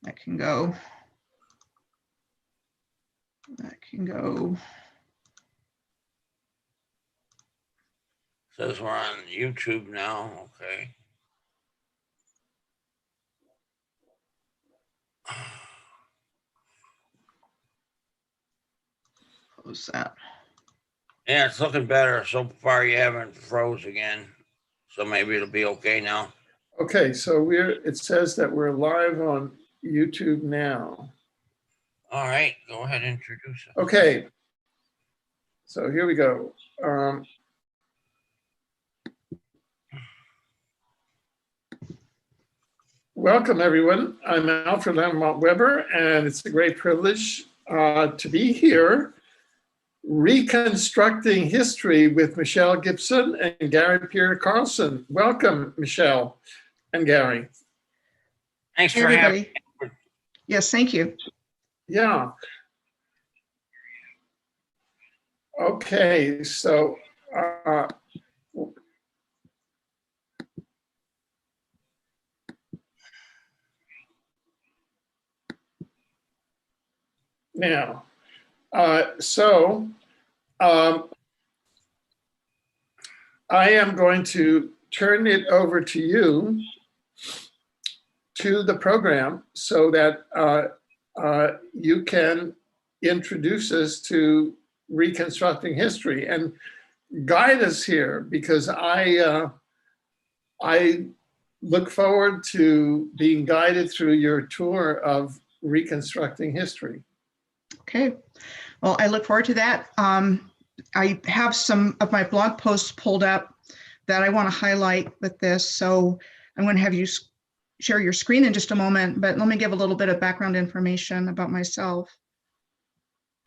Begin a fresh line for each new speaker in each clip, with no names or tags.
That can go. That can go.
Says we're on YouTube now. Okay.
Close that.
Yeah, it's looking better. So far, you haven't froze again. So maybe it'll be okay now.
Okay, so it says that we're live on YouTube now.
All right, go ahead and introduce us.
Okay, so here we go. Welcome, everyone. I'm Alfred Lamont Weber, and it's a great privilege to be here reconstructing history with Michelle Gibson and Gary Pierre Carlson. Welcome, Michelle and Gary.
Thanks
Hey,
for having
everybody. Yes, thank you.
Yeah. Okay, so now, I am going to turn it over to you, to the program, so that you can introduce us to reconstructing history and guide us here, because I look forward to being guided through your tour of reconstructing history.
Okay. Well, I look forward to that. I have some of my blog posts pulled up that I want to highlight with this. So I'm going to have you share your screen in just a moment, but let me give a little bit of background information about myself.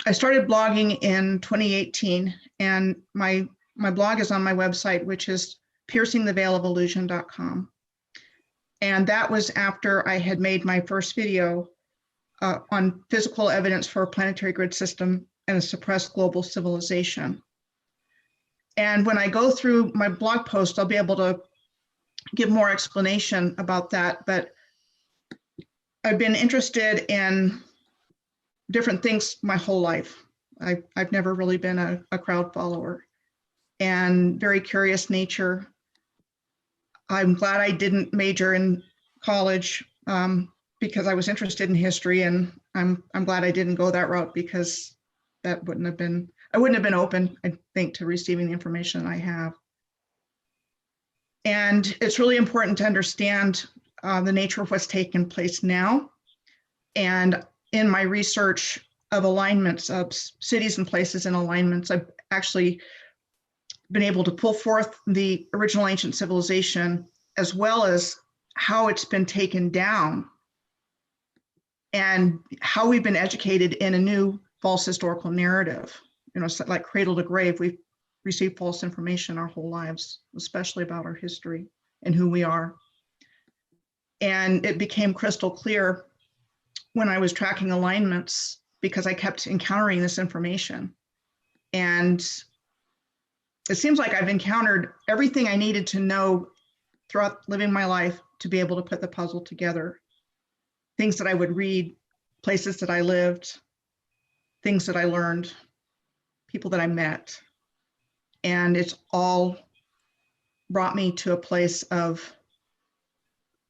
I started blogging in 2018, and my blog is on my website, which is piercingtheveilofillusion.com. And that was after I had made my first video on physical evidence for a planetary grid system and a suppressed global civilization. And when I go through my blog post, I'll be able to give more explanation about that. But I've been interested in different things my whole life. I've never really been a crowd follower, and very curious nature. I'm glad I didn't major in college because I was interested in history, and I'm glad I didn't go that route, because I wouldn't have been open, I think, to receiving the information I have. And it's really important to understand the nature of what's taking place now. And in my research of alignments of cities and places in alignments, I've actually been able to pull forth the original ancient civilization, as well as how it's been taken down and how we've been educated in a new false historical narrative. You know, like cradle to grave, we've received false information our whole lives, especially about our history and who we are. And it became crystal clear when I was tracking alignments, because I kept encountering this information. And it seems like I've encountered everything I needed to know throughout living my life to be able to put the puzzle together. Things that I would read, places that I lived, things that I learned, people that I met. And it's all brought me to a place of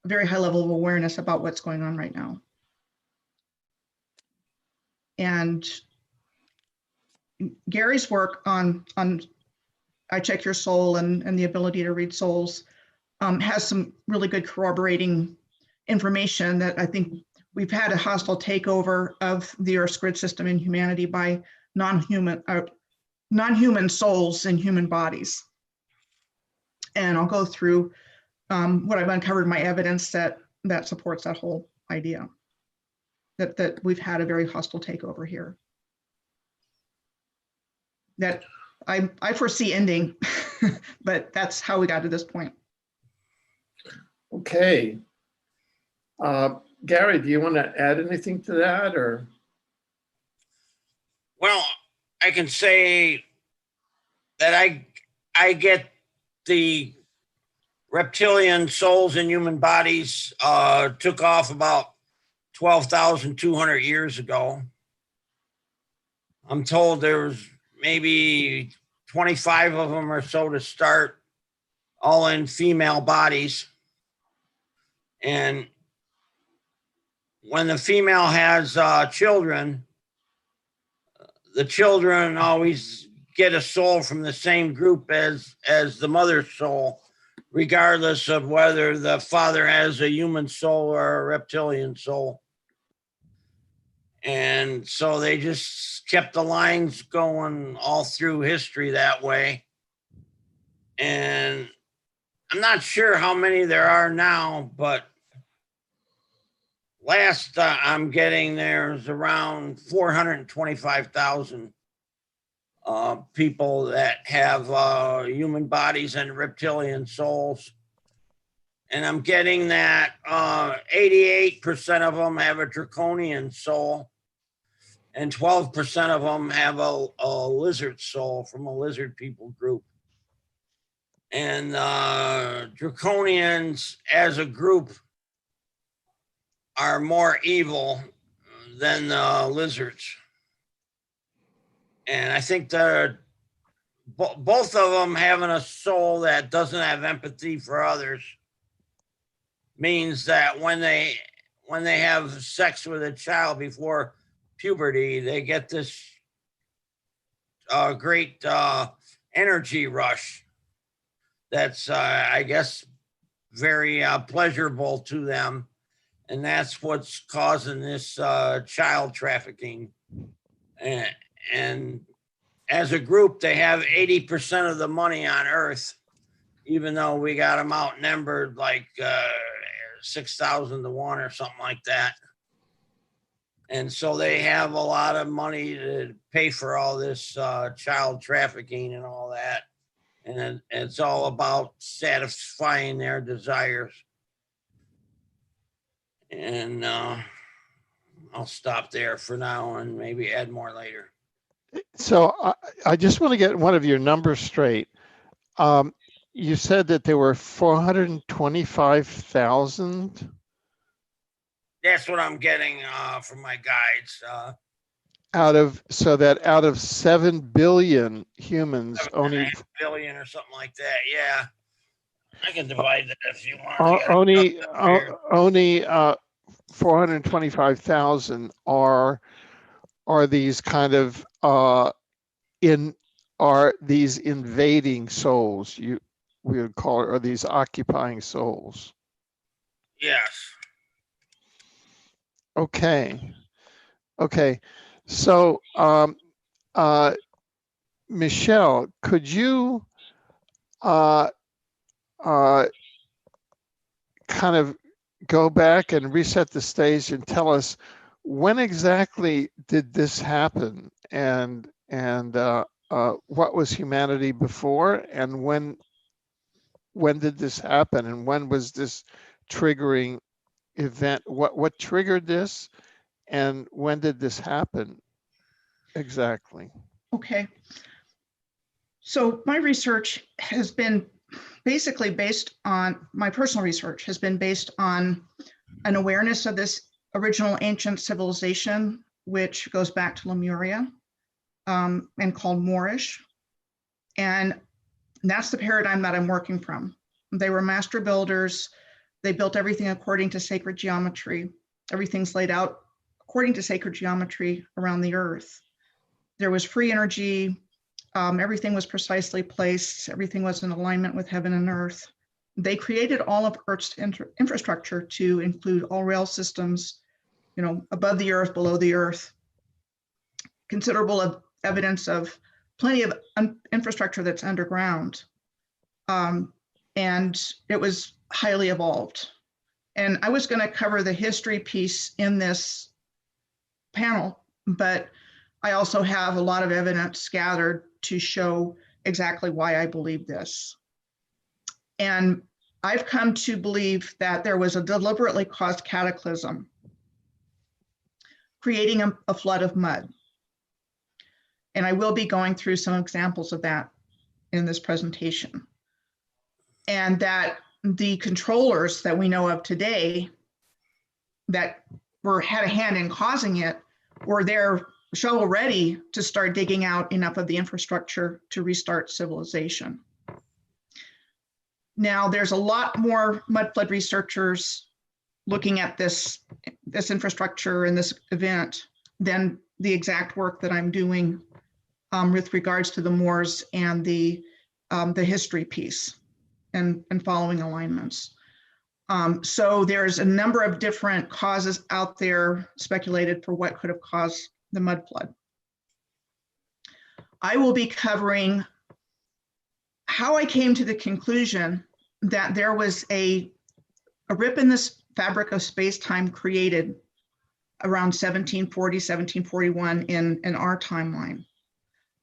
a very high level of awareness about what's going on right now. And Gary's work on I Check Your Soul and the ability to read souls has some really good corroborating information that I think we've had a hostile takeover of the Earth's grid system and humanity by non-human souls in human bodies. And I'll go through what I've uncovered, my evidence that supports that whole idea, that we've had a very hostile takeover here, that I foresee ending, but that's how we got to this point.
Okay. Gary, do you want to add anything to that, or?
Well, I can say that I get the reptilian souls in human bodies took off about 12,200 years ago. I'm told there was maybe 25 of them or so to start, all in female bodies. And when the female has children, the children always get a soul from the same group as the mother's soul, regardless of whether the father has a human soul or a reptilian soul. And so they just kept the lines going all through history that way. And I'm not sure how many there are now, but last I'm getting there's around 425,000 people that have human bodies and reptilian souls. And I'm getting that 88% of them have a draconian soul, and 12% of them have a lizard soul from a lizard people group. And draconians as a group are more evil than lizards. And I think both of them having a soul that doesn't have empathy for others means that when they have sex with a child before puberty, they get this great energy rush that's I guess very pleasurable to them, and that's what's causing this child trafficking. And as a group, they have 80% of the money on Earth, even though we got them outnumbered like 6,000 to 1 or something like that. And so they have a lot of money to pay for all this child trafficking and all that. And it's all about satisfying their desires. And I'll stop there for now and maybe add more later.
So I just want to get one of your numbers straight. You said that there were 425,000.
That's what I'm getting from my guides.
Out of 7 billion humans,
7.5
only
billion or something like that. Yeah, I can divide that if you want.
only 425,000 are these kind of these invading souls, we would call it, or these occupying souls.
Yes.
Okay. So Michelle, could you kind of go back and reset the stage and tell us when exactly did this happen, and what was humanity before, and when did this happen, and when was this triggering event? What triggered this, and when did this happen exactly?
Okay. So my research has been basically based on, my personal research has been based on an awareness of this original ancient civilization, which goes back to Lemuria and called Moorish. And that's the paradigm that I'm working from. They were master builders. They built everything according to sacred geometry. Everything's laid out according to sacred geometry around the earth. There was free energy. Everything was precisely placed. Everything was in alignment with heaven and earth. They created all of Earth's infrastructure to include all rail systems, above the earth, below the earth. Considerable evidence of plenty of infrastructure that's underground. And it was highly evolved. And I was going to cover the history piece in this panel, but I also have a lot of evidence gathered to show exactly why I believe this. And I've come to believe that there was a deliberately caused cataclysm, creating a flood of mud. And I will be going through some examples of that in this presentation. And that the controllers that we know of today that had a hand in causing it, were there shovel ready to start digging out enough of the infrastructure to restart civilization. Now, there's a lot more mud flood researchers looking at this infrastructure and this event than the exact work that I'm doing with regards to the Moors and the history piece and following alignments. So there's a number of different causes out there speculated for what could have caused the mud flood. I will be covering how I came to the conclusion that there was a rip in this fabric of space-time created around 1740, 1741 in our timeline.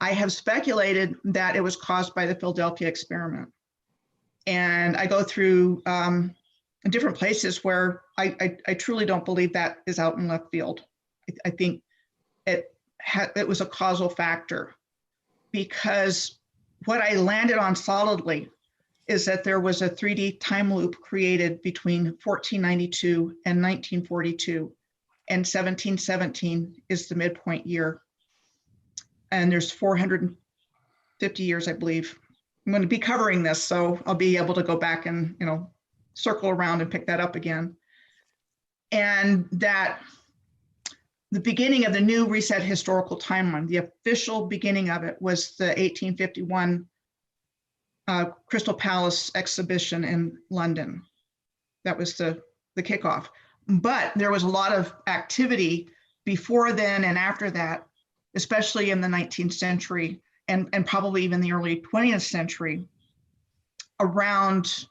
I have speculated that it was caused by the Philadelphia experiment. And I go through different places where I truly don't believe that is out in left field. I think it was a causal factor, because what I landed on solidly is that there was a 3D time loop created between 1492 and 1942, and 1717 is the midpoint year. And there's 450 years, I believe. I'm going to be covering this, so I'll be able to go back and, circle around and pick that up again. And that the beginning of the new reset historical timeline, the official beginning of it, was the 1851 Crystal Palace exhibition in London. That was the kickoff. But there was a lot of activity before then and after that, especially in the 19th century and probably even the early 20th century, around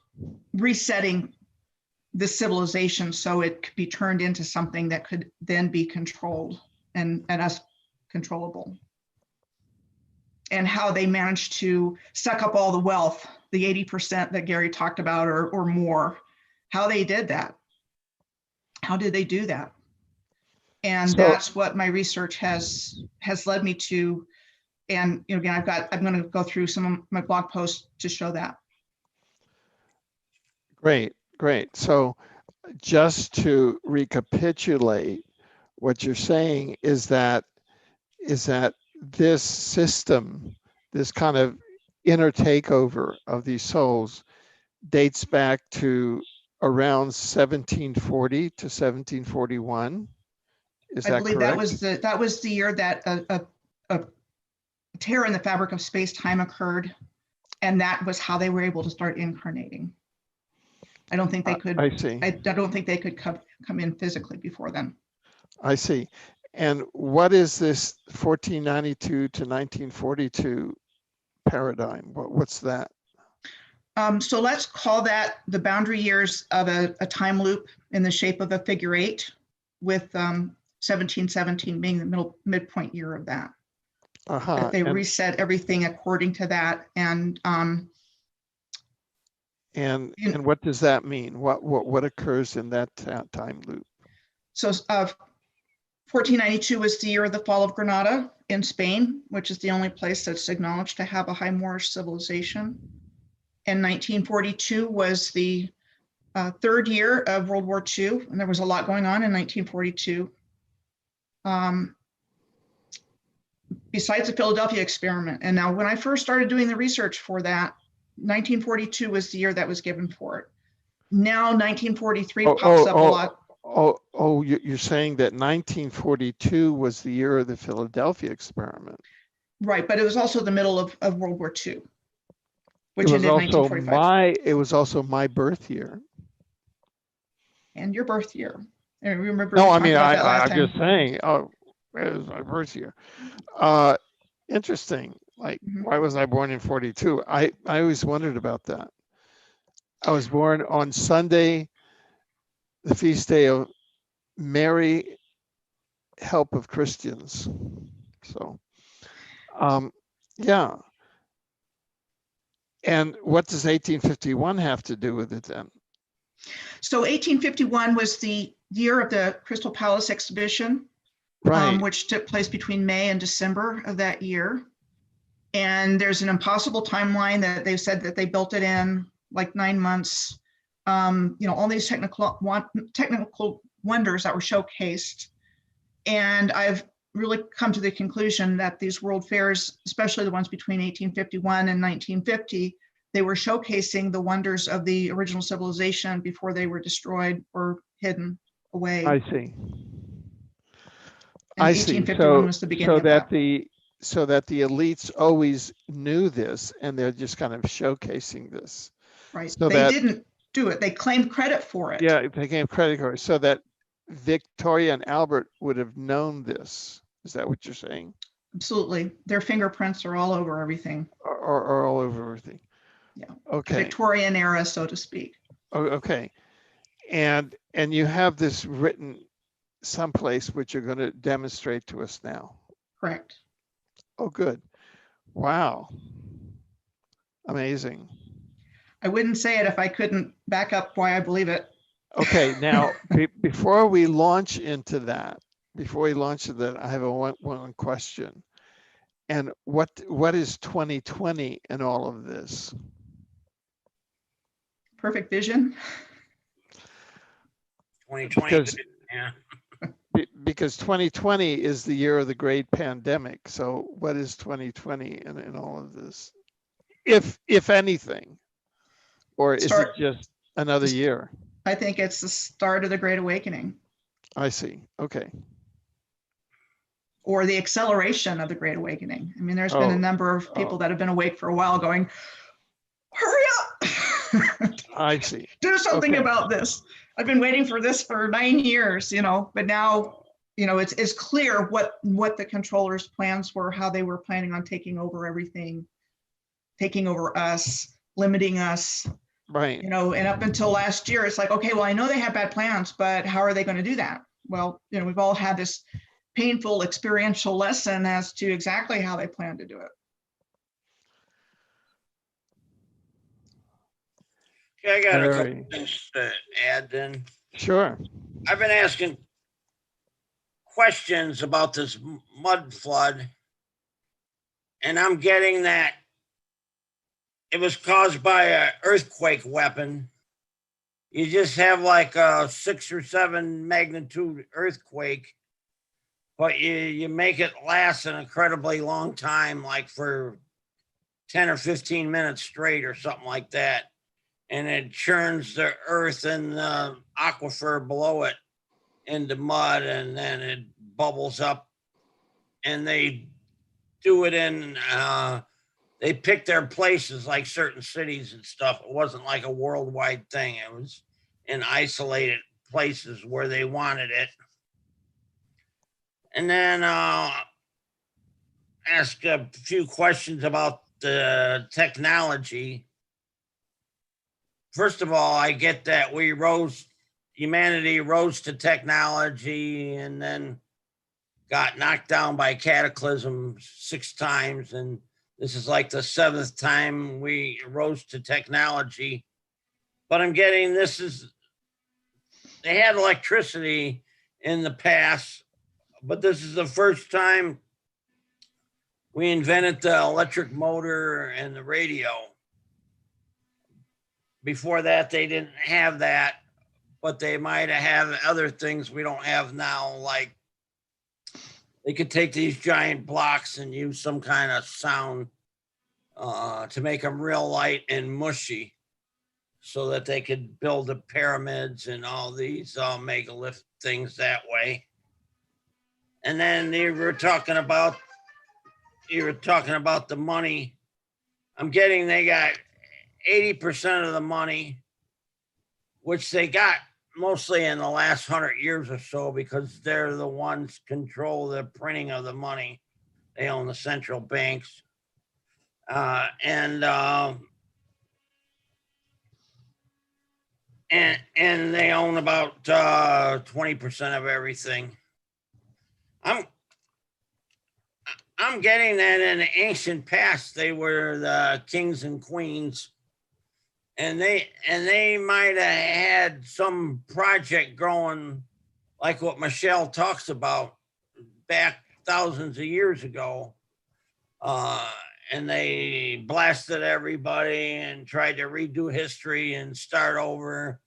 resetting the civilization so it could be turned into something that could then be controlled and us controllable. And how they managed to suck up all the wealth, the 80% that Gary talked about or more, how they did that. How did they do that? And that's what my research has led me to. And again, I'm going to go through some of my blog posts to show that.
Great. So just to recapitulate, what you're saying is that this system, this kind of inner takeover of these souls, dates back to around 1740 to 1741. Is that correct? I
believe that was the year that a tear in the fabric of space-time occurred, and that was how they were able to start incarnating. I don't think they could.
I see.
I don't think they could come in physically before then.
I see. And what is this 1492 to 1942 paradigm? What's that?
So let's call that the boundary years of a time loop in the shape of a figure 8, with 1717 being the midpoint year of that. That they reset everything according to that, and
what does that mean? What occurs in that time loop?
So 1492 was the year of the fall of Granada in Spain, which is the only place that's acknowledged to have a high Moorish civilization. And 1942 was the third year of World War II, and there was a lot going on in 1942. Besides the Philadelphia experiment. And now when I first started doing the research for that, 1942 was the year that was given for it. Now 1943 pops up a lot.
You're saying that 1942 was the year of the Philadelphia experiment.
Right, but it was also the middle of World War II, which ended in 1945.
It was also my birth year.
And your birth year. I remember.
No, I mean, I'm just saying, it was my birth year. Interesting. Like, why was I born in 42? I always wondered about that. I was born on Sunday, the feast day of Mary, Help of Christians. So, yeah. And what does 1851 have to do with it then?
So 1851 was the year of the Crystal Palace exhibition,
right,
which took place between May and December of that year. And there's an impossible timeline that they've said that they built it in like 9 months. All these technical wonders that were showcased. And I've really come to the conclusion that these world fairs, especially the ones between 1851 and 1950, they were showcasing the wonders of the original civilization before they were destroyed or hidden away.
I see.
And
I see.
1851 was the beginning of that.
So that the elites always knew this, and they're just kind of showcasing this.
Right.
So
They
that,
didn't do it. They claimed credit for it.
yeah, they gave credit cards so that Victoria and Albert would have known this. Is that what you're saying?
Absolutely. Their fingerprints are all over everything.
Or all over everything?
Yeah.
Okay.
Victorian era, so to speak.
Oh, okay. And you have this written someplace which you're going to demonstrate to us now.
Correct.
Oh, good. Wow. Amazing.
I wouldn't say it if I couldn't back up why I believe it.
Okay, now before we launch into that, I have a one question. And what is 2020 in all of this?
Perfect vision.
2020.
Because-
Yeah.
Because 2020 is the year of the great pandemic. So what is 2020 in all of this? If anything, or is it just another year?
I think it's the start of the Great Awakening,
I see. Okay.
or the acceleration of the Great Awakening. I mean, there's been a number of people that have been awake for a while going, hurry up.
I see.
Do something
Okay.
about this. I've been waiting for this for 9 years, but now, it's clear what the controllers' plans were, how they were planning on taking over everything, taking over us, limiting us,
Right.
and up until last year, it's like, okay, well, I know they have bad plans, but how are they going to do that? Well, we've all had this painful experiential lesson as to exactly how they plan to do it.
Okay, I got a
Very.
couple things to add then.
Sure.
I've been asking questions about this mud flood, and I'm getting that it was caused by an earthquake weapon. You just have like a 6 or 7 magnitude earthquake, but you make it last an incredibly long time, like for 10 or 15 minutes straight or something like that. And it churns the earth and the aquifer below it into mud, and then it bubbles up. And they do it in, they pick their places like certain cities and stuff. It wasn't like a worldwide thing. It was in isolated places where they wanted it. And then ask a few questions about the technology. First of all, I get that humanity rose to technology and then got knocked down by cataclysm 6 times. And this is like the 7th time we rose to technology. But I'm getting they had electricity in the past, but this is the first time we invented the electric motor and the radio. Before that, they didn't have that, but they might have had other things we don't have now, like they could take these giant blocks and use some kind of sound to make them real light and mushy so that they could build the pyramids and all these megalith things that way. And then you were talking about the money. I'm getting they got 80% of the money, which they got mostly in the last 100 years or so, because they're the ones control the printing of the money. They own the central banks. And they own about 20% of everything. I'm getting that in the ancient past, they were the kings and queens, and they might have had some project going like what Michelle talks about back thousands of years ago. And they blasted everybody and tried to redo history and start over,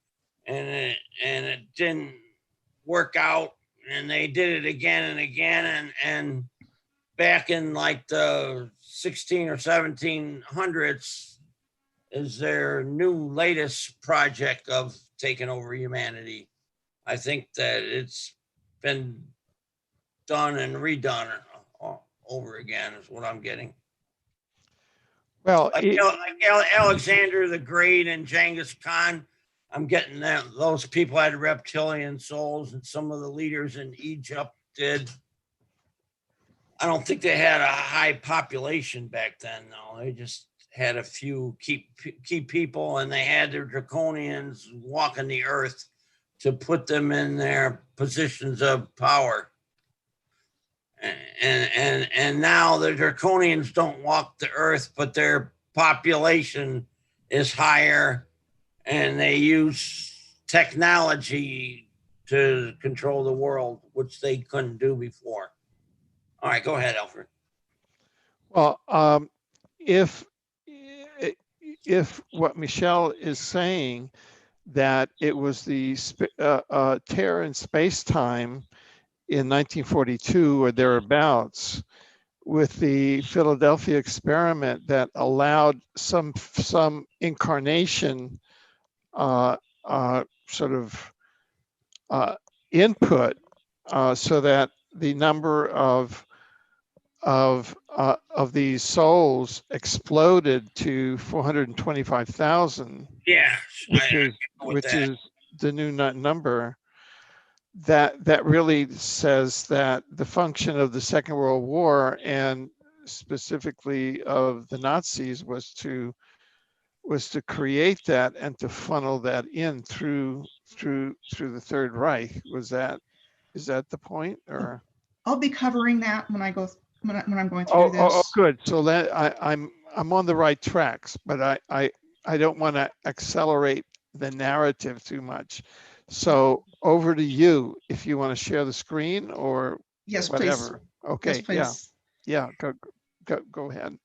and it didn't work out, and they did it again and again. And back in like the 16 or 1700s is their new latest project of taking over humanity. I think that it's been done and redone over again is what I'm getting.
Well,
Like Alexander the Great and Genghis Khan, I'm getting that those people had reptilian souls, and some of the leaders in Egypt did. I don't think they had a high population back then, though. They just had a few key people, and they had their draconians walking the earth to put them in their positions of power. And now the draconians don't walk the earth, but their population is higher, and they use technology to control the world, which they couldn't do before. All right, go ahead, Alfred.
well, if what Michelle is saying, that it was the tear in space-time in 1942 or thereabouts with the Philadelphia experiment that allowed some incarnation sort of input, so that the number of these souls exploded to 425,000,
Yeah,
which is the new number. That really says that the function of the Second World War, and specifically of the Nazis, was to create that and to funnel that in through the Third Reich. Is that the point? Or
I'll be covering that when I'm going through this.
oh, good. So that I'm on the right tracks, but I don't want to accelerate the narrative too much. So over to you, if you want to share the screen or
Yes, please.
whatever. Okay.
Yes, please.
Yeah. Go ahead.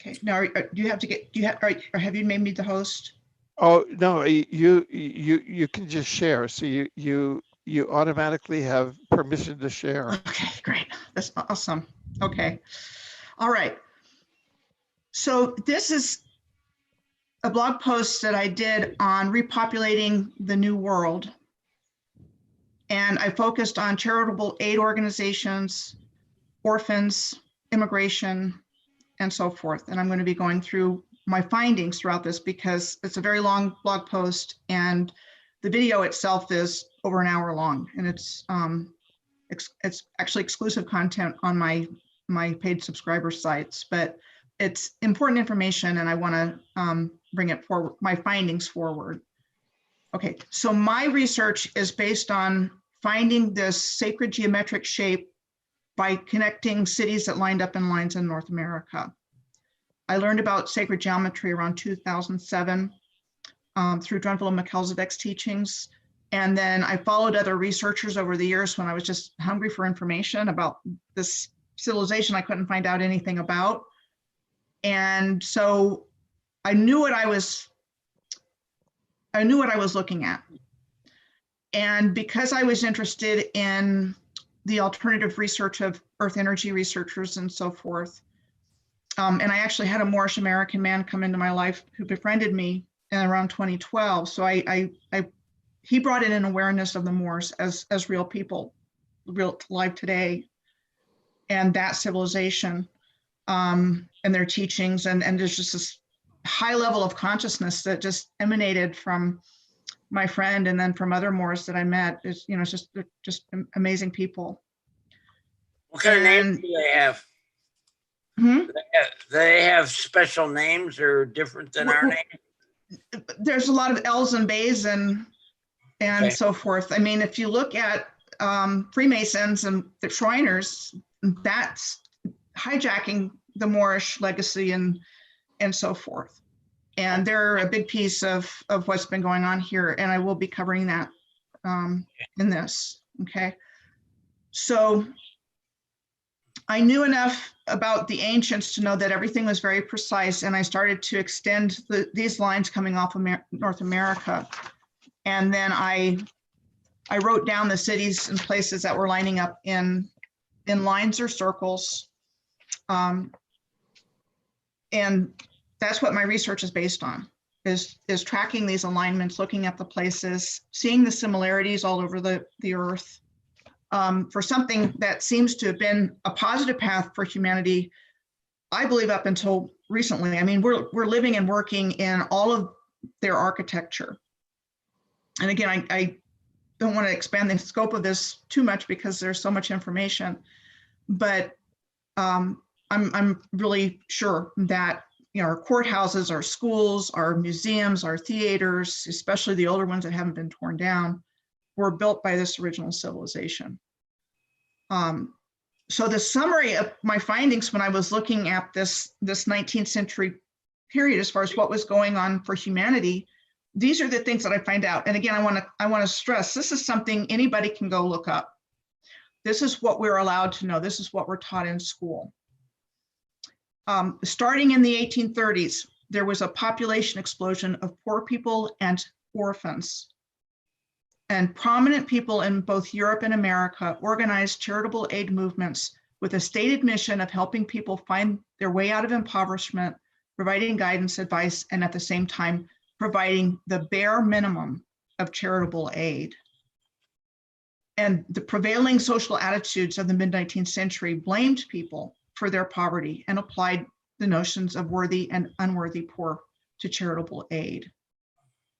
Okay. Now, do you have to get? Do you have? Or have you made me the host?
Oh no, you can just share. So you automatically have permission to share.
Okay, great. That's awesome. Okay. All right. So this is a blog post that I did on repopulating the New World. And I focused on charitable aid organizations, orphans, immigration, and so forth. And I'm going to be going through my findings throughout this because it's a very long blog post, and the video itself is over an hour long, and it's actually exclusive content on my paid subscriber sites, but it's important information, and I want to bring it forward, my findings forward. Okay, so my research is based on finding this sacred geometric shape by connecting cities that lined up in lines in North America. I learned about sacred geometry around 2007 through Drunvalo Melchizedek's teachings. And then I followed other researchers over the years when I was just hungry for information about this civilization I couldn't find out anything about. And so I knew what I was looking at. And because I was interested in the alternative research of earth energy researchers and so forth, and I actually had a Moorish American man come into my life who befriended me in around 2012. So he brought in an awareness of the Moors as real people, real live today, and that civilization and their teachings. And there's just this high level of consciousness that just emanated from my friend and then from other Moors that I met. It's, you know, it's just amazing people.
What kind of names do they have?
Hmm?
They have special names or different than our name?
There's a lot of L's and B's and
Okay.
so forth. I mean, if you look at Freemasons and the Shriners, that's hijacking the Moorish legacy and so forth. And they're a big piece of what's been going on here. And I will be covering that in this, okay? So I knew enough about the ancients to know that everything was very precise, and I started to extend these lines coming off of North America. And then I wrote down the cities and places that were lining up in lines or circles. And that's what my research is based on, is tracking these alignments, looking at the places, seeing the similarities all over the earth. For something that seems to have been a positive path for humanity, I believe up until recently. I mean, we're living and working in all of their architecture. And again, I don't want to expand the scope of this too much because there's so much information, but I'm really sure that, you know, our courthouses, our schools, our museums, our theaters, especially the older ones that haven't been torn down, were built by this original civilization. So the summary of my findings when I was looking at this 19th century period, as far as what was going on for humanity, these are the things that I find out. And again, I want to stress, this is something anybody can go look up. This is what we're allowed to know. This is what we're taught in school. Starting in the 1830s, there was a population explosion of poor people and orphans. And prominent people in both Europe and America organized charitable aid movements with a stated mission of helping people find their way out of impoverishment, providing guidance, advice, and at the same time, providing the bare minimum of charitable aid. And the prevailing social attitudes of the mid-19th century blamed people for their poverty and applied the notions of worthy and unworthy poor to charitable aid.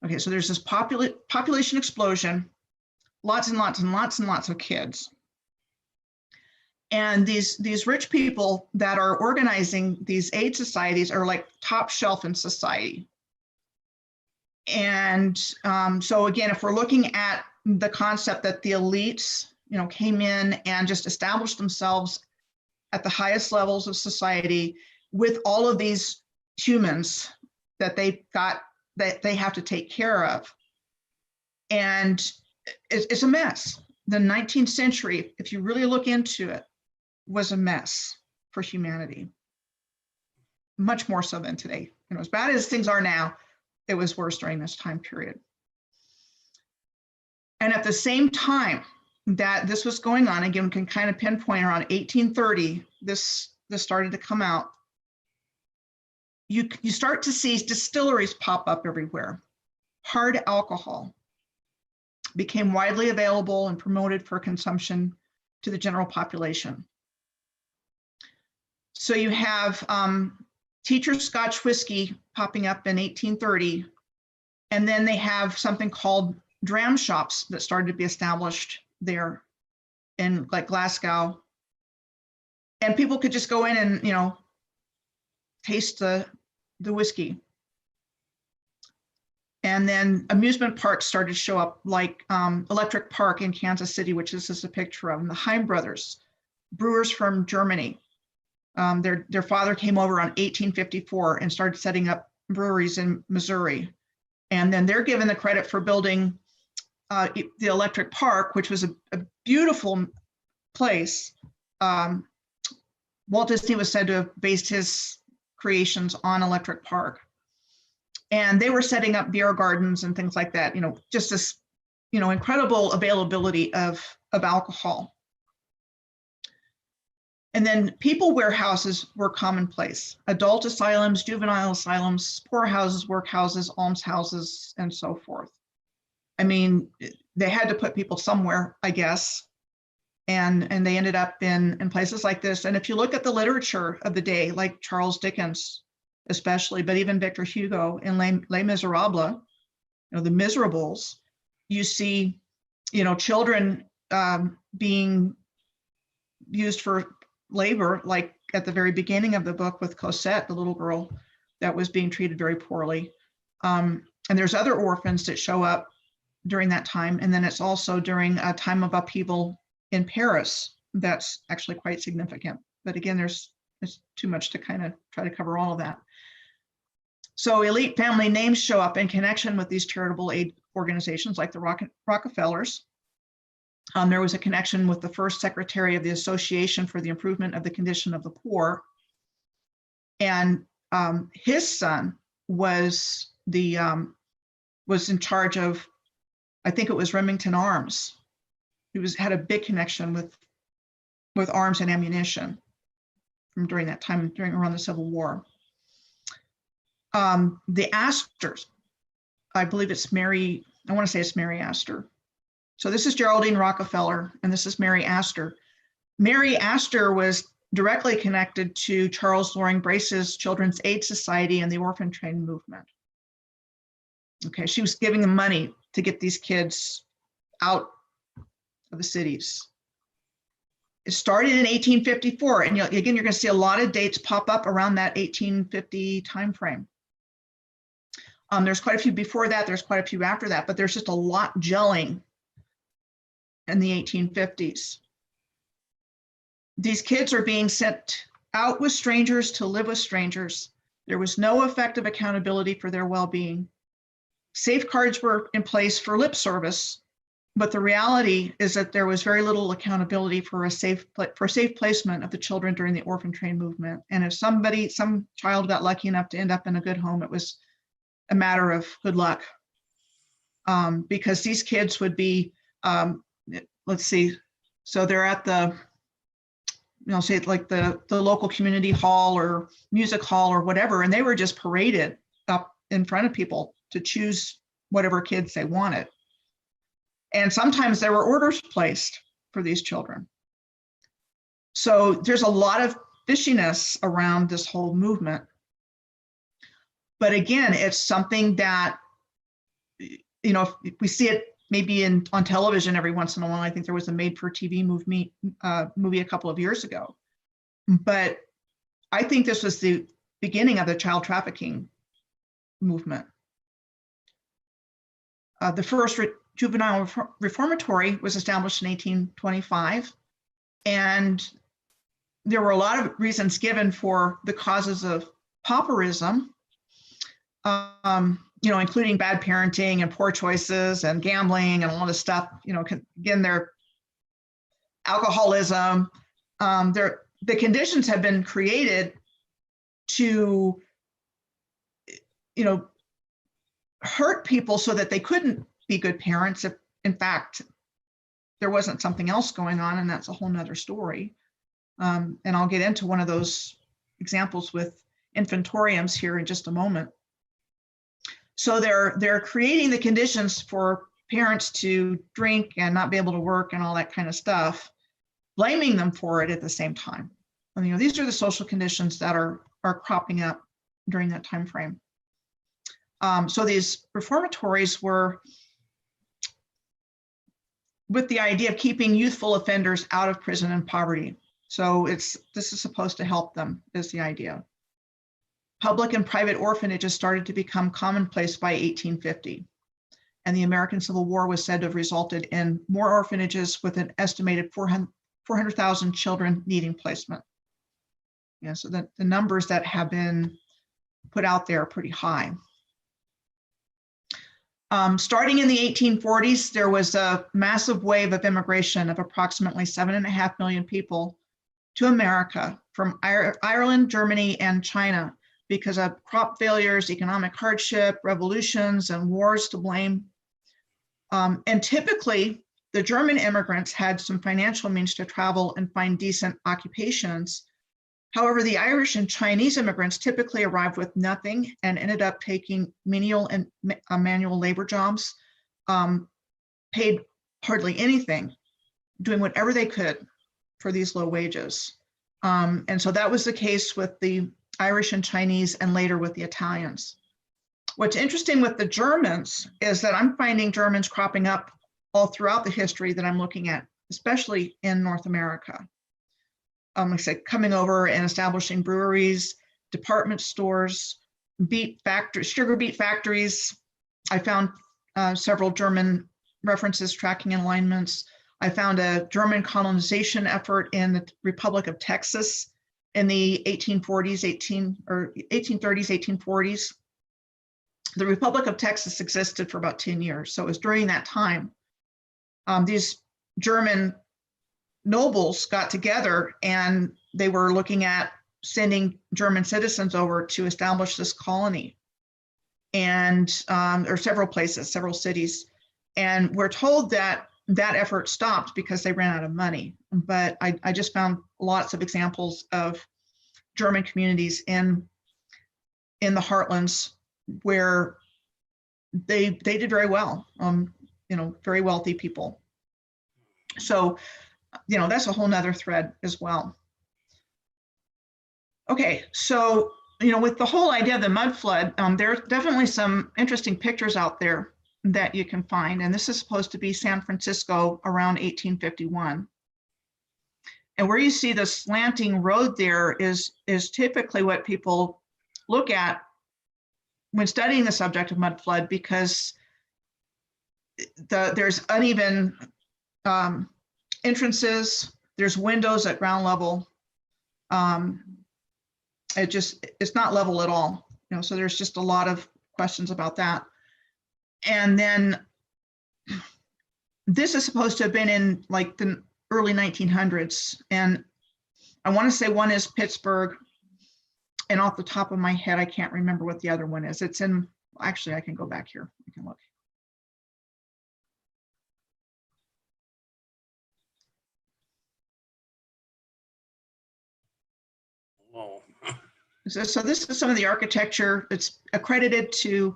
Okay, so there's this population explosion, lots and lots and lots and lots of kids. And these rich people that are organizing these aid societies are like top shelf in society. And so again, if we're looking at the concept that the elites, you know, came in and just established themselves at the highest levels of society with all of these humans that they've got, that they have to take care of. And it's a mess. The 19th century, if you really look into it, was a mess for humanity. Much more so than today. You know, as bad as things are now, it was worse during this time period. And at the same time that this was going on, again, we can kind of pinpoint around 1830, this started to come out. You start to see distilleries pop up everywhere. Hard alcohol became widely available and promoted for consumption to the general population. So you have Teacher's Scotch whiskey popping up in 1830, and then they have something called dram shops that started to be established there in like Glasgow, and people could just go in and, you know, taste the whiskey. And then amusement parks started to show up, like Electric Park in Kansas City, which this is a picture of, and the Heim brothers, brewers from Germany. Their father came over on 1854 and started setting up breweries in Missouri. And then they're given the credit for building the Electric Park, which was a beautiful place. Walt Disney was said to have based his creations on Electric Park. And they were setting up beer gardens and things like that, you know, just this, you know, incredible availability of alcohol. And then people warehouses were commonplace. Adult asylums, juvenile asylums, poorhouses, workhouses, almshouses, and so forth. I mean, they had to put people somewhere, I guess. And they ended up in places like this. And if you look at the literature of the day, like Charles Dickens, especially, but even Victor Hugo in Les Miserables, you know, the Miserables, you see, you know, children being used for labor, like at the very beginning of the book with Cosette, the little girl that was being treated very poorly. And there's other orphans that show up during that time. And then it's also during a time of upheaval in Paris that's actually quite significant. But again, there's too much to kind of try to cover all of that. So elite family names show up in connection with these charitable aid organizations like the Rockefellers. There was a connection with the first secretary of the Association for the Improvement of the Condition of the Poor. And his son was was in charge of, I think it was Remington Arms. He had a big connection with arms and ammunition from during that time, around the Civil War. The Astors, I believe it's Mary, I want to say it's Mary Astor. So this is Geraldine Rockefeller, and this is Mary Astor. Mary Astor was directly connected to Charles Loring Brace's Children's Aid Society and the Orphan Train Movement. Okay, she was giving them money to get these kids out of the cities. It started in 1854, and again, you're going to see a lot of dates pop up around that 1850 timeframe. There's quite a few before that, there's quite a few after that, but there's just a lot gelling in the 1850s. These kids are being sent out with strangers to live with strangers. There was no effective accountability for their well-being. Safeguards were in place for lip service, but the reality is that there was very little accountability for safe placement of the children during the orphan train movement. And if some child got lucky enough to end up in a good home, it was a matter of good luck, because these kids would be, let's see, so they're at the, say like the local community hall or music hall or whatever, and they were just paraded up in front of people to choose whatever kids they wanted. And sometimes there were orders placed for these children. So there's a lot of fishiness around this whole movement. But again, it's something that, if we see it maybe on television every once in a while. I think there was a made-for-TV movie a couple of years ago. But I think this was the beginning of the child trafficking movement. The first juvenile reformatory was established in 1825, and there were a lot of reasons given for the causes of pauperism, including bad parenting and poor choices and gambling and all this stuff. Again, their alcoholism. The conditions have been created to, hurt people so that they couldn't be good parents if, in fact, there wasn't something else going on, and that's a whole nother story. And I'll get into one of those examples with infantoriums here in just a moment. So they're creating the conditions for parents to drink and not be able to work and all that kind of stuff, blaming them for it at the same time. And, these are the social conditions that are cropping up during that time frame. So these reformatories were with the idea of keeping youthful offenders out of prison and poverty. So this is supposed to help them, is the idea. Public and private orphanages started to become commonplace by 1850. And the American Civil War was said to have resulted in more orphanages with an estimated 400,000 children needing placement. So the numbers that have been put out there are pretty high. Starting in the 1840s, there was a massive wave of immigration of approximately 7.5 million people to America from Ireland, Germany, and China because of crop failures, economic hardship, revolutions, and wars to blame. And typically, the German immigrants had some financial means to travel and find decent occupations. However, the Irish and Chinese immigrants typically arrived with nothing and ended up taking menial and manual labor jobs, paid hardly anything, doing whatever they could for these low wages. And so that was the case with the Irish and Chinese, and later with the Italians. What's interesting with the Germans is that I'm finding Germans cropping up all throughout the history that I'm looking at, especially in North America. Like I said, coming over and establishing breweries, department stores, beet factories, sugar beet factories. I found several German references, tracking and alignments. I found a German colonization effort in the Republic of Texas in the 1830s, 1840s. The Republic of Texas existed for about 10 years. So it was during that time. These German nobles got together and they were looking at sending German citizens over to establish this colony. And there are several places, several cities. And we're told that that effort stopped because they ran out of money. But I just found lots of examples of German communities in the heartlands where they did very well, very wealthy people. So, that's a whole nother thread as well. Okay, so, with the whole idea of the mud flood, there's definitely some interesting pictures out there that you can find. And this is supposed to be San Francisco around 1851. And where you see the slanting road there is typically what people look at when studying the subject of mud flood, because there's uneven entrances, there's windows at ground level. It's not level at all, so there's just a lot of questions about that. And then this is supposed to have been in like the early 1900s. And I want to say one is Pittsburgh. And off the top of my head, I can't remember what the other one is. It's in, actually, I can go back here. I can look.
Whoa.
So this is some of the architecture. It's accredited to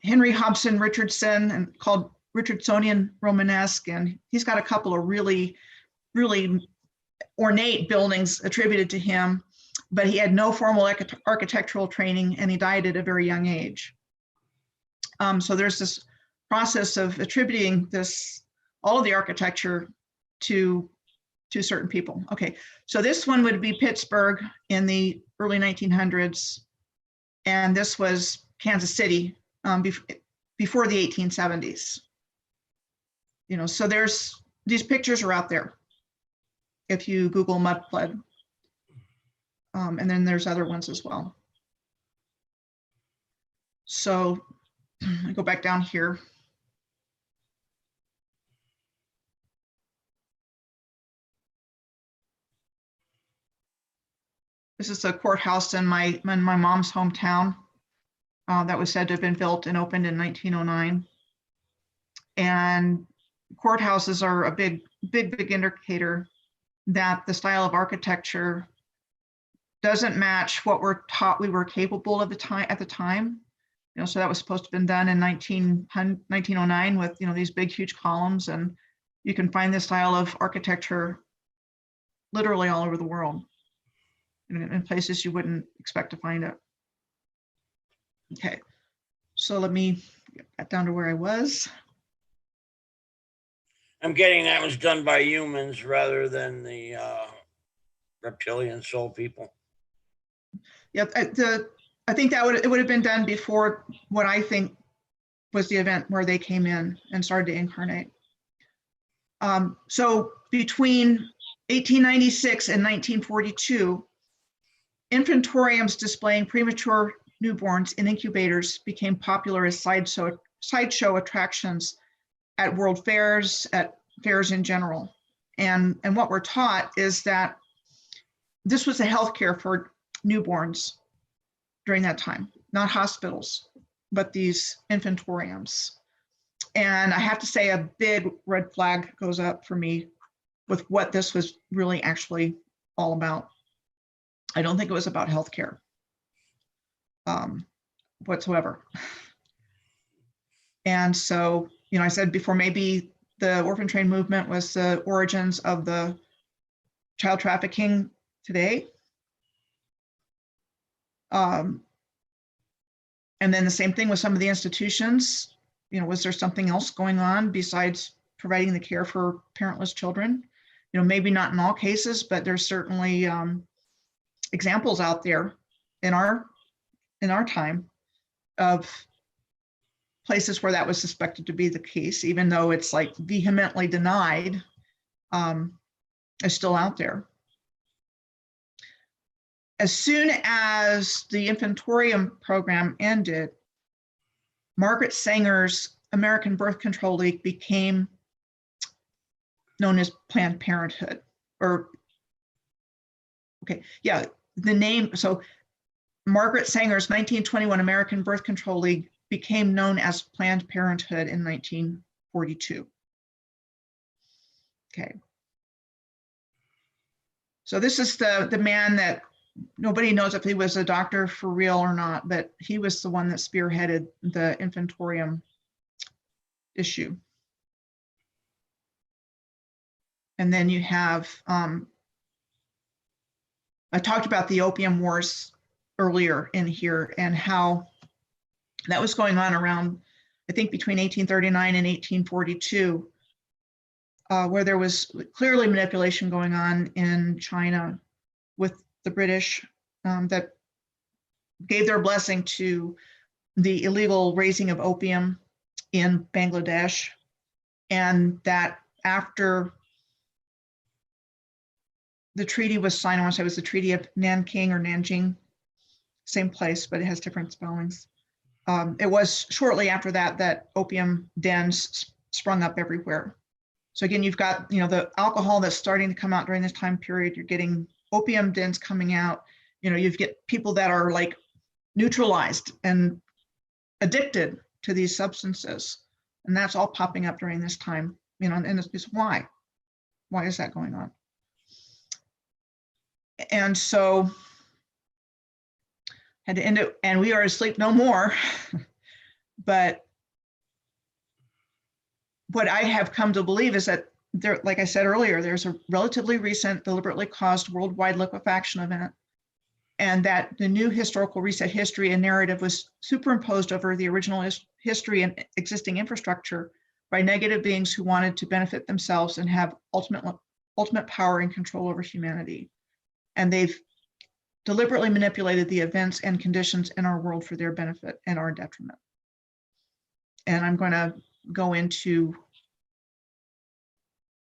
Henry Hobson Richardson and called Richardsonian Romanesque. And he's got a couple of really, really ornate buildings attributed to him, but he had no formal architectural training and he died at a very young age. So there's this process of attributing all of the architecture to certain people. Okay, so this one would be Pittsburgh in the early 1900s, and this was Kansas City before the 1870s. So there's these pictures are out there if you Google mud flood, and then there's other ones as well. So I go back down here. This is a courthouse in my mom's hometown that was said to have been built and opened in 1909. And courthouses are a big indicator that the style of architecture doesn't match what we're taught we were capable of at the time. So that was supposed to have been done in 1909 with these big huge columns, and you can find this style of architecture literally all over the world. In places you wouldn't expect to find it. Okay, so let me get back down to where I was.
I'm getting that was done by humans rather than the reptilian soul people.
Yeah, I think that it would have been done before what I think was the event where they came in and started to incarnate. So between 1896 and 1942, infantoriums displaying premature newborns in incubators became popular as sideshow attractions at world fairs, at fairs in general. And what we're taught is that this was a healthcare for newborns during that time, not hospitals, but these infantoriums. And I have to say a big red flag goes up for me with what this was really actually all about. I don't think it was about healthcare whatsoever. And so, I said before, maybe the orphan train movement was the origins of the child trafficking today. And then the same thing with some of the institutions. Was there something else going on besides providing the care for parentless children? Maybe not in all cases, but there's certainly examples out there in our time of places where that was suspected to be the case, even though it's like vehemently denied, is still out there. As soon as the infantorium program ended, Margaret Sanger's American Birth Control League became known as Planned Parenthood, or, okay, yeah, the name, so Margaret Sanger's 1921 American Birth Control League became known as Planned Parenthood in 1942. Okay. So this is the man that nobody knows if he was a doctor for real or not, but he was the one that spearheaded the infantorium issue. And then you have, I talked about the Opium Wars earlier in here and how that was going on around, I think, between 1839 and 1842, where there was clearly manipulation going on in China with the British that gave their blessing to the illegal raising of opium in Bangladesh. And that after the treaty was signed, I want to say it was the Treaty of Nanking or Nanjing, same place, but it has different spellings. It was shortly after that that opium dens sprung up everywhere. So again, you've got, you know, the alcohol that's starting to come out during this time period. You're getting opium dens coming out. You know, you get people that are like neutralized and addicted to these substances. And that's all popping up during this time, you know, and it's why? Why is that going on? And so had to end it, and we are asleep no more. But what I have come to believe is that there, like I said earlier, there's a relatively recent deliberately caused worldwide liquefaction event, and that the new historical reset history and narrative was superimposed over the original history and existing infrastructure by negative beings who wanted to benefit themselves and have ultimate power and control over humanity. And they've deliberately manipulated the events and conditions in our world for their benefit and our detriment. And I'm going to go into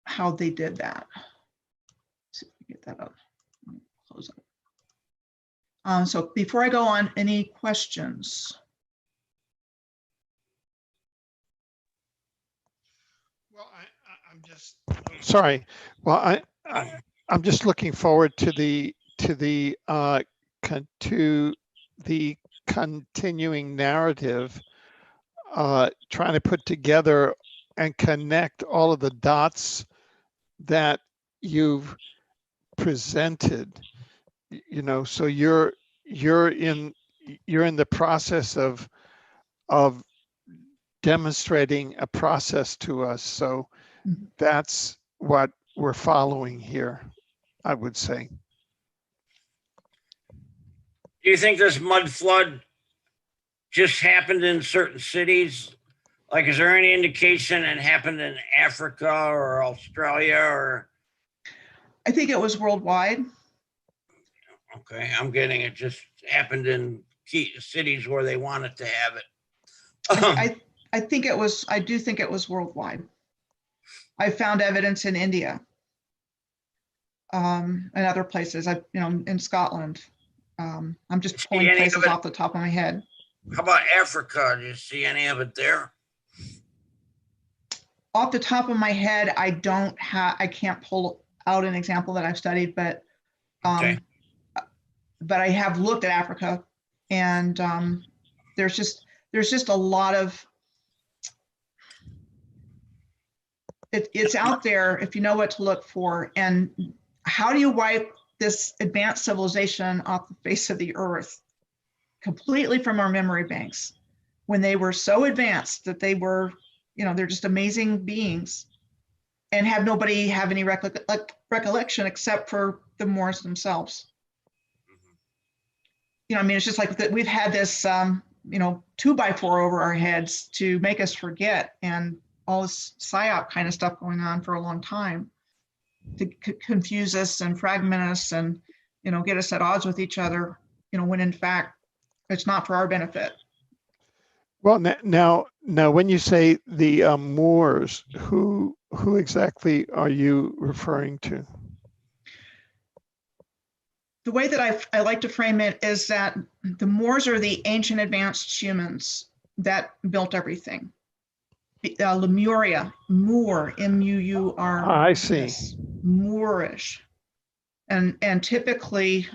how they did that. Let's see if we get that up. Close up. So before I go on, any questions?
Well, I'm just sorry. Well, I'm just looking forward to the continuing narrative, trying to put together and connect all of the dots that you've presented. You know, so you're in the process of demonstrating a process to us. So that's what we're following here, I would say.
Do you think this mud flood just happened in certain cities? Like, is there any indication it happened in Africa or Australia or?
I think it was worldwide.
Okay, I'm getting it just happened in key cities where they wanted to have it.
I think it was, I do think it was worldwide. I found evidence in India and other places, in Scotland. I'm just pulling places off the top of my head.
How about Africa? Do you see any of it there?
Off the top of my head, I can't pull out an example that I've studied, but
Okay.
but I have looked at Africa, and there's just a lot of it's out there if you know what to look for. And how do you wipe this advanced civilization off the face of the earth completely from our memory banks when they were so advanced that they were, they're just amazing beings, and have nobody have any recollection except for the Moors themselves? It's just like that we've had this 2x4 over our heads to make us forget, and all this psyop kind of stuff going on for a long time to confuse us and fragment us and get us at odds with each other, when in fact it's not for our benefit.
Well, now when you say the Moors, who exactly are you referring to?
The way that I like to frame it is that the Moors are the ancient advanced humans that built everything. Lemuria, Moor, M-U-U-R.
I see.
Yes, Moorish. And typically,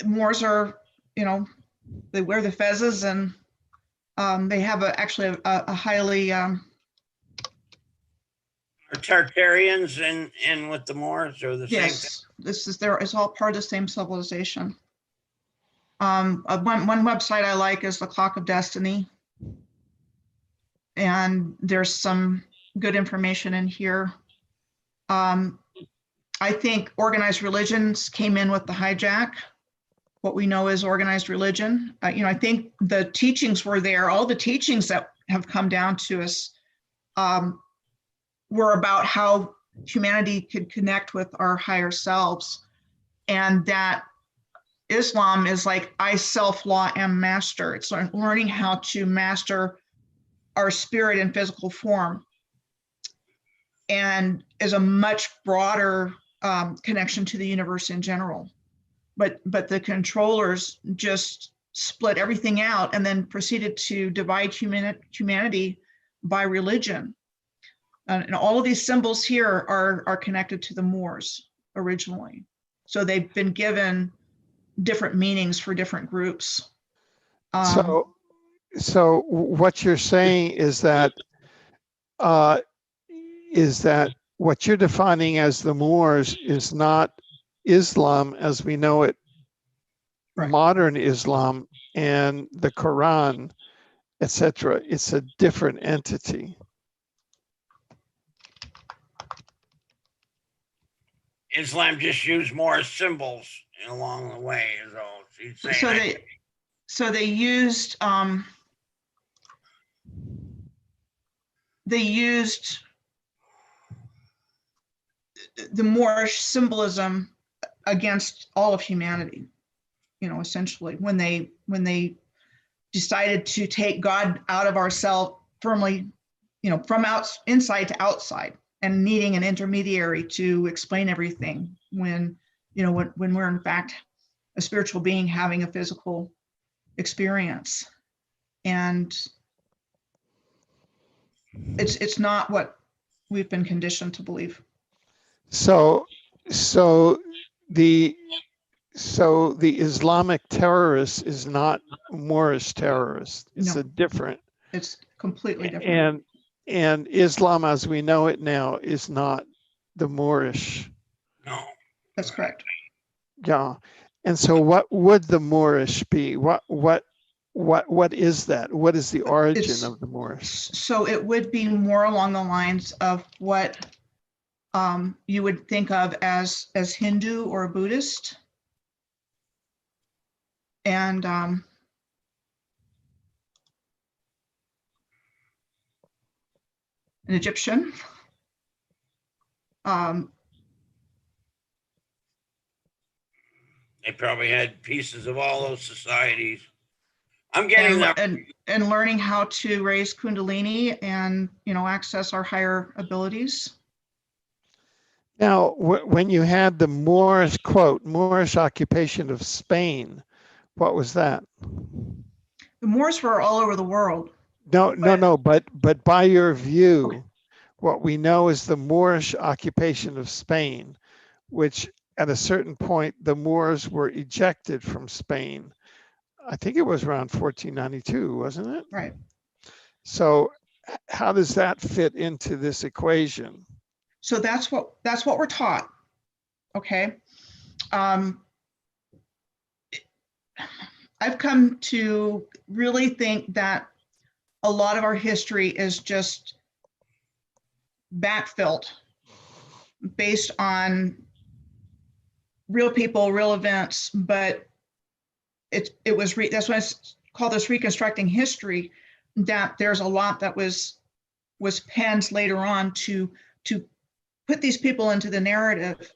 Moors are, they wear the fezzes, and they have actually a highly,
Are Tartarians in with the Moors or the same thing?
yes, it's all part of the same civilization. One website I like is the Clock of Destiny. And there's some good information in here. I think organized religions came in with the hijack. What we know is organized religion. I think the teachings were there. All the teachings that have come down to us were about how humanity could connect with our higher selves, and that Islam is like, I self-law am master. It's learning how to master our spirit in physical form, and is a much broader connection to the universe in general. But the controllers just split everything out and then proceeded to divide humanity by religion. And all of these symbols here are connected to the Moors originally. So they've been given different meanings for different groups.
So what you're saying is that what you're defining as the Moors is not Islam as we know it,
Right.
modern Islam and the Quran, etc. It's a different entity.
Islam just used more symbols along the way,
So they used the Moorish symbolism against all of humanity, essentially, when they decided to take God out of ourselves firmly, from inside to outside, and needing an intermediary to explain everything when we're in fact a spiritual being having a physical experience. And it's not what we've been conditioned to believe.
So the Islamic terrorist is not Moorish terrorist. It's
No.
a different.
It's completely different.
And Islam as we know it now is not the Moorish.
No.
That's correct.
Yeah. And so what would the Moorish be? What is that? What is the origin of the Moorish?
So it would be more along the lines of what you would think of as Hindu or Buddhist. And an Egyptian.
They probably had pieces of all those societies. I'm getting that.
And learning how to raise Kundalini and access our higher abilities.
Now, when you had the Moorish occupation of Spain, what was that?
The Moors were all over the world.
No. But by your view, what we know is the Moorish occupation of Spain, which at a certain point, the Moors were ejected from Spain. I think it was around 1492, wasn't it?
Right.
So how does that fit into this equation?
So that's what we're taught. Okay. I've come to really think that a lot of our history is just backfilled based on real people, real events, but that's why I call this reconstructing history, that there's a lot that was penned later on to put these people into the narrative,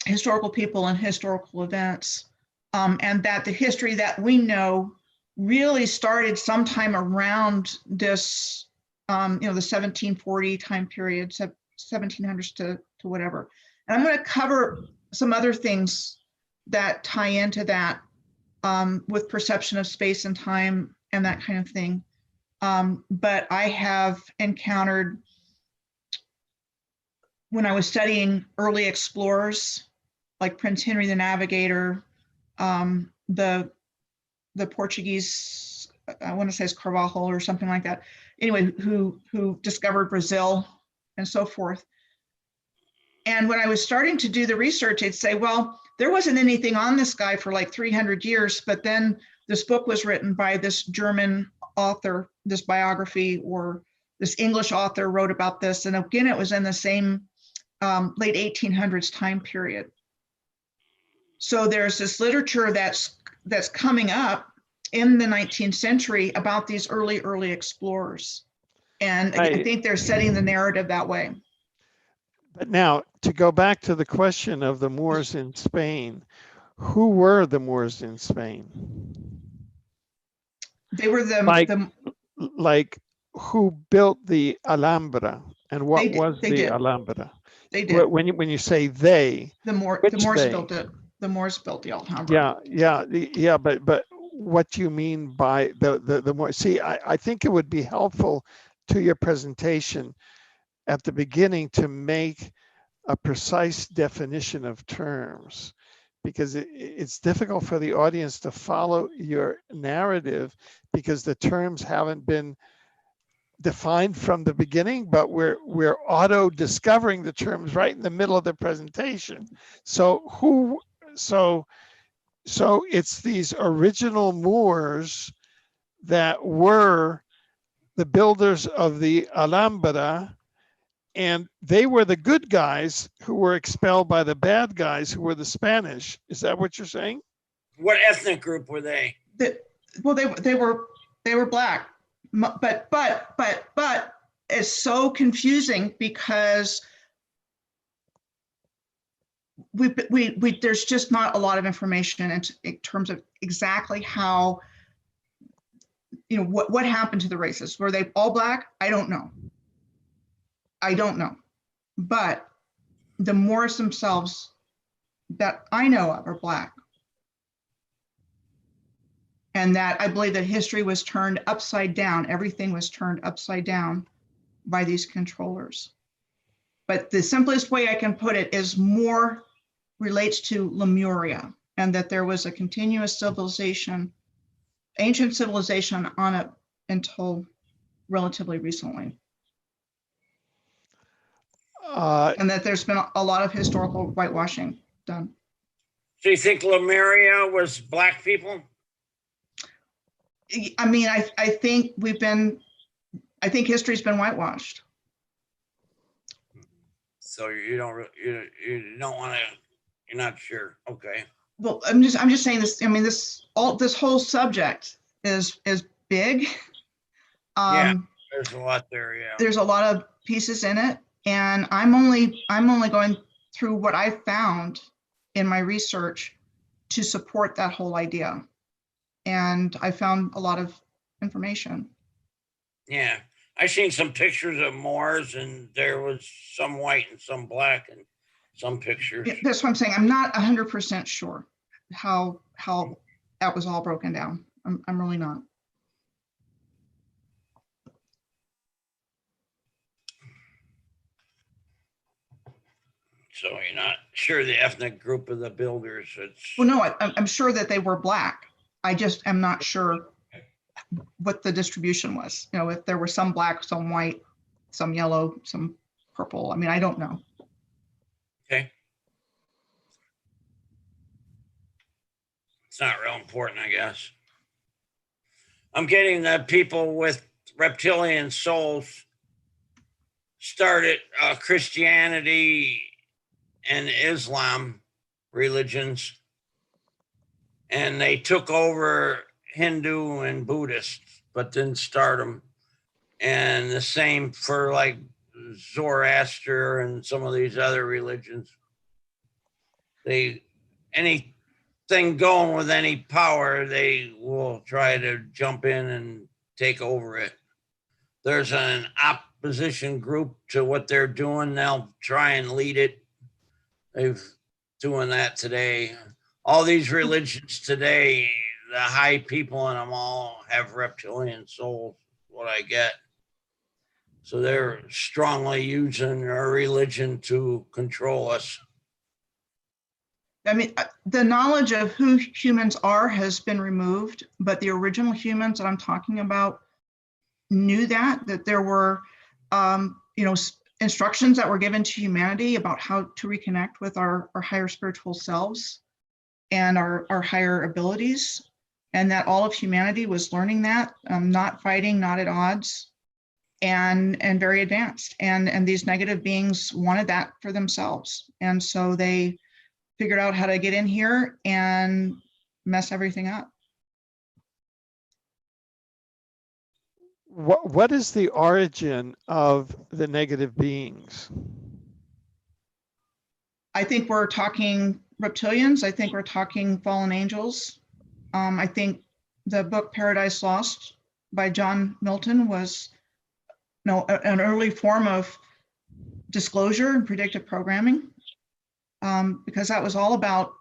historical people and historical events, and that the history that we know really started sometime around this, the 1740 time period, 1700s to whatever. And I'm going to cover some other things that tie into that with perception of space and time and that kind of thing. But I have encountered, when I was studying early explorers, like Prince Henry the Navigator, the Portuguese, I want to say it's Carvalho or something like that. Anyway, who discovered Brazil and so forth. And when I was starting to do the research, they'd say, well, there wasn't anything on this guy for like 300 years, but then this book was written by this German author, this biography, or this English author wrote about this. And again, it was in the same late 1800s time period. So there's this literature that's coming up in the 19th century about these early explorers. And I think they're setting the narrative that way.
But now, to go back to the question of the Moors in Spain, who were the Moors in Spain?
They were
like who built the Alhambra, and what was
they
the
did.
Alhambra?
They did.
When you say they,
The Moors
they?
built it. The Moors built the Alhambra.
Yeah. But what do you mean by the Moors? See, I think it would be helpful to your presentation at the beginning to make a precise definition of terms, because it's difficult for the audience to follow your narrative because the terms haven't been defined from the beginning, but we're auto discovering the terms right in the middle of the presentation. So it's these original Moors that were the builders of the Alhambra, and they were the good guys who were expelled by the bad guys who were the Spanish. Is that what you're saying?
What ethnic group were they?
Well, they were black, but it's so confusing because there's just not a lot of information in terms of exactly how, what happened to the races. Were they all black? I don't know. But the Moors themselves that I know of are black. And that I believe that history was turned upside down. Everything was turned upside down by these controllers. But the simplest way I can put it is more relates to Lemuria, and that there was a continuous civilization, ancient civilization on it until relatively recently. And that there's been a lot of historical whitewashing done.
So you think Lemuria was black people?
I mean, I think history's been whitewashed.
So you don't want to, you're not sure. Okay.
Well, I'm just saying this. I mean, this whole subject is big.
Yeah, there's a lot there. Yeah.
There's a lot of pieces in it. And I'm only going through what I found in my research to support that whole idea. And I found a lot of information.
Yeah, I seen some pictures of Moors, and there was some white and some black in some pictures.
Yeah, that's what I'm saying. I'm not 100% sure how that was all broken down. I'm really not.
So you're not sure the ethnic group of the builders.
Well, no, I'm sure that they were black. I just am not sure what the distribution was. If there were some black, some white, some yellow, some purple. I mean, I don't know.
Okay. It's not real important, I guess. I'm getting that people with reptilian souls started Christianity and Islam religions, and they took over Hindu and Buddhist, but didn't start them. And the same for like Zoroaster and some of these other religions. Anything going with any power, they will try to jump in and take over it. There's an opposition group to what they're doing. They'll try and lead it. They're doing that today. All these religions today, the high people in them all have reptilian souls. what I get. So they're strongly using our religion to control us.
I mean, the knowledge of who humans are has been removed, but the original humans that I'm talking about knew that there were, instructions that were given to humanity about how to reconnect with our higher spiritual selves and our higher abilities, and that all of humanity was learning that, not fighting, not at odds, and very advanced. And these negative beings wanted that for themselves. And so they figured out how to get in here and mess everything up.
What is the origin of the negative beings?
I think we're talking reptilians. I think we're talking fallen angels. I think the book Paradise Lost by John Milton was an early form of disclosure and predictive programming, because that was all about,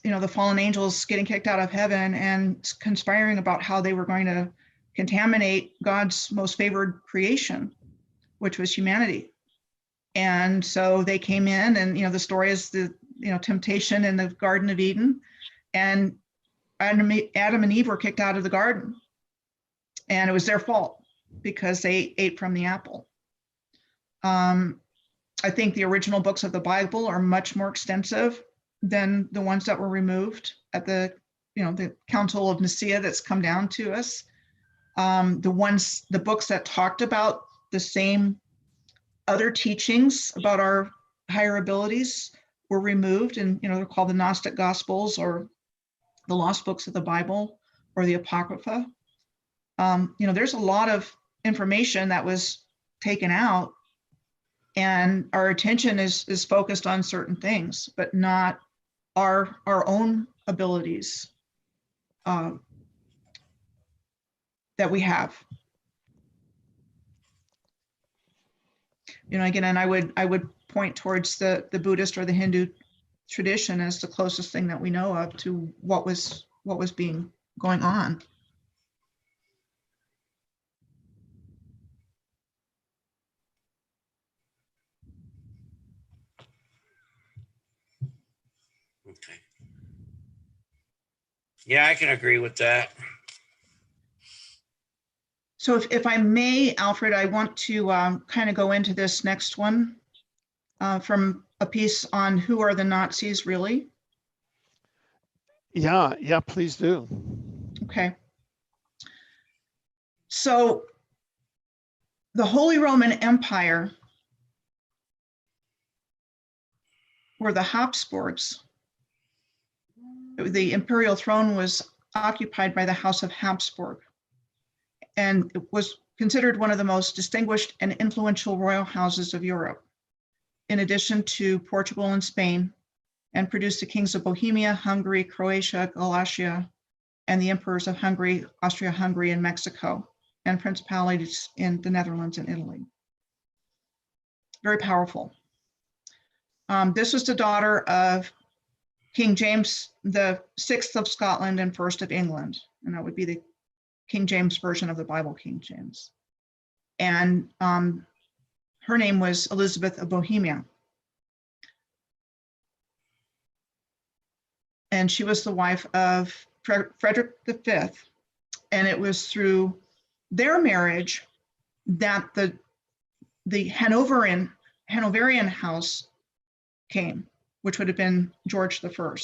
the fallen angels getting kicked out of heaven and conspiring about how they were going to contaminate God's most favored creation, which was humanity. And so they came in, and the story is the temptation in the Garden of Eden, and Adam and Eve were kicked out of the garden, and it was their fault because they ate from the apple. I think the original books of the Bible are much more extensive than the ones that were removed at the Council of Nicaea that's come down to us. The books that talked about the same other teachings about our higher abilities were removed, and they're called the Gnostic Gospels, or the lost books of the Bible, or the Apocrypha. There's a lot of information that was taken out, and our attention is focused on certain things, but not our own abilities that we have. Again, and I would point towards the Buddhist or the Hindu tradition as the closest thing that we know of to what was going on.
Okay. Yeah, I can agree with that.
So if I may, Alfred, I want to kind of go into this next one from a piece on Who Are the Nazis Really?
Yeah, please do.
Okay. So the Holy Roman Empire were the Habsburgs. The imperial throne was occupied by the House of Habsburg, and it was considered one of the most distinguished and influential royal houses of Europe, in addition to Portugal and Spain, and produced the kings of Bohemia, Hungary, Croatia, Galicia, and the emperors of Hungary, Austria-Hungary, and Mexico, and principalities in the Netherlands and Italy. Very powerful. This was the daughter of King James the Sixth of Scotland and First of England, and that would be the King James version of the Bible, King James. And her name was Elizabeth of Bohemia. And she was the wife of Frederick V. And it was through their marriage that the Hanoverian house came, which would have been George I.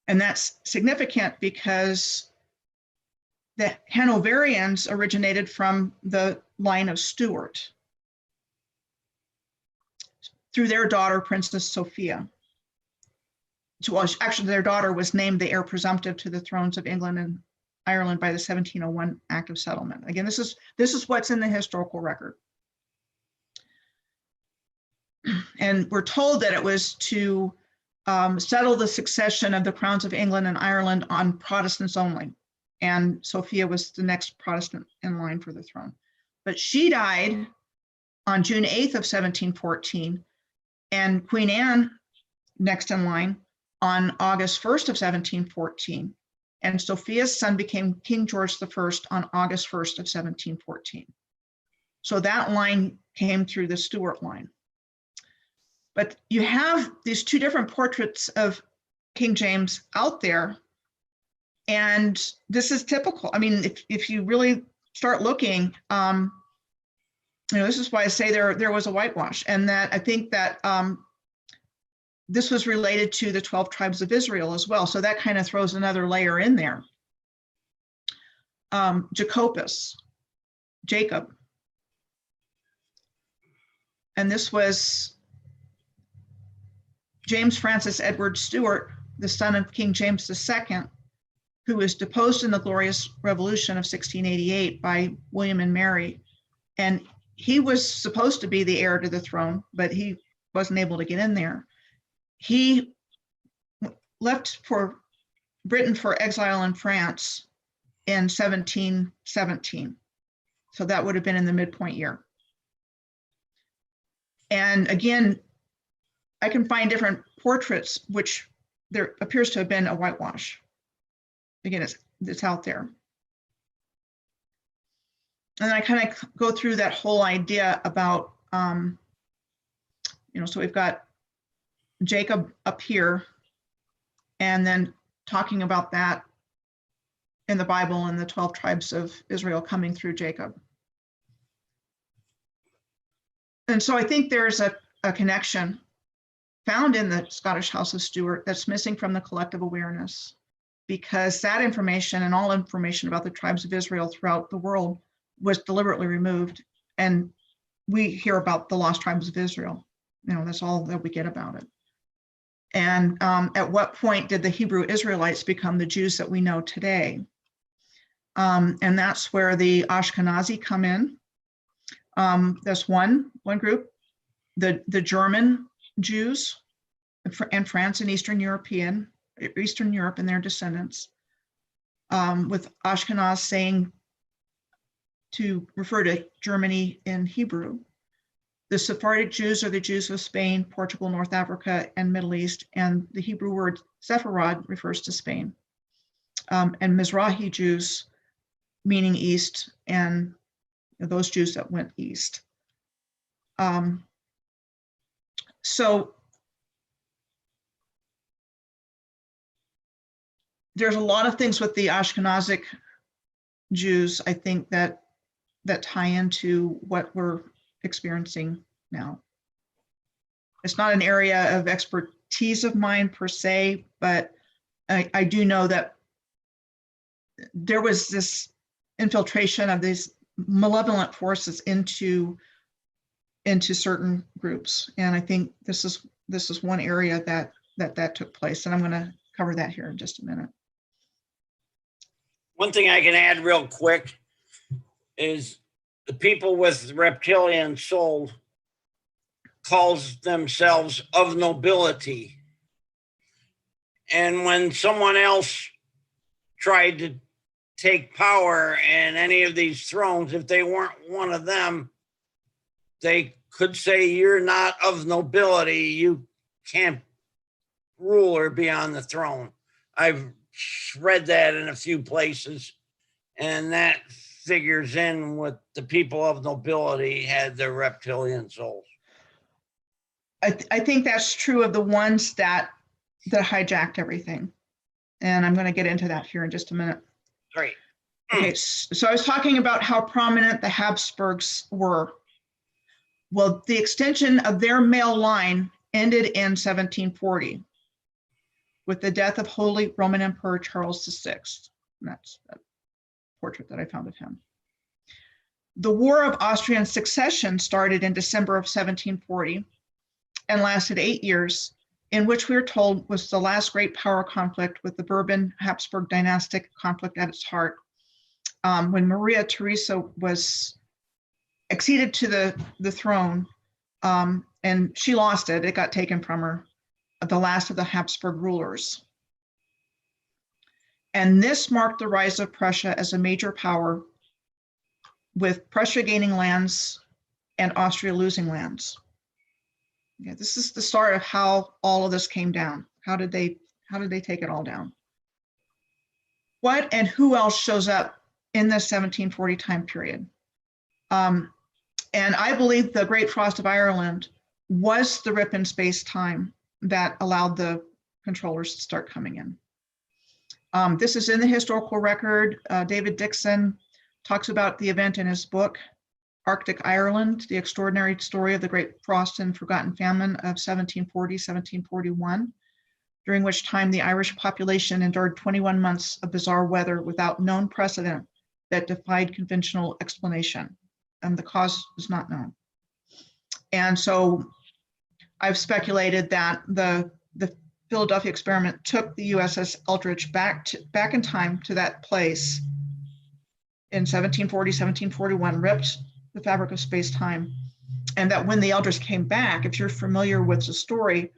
And that's significant because the Hanoverians originated from the line of Stuart through their daughter, Princess Sophia. So actually, their daughter was named the heir presumptive to the thrones of England and Ireland by the 1701 Act of Settlement. Again, this is what's in the historical record. And we're told that it was to settle the succession of the crowns of England and Ireland on Protestants only. And Sophia was the next Protestant in line for the throne. But she died on June 8th of 1714, and Queen Anne, next in line, on August 1st of 1714. and Sophia's son became King George I on August 1st of 1714. So that line came through the Stuart line. But you have these two different portraits of King James out there, and this is typical. I mean, if you really start looking, this is why I say there was a whitewash, and that I think that this was related to the 12 tribes of Israel as well. So that kind of throws another layer in there. Jacobus, Jacob. And this was James Francis Edward Stuart, the son of King James II, who was deposed in the Glorious Revolution of 1688 by William and Mary. And he was supposed to be the heir to the throne, but he wasn't able to get in there. He left for Britain for exile in France in 1717. So that would have been in the midpoint year. And again, I can find different portraits, which there appears to have been a whitewash. Again, it's out there. And I kind of go through that whole idea about, so we've got Jacob up here, and then talking about that in the Bible and the 12 tribes of Israel coming through Jacob. And so I think there's a connection found in the Scottish House of Stuart that's missing from the collective awareness, because that information and all information about the tribes of Israel throughout the world was deliberately removed. And we hear about the lost tribes of Israel. That's all that we get about it. And at what point did the Hebrew Israelites become the Jews that we know today? And that's where the Ashkenazi come in. That's one group. The German Jews and France and Eastern Europe and their descendants, with Ashkenaz saying to refer to Germany in Hebrew. The Sephardic Jews are the Jews of Spain, Portugal, North Africa, and Middle East, and the Hebrew word Sepharad refers to Spain. And Mizrahi Jews, meaning east, and those Jews that went east. So there's a lot of things with the Ashkenazic Jews, I think, that tie into what we're experiencing now. It's not an area of expertise of mine per se, but I do know that there was this infiltration of these malevolent forces into certain groups, and I think this is one area that took place, and I'm going to cover that here in just a minute.
One thing I can add real quick is the people with reptilian soul calls themselves of nobility. And when someone else tried to take power in any of these thrones, if they weren't one of them, they could say, you're not of nobility, you can't rule or be on the throne. I've read that in a few places, and that figures in with the people of nobility had their reptilian souls.
I think that's true of the ones that hijacked everything. And I'm going to get into that here in just a minute.
Great.
Okay, so I was talking about how prominent the Habsburgs were. Well, the extension of their male line ended in 1740 with the death of Holy Roman Emperor Charles VI. And that's a portrait that I found of him. The War of Austrian Succession started in December of 1740 and lasted 8 years, in which we are told was the last great power conflict with the Bourbon Habsburg dynastic conflict at its heart, when Maria Theresa was acceded to the throne, and she lost it. It got taken from her, the last of the Habsburg rulers. And this marked the rise of Prussia as a major power, with Prussia gaining lands and Austria losing lands. Yeah, this is the start of how all of this came down. How did they take it all down? what and who else shows up in the 1740 time period. And I believe the Great Frost of Ireland was the rip in space time that allowed the controllers to start coming in. This is in the historical record. David Dixon talks about the event in his book, Arctic Ireland, The Extraordinary Story of the Great Frost and Forgotten Famine of 1740-1741, during which time the Irish population endured 21 months of bizarre weather without known precedent that defied conventional explanation. And the cause is not known. And so I've speculated that the Philadelphia experiment took the USS Eldridge back in time to that place in 1740, 1741, ripped the fabric of space-time, and that when the Eldridge came back, if you're familiar with the story,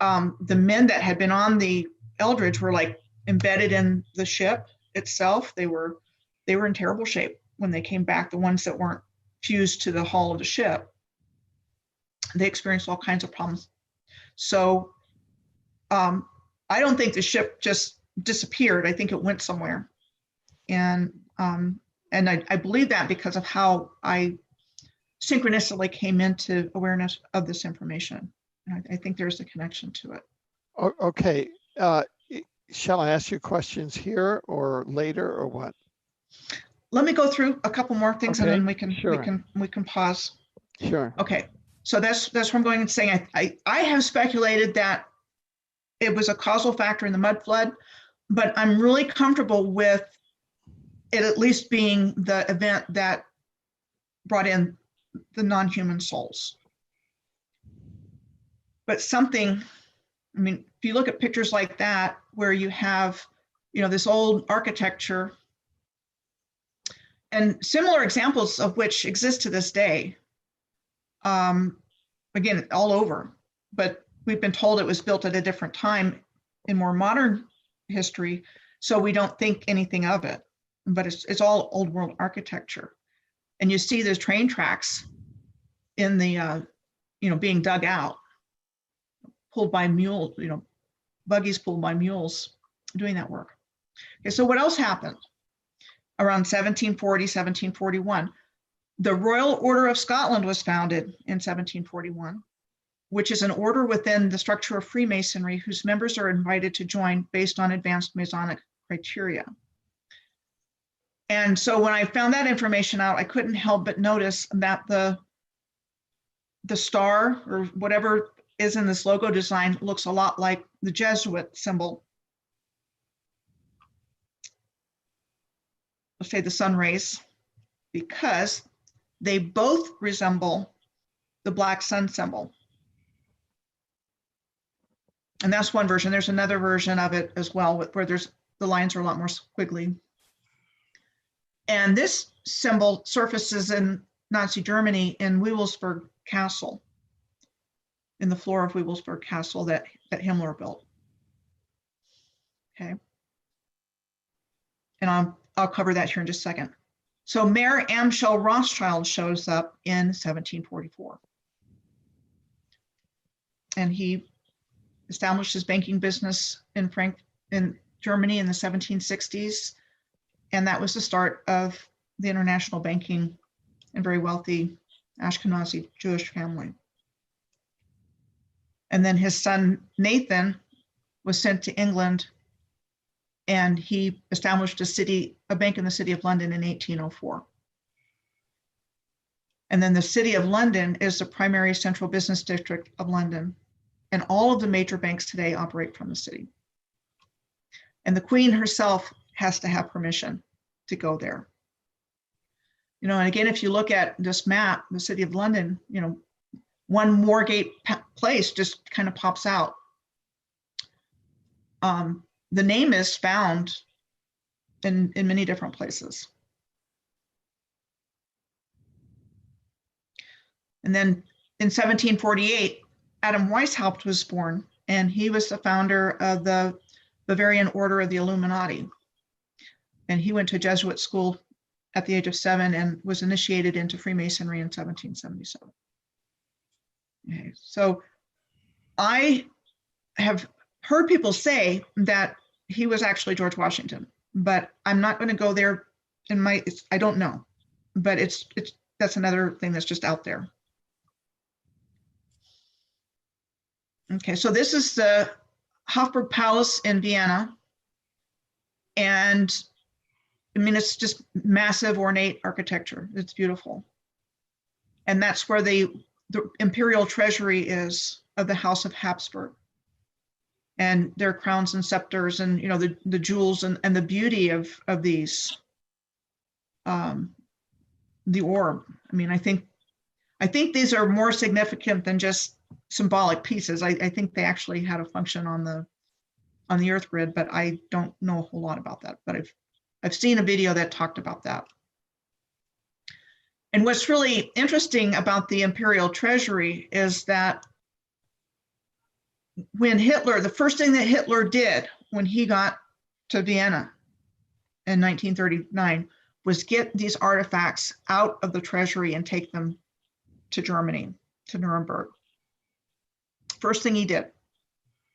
the men that had been on the Eldridge were like embedded in the ship itself. They were in terrible shape when they came back. The ones that weren't fused to the hull of the ship, they experienced all kinds of problems. So I don't think the ship just disappeared. I think it went somewhere, and I believe that because of how I synchronistically came into awareness of this information. And I think there's a connection to it.
Okay. Shall I ask you questions here or later or what?
Let me go through a couple more things,
Okay,
and then we can
sure.
we can pause.
Sure.
Okay. So that's where I'm going and saying I have speculated that it was a causal factor in the mud flood, but I'm really comfortable with it at least being the event that brought in the non-human souls. But something, I mean, if you look at pictures like that, where you have, this old architecture, and similar examples of which exist to this day, again, all over, but we've been told it was built at a different time in more modern history, so we don't think anything of it, but it's all old world architecture. And you see those train tracks in the, being dug out, pulled by mules, buggies pulled by mules doing that work. Okay, so what else happened? Around 1740, 1741, the Royal Order of Scotland was founded in 1741, which is an order within the structure of Freemasonry whose members are invited to join based on advanced Masonic criteria. And so when I found that information out, I couldn't help but notice that the star or whatever is in this logo design looks a lot like the Jesuit symbol. Let's say the sun rays, because they both resemble the black sun symbol. And that's one version. There's another version of it as well, where the lines are a lot more squiggly. And this symbol surfaces in Nazi Germany in Wewelsburg Castle, in the floor of Wewelsburg Castle that Himmler built. Okay. And I'll cover that here in just a second. So Mayor Amschel Rothschild shows up in 1744. And he established his banking business in Germany in the 1760s. And that was the start of the international banking and very wealthy Ashkenazi Jewish family. And then his son Nathan was sent to England, and he established a bank in the city of London in 1804. And then the city of London is the primary central business district of London, and all of the major banks today operate from the city. And the Queen herself has to have permission to go there. And again, if you look at this map, the city of London, one Moorgate Place just kind of pops out. The name is found in many different places. And then in 1748, Adam Weishaupt was born, and he was the founder of the Bavarian Order of the Illuminati. And he went to Jesuit school at the age of 7 and was initiated into Freemasonry in 1777. Okay, so I have heard people say that he was actually George Washington, but I'm not going to go there in my, I don't know, but that's another thing that's just out there. Okay, so this is the Hofburg Palace in Vienna. And I mean, it's just massive, ornate architecture. It's beautiful. And that's where the imperial treasury is of the House of Habsburg. And their crowns and scepters and, you know, the jewels and the beauty of these, the orb. I mean, I think these are more significant than just symbolic pieces. I think they actually had a function on the Earth grid, but I don't know a whole lot about that. But I've seen a video that talked about that. And what's really interesting about the imperial treasury is that when Hitler, the first thing that Hitler did when he got to Vienna in 1939 was get these artifacts out of the treasury and take them to Germany, to Nuremberg. First thing he did.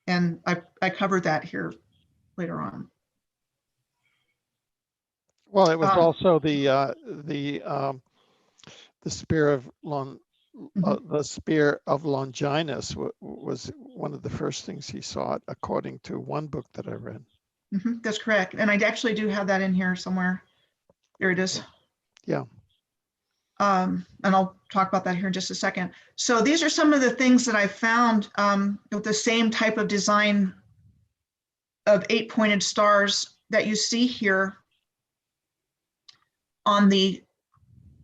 And I covered that here later on.
Well, it was also the spear of the spear of Longinus was one of the first things he saw, according to one book that I read.
That's correct. And I actually do have that in here somewhere. Here it is.
Yeah.
And I'll talk about that here in just a second. So these are some of the things that I found with the same type of design of 8-pointed stars that you see here on the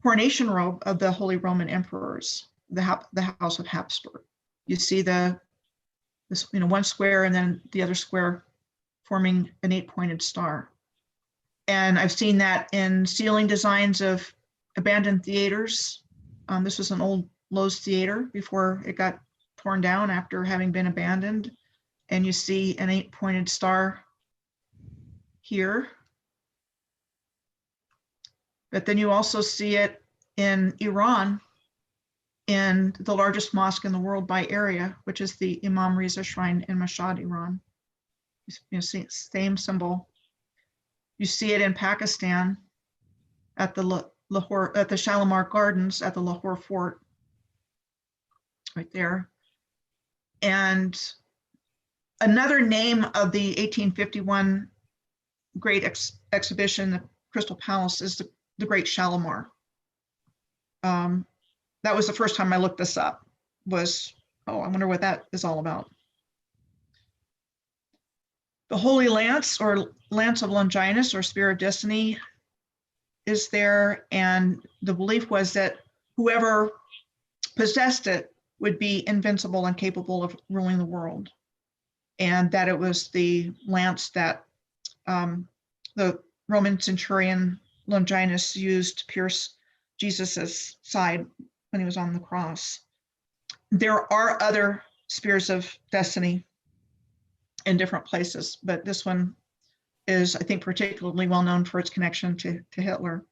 coronation robe of the Holy Roman Emperors, the House of Habsburg. You see this, you know, one square and then the other square forming an 8-pointed star. And I've seen that in ceiling designs of abandoned theaters. This was an old Lowe's theater before it got torn down after having been abandoned. And you see an 8-pointed star here. But then you also see it in Iran, in the largest mosque in the world by area, which is the Imam Riza Shrine in Mashhad, Iran. You see, same symbol. You see it in Pakistan at the Lahore, at the Shalimar Gardens at the Lahore Fort, right there. And another name of the 1851 Great Exhibition, the Crystal Palace, is the Great Shalimar. That was the first time I looked this up, was, oh, I wonder what that is all about. The Holy Lance, or Lance of Longinus, or Spear of Destiny, is there. And the belief was that whoever possessed it would be invincible and capable of ruling the world. And that it was the lance that the Roman centurion Longinus used to pierce Jesus's side when he was on the cross. There are other spears of destiny in different places, but this one is, I think, particularly well known for its connection to Hitler.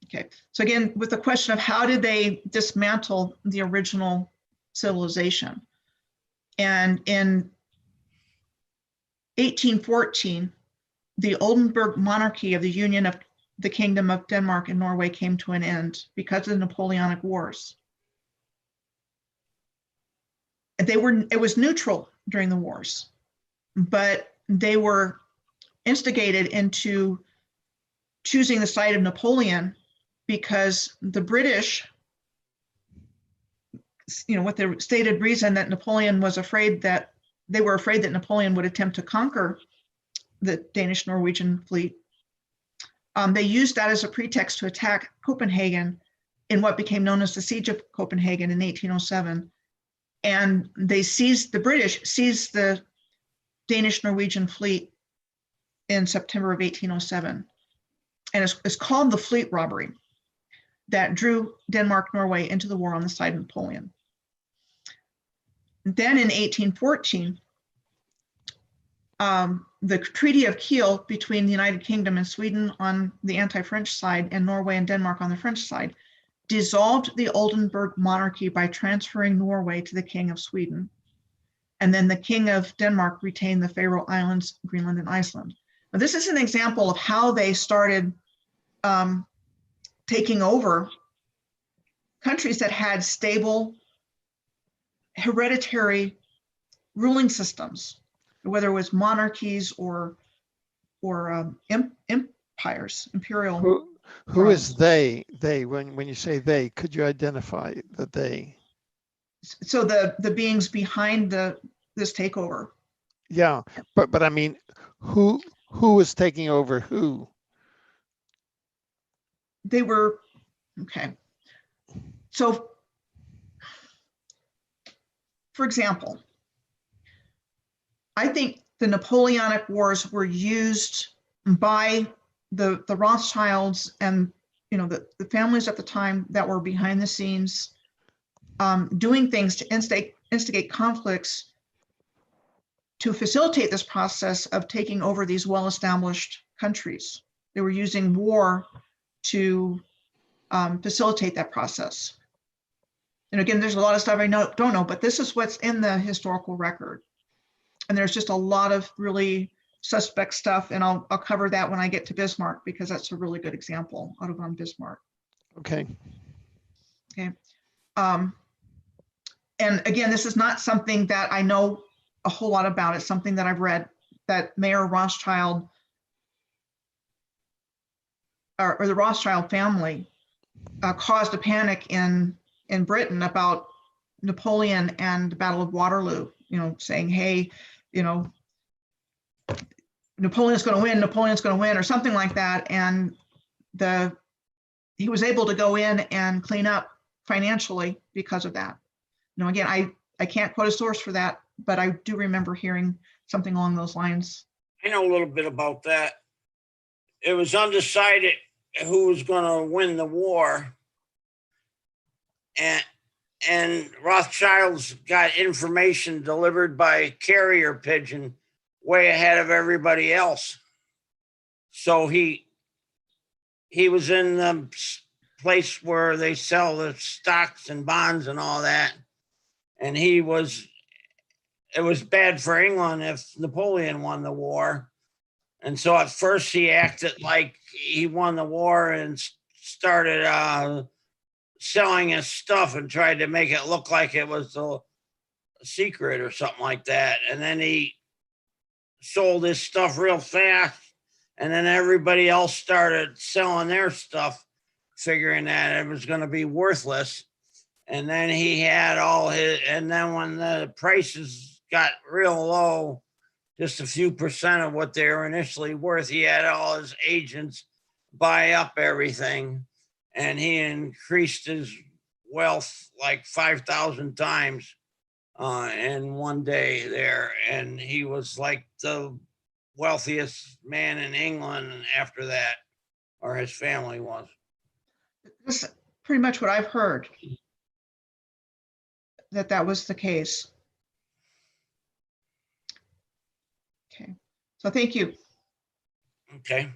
Okay, so again, with the question of how did they dismantle the original civilization? And in 1814, the Oldenburg monarchy of the Union of the Kingdom of Denmark and Norway came to an end because of the Napoleonic Wars. It was neutral during the wars, but they were instigated into choosing the side of Napoleon because the British, you know, with the stated reason that Napoleon was afraid that they were afraid that Napoleon would attempt to conquer the Danish-Norwegian fleet. They used that as a pretext to attack Copenhagen in what became known as the Siege of Copenhagen in 1807. And the British seized the Danish-Norwegian fleet in September of 1807. And it's called the fleet robbery that drew Denmark-Norway into the war on the side of Napoleon. Then in 1814, the Treaty of Kiel between the United Kingdom and Sweden on the anti-French side and Norway and Denmark on the French side dissolved the Oldenburg monarchy by transferring Norway to the King of Sweden. And then the King of Denmark retained the Faroe Islands, Greenland, and Iceland. Now, this is an example of how they started taking over countries that had stable hereditary ruling systems, whether it was monarchies or empires, imperial.
Who is they? They, when you say they, could you identify the they?
So the beings behind this takeover.
Yeah, but I mean, who is taking over who?
They were, okay. So, for example, I think the Napoleonic Wars were used by the Rothschilds and the families at the time that were behind the scenes, doing things to instigate conflicts to facilitate this process of taking over these well-established countries. They were using war to facilitate that process. And again, there's a lot of stuff I don't know, but this is what's in the historical record. And there's just a lot of really suspect stuff, and I'll cover that when I get to Bismarck, because that's a really good example, Otto von Bismarck.
Okay.
Okay. And again, this is not something that I know a whole lot about. It's something that I've read, that Mayor Rothschild or the Rothschild family caused a panic in Britain about Napoleon and the Battle of Waterloo, saying, hey, Napoleon's going to win, or something like that. And he was able to go in and clean up financially because of that. Again, I can't quote a source for that, but I do remember hearing something along those lines.
I know a little bit about that. It was undecided who was going to win the war. And Rothschilds got information delivered by carrier pigeon way ahead of everybody else. So he was in the place where they sell the stocks and bonds and all that. And it was bad for England if Napoleon won the war. And so at first he acted like he won the war and started selling his stuff and tried to make it look like it was a secret or something like that. And then he sold his stuff real fast. And then everybody else started selling their stuff, figuring that it was going to be worthless. And then he had and then when the prices got real low, just a few percent of what they were initially worth, he had all his agents buy up everything. And he increased his wealth like 5,000 times in one day there. And he was like the wealthiest man in England after that, or his family was.
That's pretty much what I've heard, that was the case. Okay, so thank you.
Okay.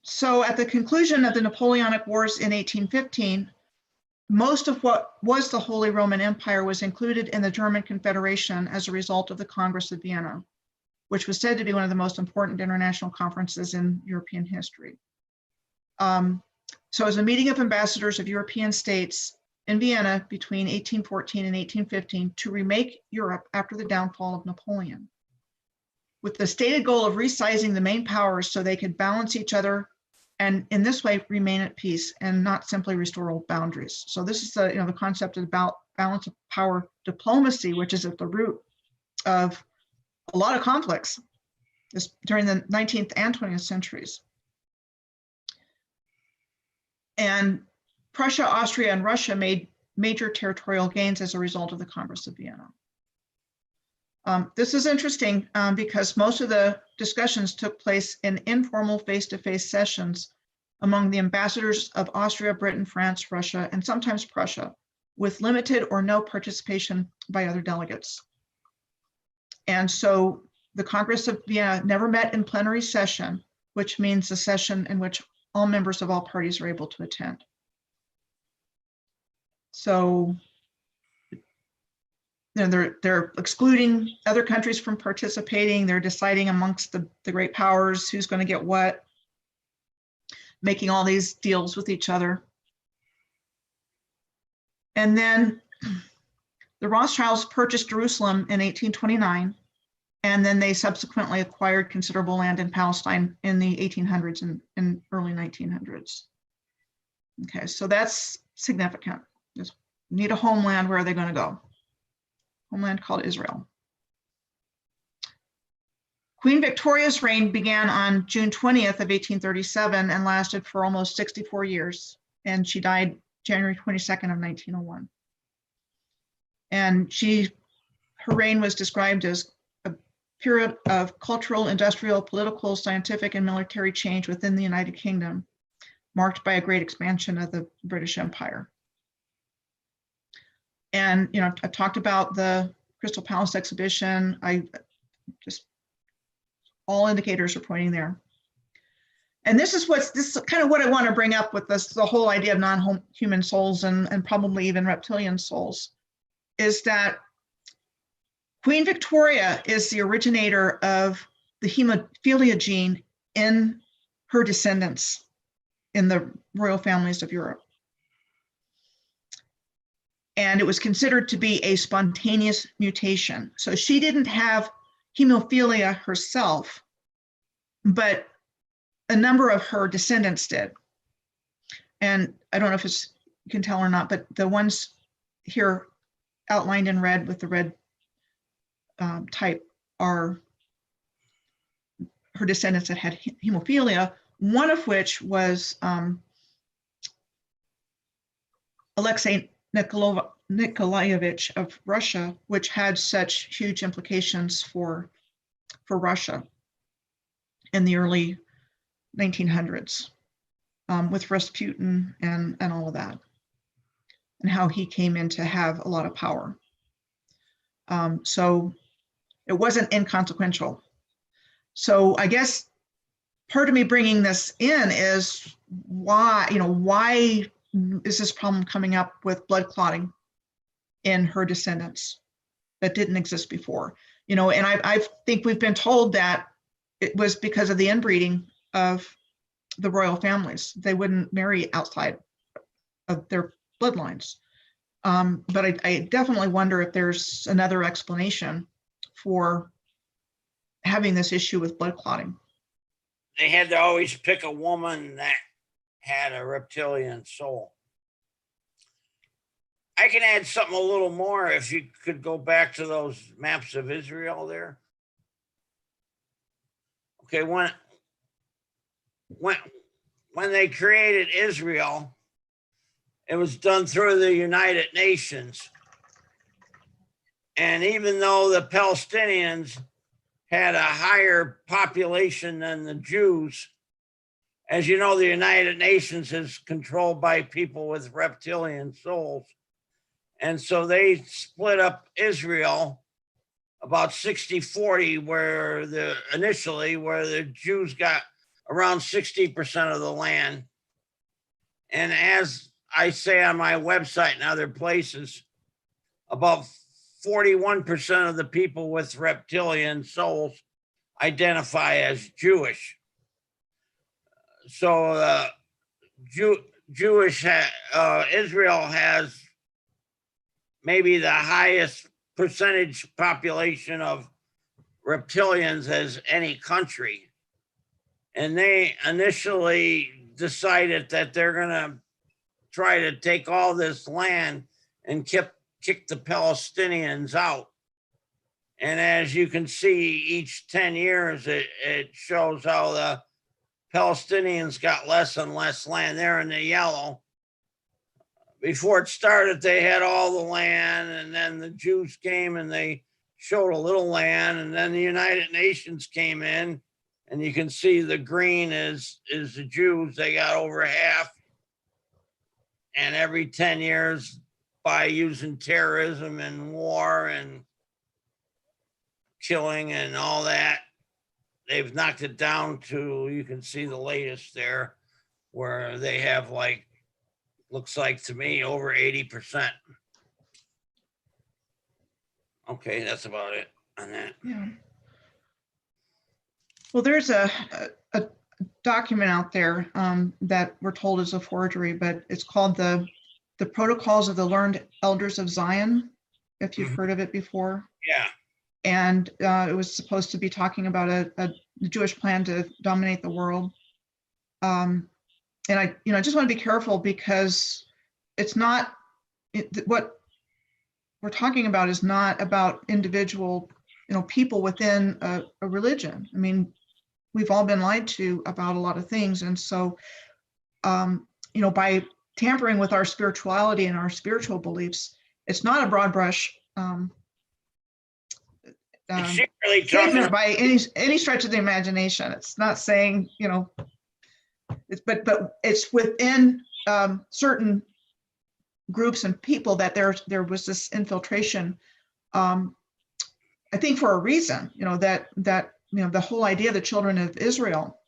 So at the conclusion of the Napoleonic Wars in 1815, most of what was the Holy Roman Empire was included in the German Confederation as a result of the Congress of Vienna, which was said to be one of the most important international conferences in European history. So as a meeting of ambassadors of European states in Vienna between 1814 and 1815 to remake Europe after the downfall of Napoleon, with the stated goal of resizing the main powers so they could balance each other and in this way remain at peace and not simply restore old boundaries. So this is the concept about balance of power diplomacy, which is at the root of a lot of conflicts during the 19th and 20th centuries. And Prussia, Austria, and Russia made major territorial gains as a result of the Congress of Vienna. This is interesting because most of the discussions took place in informal face-to-face sessions among the ambassadors of Austria, Britain, France, Russia, and sometimes Prussia, with limited or no participation by other delegates. And so the Congress of Vienna never met in plenary session, which means a session in which all members of all parties are able to attend. So they're excluding other countries from participating. They're deciding amongst the great powers who's going to get what, making all these deals with each other. And then the Rothschilds purchased Jerusalem in 1829, and then they subsequently acquired considerable land in Palestine in the 1800s and early 1900s. Okay, so that's significant. Just need a homeland. Where are they going to go? Homeland called Israel. Queen Victoria's reign began on June 20th of 1837 and lasted for almost 64 years. And she died January 22nd of 1901. And her reign was described as a period of cultural, industrial, political, scientific, and military change within the United Kingdom, marked by a great expansion of the British Empire. And, I talked about the Crystal Palace exhibition. All indicators are pointing there. And this is kind of what I want to bring up with this, the whole idea of non-human souls and probably even reptilian souls, is that Queen Victoria is the originator of the hemophilia gene in her descendants in the royal families of Europe. And it was considered to be a spontaneous mutation. So she didn't have hemophilia herself, but a number of her descendants did. And I don't know if you can tell or not, but the ones here outlined in red with the red type are her descendants that had hemophilia, one of which was Alexei Nikolaevich of Russia, which had such huge implications for Russia in the early 1900s, with Rasputin and all of that, and how he came in to have a lot of power. So it wasn't inconsequential. So I guess part of me bringing this in is why is this problem coming up with blood clotting in her descendants that didn't exist before? And I think we've been told that it was because of the inbreeding of the royal families. They wouldn't marry outside of their bloodlines. But I definitely wonder if there's another explanation for having this issue with blood clotting.
They had to always pick a woman that had a reptilian soul. I can add something a little more if you could go back to those maps of Israel there. Okay, when they created Israel, it was done through the United Nations. And even though the Palestinians had a higher population than the Jews, as you know, the United Nations is controlled by people with reptilian souls. And so they split up Israel about 60-40, where the Jews got around 60% of the land. And as I say on my website and other places, about 41% of the people with reptilian souls identify as Jewish. So Israel has maybe the highest percentage population of reptilians as any country. And they initially decided that they're going to try to take all this land and kick the Palestinians out. And as you can see, each 10 years, it shows how the Palestinians got less and less land. There in the yellow. Before it started, they had all the land, and then the Jews came and they showed a little land, and then the United Nations came in, and you can see the green is the Jews. They got over half. And every 10 years, by using terrorism and war and killing and all that, they've knocked it down to, you can see the latest there, where they have looks like to me over 80%. Okay, that's about it on that.
Yeah. Well, there's a document out there that we're told is a forgery, but it's called the Protocols of the Learned Elders of Zion, if you've
Mhm.
heard of it before.
Yeah,
And it was supposed to be talking about a Jewish plan to dominate the world. And I just want to be careful because it's not what we're talking about is not about individual, people within a religion. I mean, we've all been lied to about a lot of things, and so by tampering with our spirituality and our spiritual beliefs, it's not a broad brush
is she really talking
statement
about,
by any stretch of the imagination. It's not saying, but it's within certain groups and people that there was this infiltration. I think for a reason, that the whole idea of the children of Israel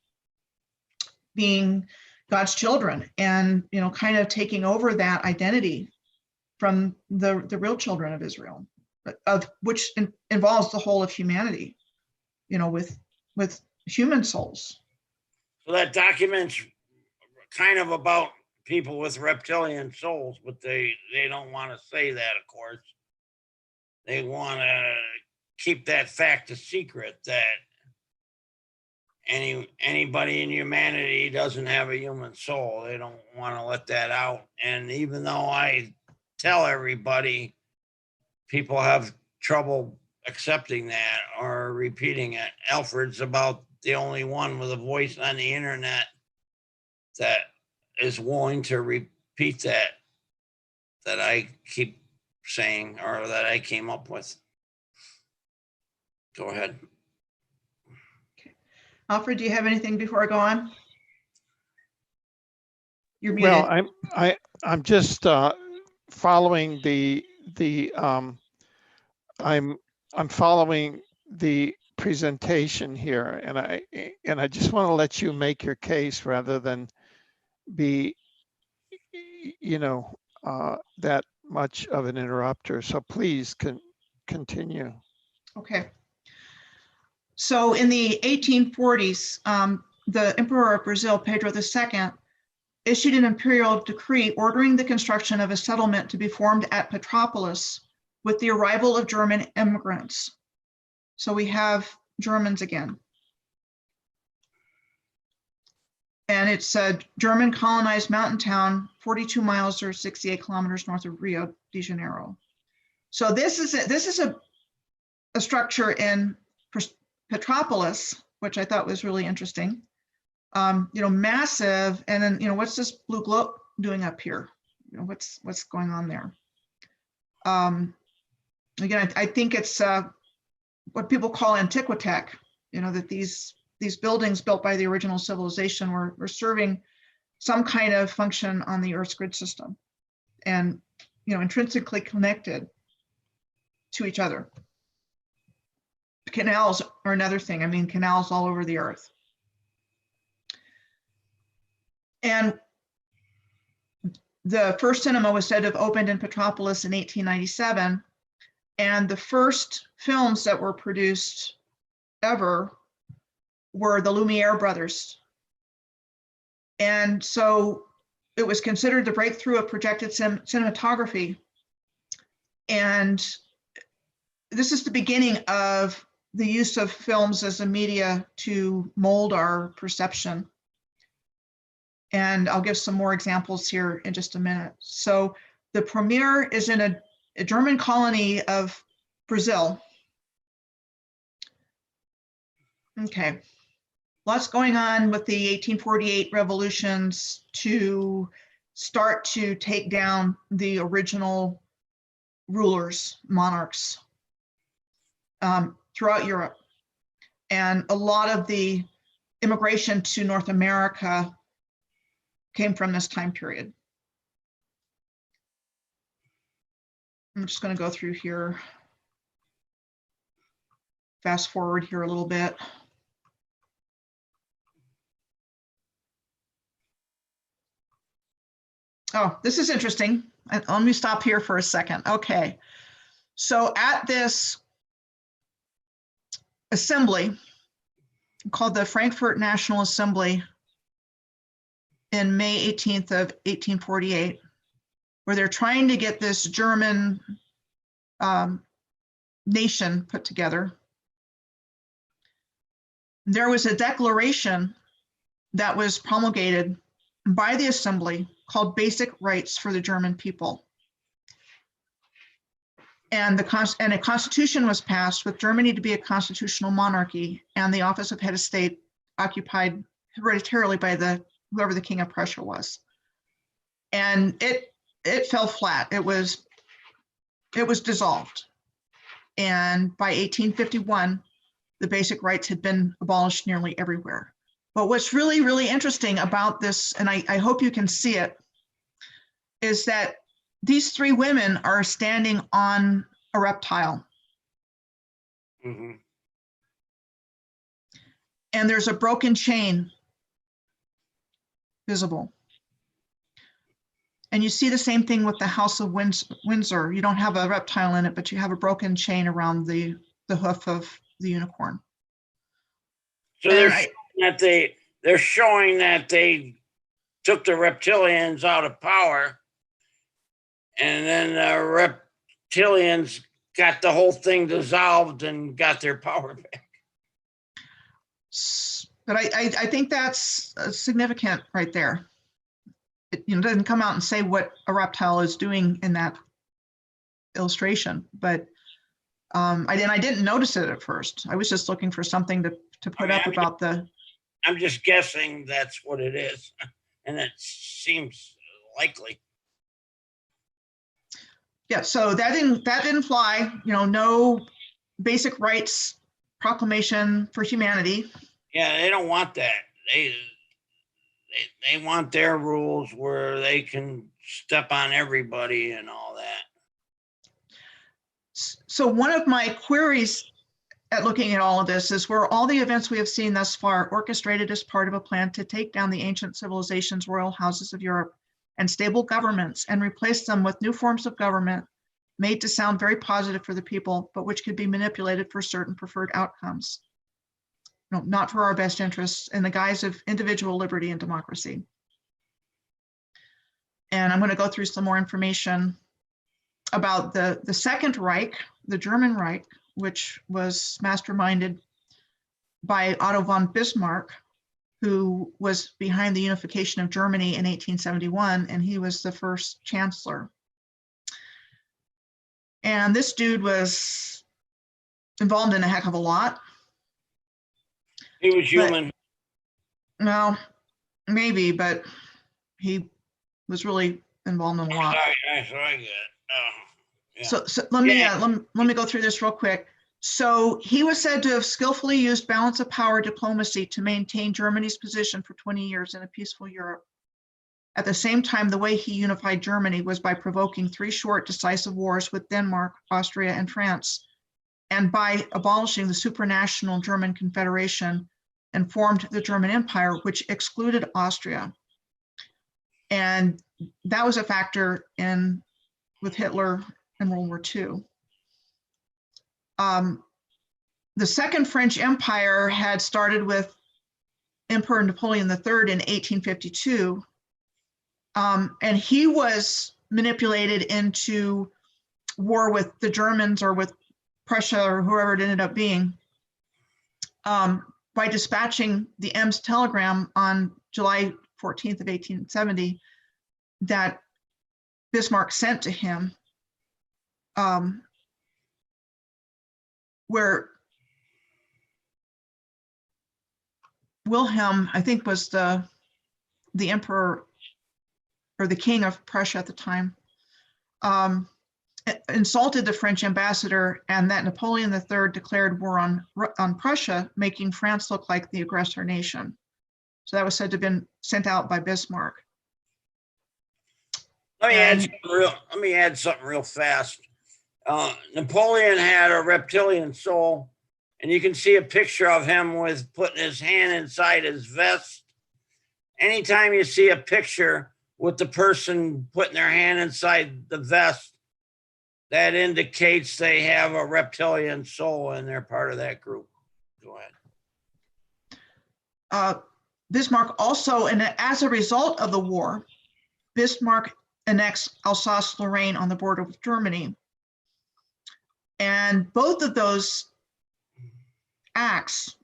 being God's children, and kind of taking over that identity from the real children of Israel, of which involves the whole of humanity, with human souls.
so that document's kind of about people with reptilian souls, but they don't want to say that, of course. They want to keep that fact a secret, that anybody in humanity doesn't have a human soul. They don't want to let that out. And even though I tell everybody, people have trouble accepting that or repeating it. Alfred's about the only one with a voice on the internet that is willing to repeat that I keep saying, or that I came up with. Go ahead.
Alfred, do you have anything before I go on? You're muted.
Well, I'm just following I'm following the presentation here, and I just want to let you make your case rather than be that much of an interrupter. So please continue.
Okay. So in the 1840s, the Emperor of Brazil, Pedro II, issued an imperial decree ordering the construction of a settlement to be formed at Petropolis with the arrival of German immigrants. So we have Germans again. And it's a German colonized mountain town, 42 miles or 68 kilometers north of Rio de Janeiro. So this is a structure in Petropolis, which I thought was really interesting. Massive. And then, what's this blue globe doing up here? What's going on there? Again, I think it's what people call antiquitech, that these buildings built by the original civilization were serving some kind of function on the Earth's grid system, and intrinsically connected to each other. Canals are another thing. I mean, canals all over the Earth. And the first cinema was said to have opened in Petropolis in 1897. And the first films that were produced ever were the Lumiere brothers. And so it was considered the breakthrough of projected cinematography. And this is the beginning of the use of films as a media to mold our perception. And I'll give some more examples here in just a minute. So the premiere is in a German colony of Brazil. Okay, lots going on with the 1848 revolutions to start to take down the original rulers, monarchs throughout Europe. And a lot of the immigration to North America came from this time period. I'm just going to go through here, fast forward here a little bit. Oh, this is interesting. Let me stop here for a second. Okay. So at this assembly called the Frankfurt National Assembly in May 18th of 1848, where they're trying to get this German nation put together, there was a declaration that was promulgated by the assembly called Basic Rights for the German People. And a constitution was passed with Germany to be a constitutional monarchy and the office of head of state occupied hereditarily by whoever the king of Prussia was. And it fell flat. It was dissolved. And by 1851, the basic rights had been abolished nearly everywhere. But what's really, really interesting about this, and I hope you can see it, is that these three women are standing on a reptile.
Mm-hmm.
And there's a broken chain visible. And you see the same thing with the House of Windsor. You don't have a reptile in it, but you have a broken chain around the hoof of the unicorn.
So they're showing that they took the reptilians out of power, and then the reptilians got the whole thing dissolved and got their power back.
But I think that's significant right there. It doesn't come out and say what a reptile is doing in that illustration, but I didn't notice it at first. I was just looking for something to put up about the.
I'm just guessing that's what it is, and it seems likely.
Yeah, so that didn't fly. No basic rights proclamation for humanity.
Yeah, they don't want that. They want their rules where they can step on everybody and all that.
So one of my queries at looking at all of this is, were all the events we have seen thus far orchestrated as part of a plan to take down the ancient civilizations, royal houses of Europe, and stable governments and replace them with new forms of government made to sound very positive for the people, but which could be manipulated for certain preferred outcomes? Not for our best interests, in the guise of individual liberty and democracy. And I'm going to go through some more information about the Second Reich, the German Reich, which was masterminded by Otto von Bismarck, who was behind the unification of Germany in 1871, and he was the first chancellor. And this dude was involved in a heck of a lot.
He was human.
No, maybe, but he was really involved in a lot.
That's what I get. Yeah.
So let me go through this real quick. So he was said to have skillfully used balance of power diplomacy to maintain Germany's position for 20 years in a peaceful Europe. At the same time, the way he unified Germany was by provoking 3 short decisive wars with Denmark, Austria, and France, and by abolishing the supranational German Confederation and formed the German Empire, which excluded Austria. And that was a factor with Hitler in World War II. The Second French Empire had started with Emperor Napoleon III in 1852, and he was manipulated into war with the Germans or with Prussia or whoever it ended up being, by dispatching the Ems telegram on July 14th of 1870 that Bismarck sent to him, where Wilhelm, I think, was the emperor or the king of Prussia at the time, insulted the French ambassador, and that Napoleon III declared war on Prussia, making France look like the aggressor nation. So that was said to have been sent out by Bismarck.
Let me add something real fast. Napoleon had a reptilian soul, and you can see a picture of him with putting his hand inside his vest. Anytime you see a picture with the person putting their hand inside the vest, that indicates they have a reptilian soul and they're part of that group. Go ahead.
Bismarck also, and as a result of the war, Bismarck annexed Alsace-Lorraine on the border with Germany. And both of those acts,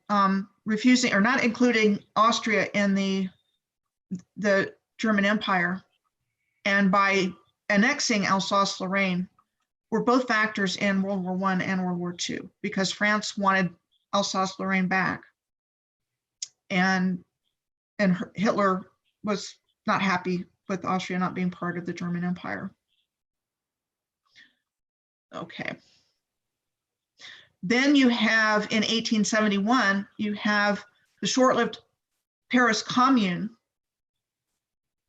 refusing or not including Austria in the German Empire, and by annexing Alsace-Lorraine, were both factors in World War I and World War II, because France wanted Alsace-Lorraine back. And Hitler was not happy with Austria not being part of the German Empire. Okay. Then you have, in 1871, you have the short-lived Paris Commune,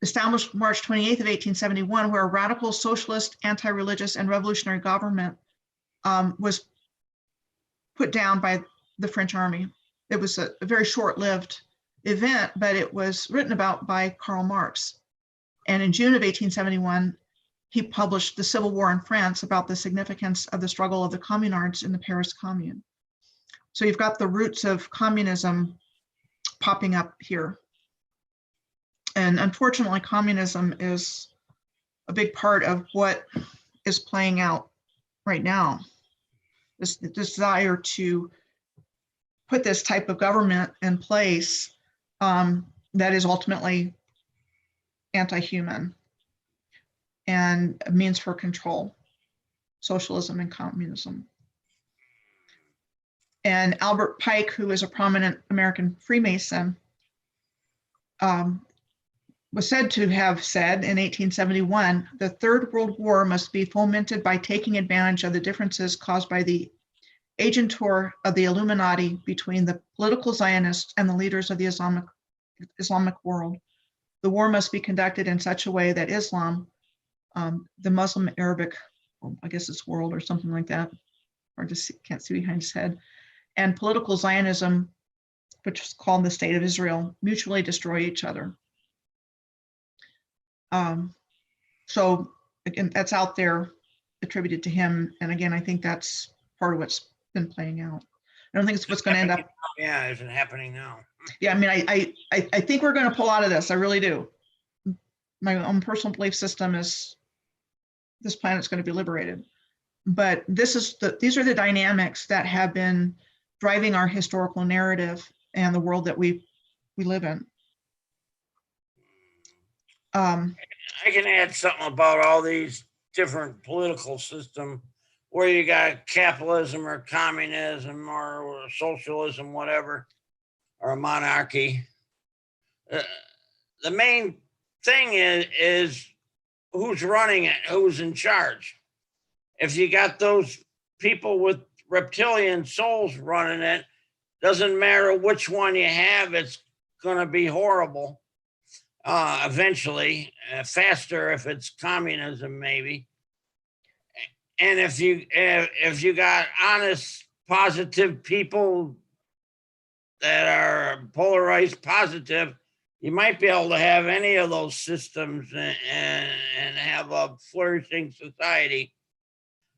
established March 28th of 1871, where a radical socialist, anti-religious, and revolutionary government was put down by the French army. It was a very short-lived event, but it was written about by Karl Marx. And in June of 1871, he published The Civil War in France, about the significance of the struggle of the communards in the Paris Commune. So you've got the roots of communism popping up here. And unfortunately, communism is a big part of what is playing out right now. This desire to put this type of government in place that is ultimately anti-human and a means for control, socialism and communism. And Albert Pike, who is a prominent American Freemason, was said to have said in 1871, the Third World War must be fomented by taking advantage of the differences caused by the agentur of the Illuminati between the political Zionists and the leaders of the Islamic world. The war must be conducted in such a way that Islam, the Muslim Arabic, well, I guess it's world or something like that, or just can't see behind his head, and political Zionism, which is called the State of Israel, mutually destroy each other. So again, that's out there attributed to him. And again, I think that's part of what's been playing out. I don't think it's what's going to end up.
Yeah, is it happening now?
Yeah, I mean, I think we're going to pull out of this. I really do. My own personal belief system is this planet's going to be liberated. But these are the dynamics that have been driving our historical narrative and the world that we live in.
I can add something about all these different political systems where you got capitalism or communism or socialism, whatever, or a monarchy. The main thing is who's running it, who's in charge. If you got those people with reptilian souls running it, doesn't matter which one you have, it's going to be horrible. Eventually, faster if it's communism, maybe. And if you got honest, positive people that are polarized positive, you might be able to have any of those systems and have a flourishing society.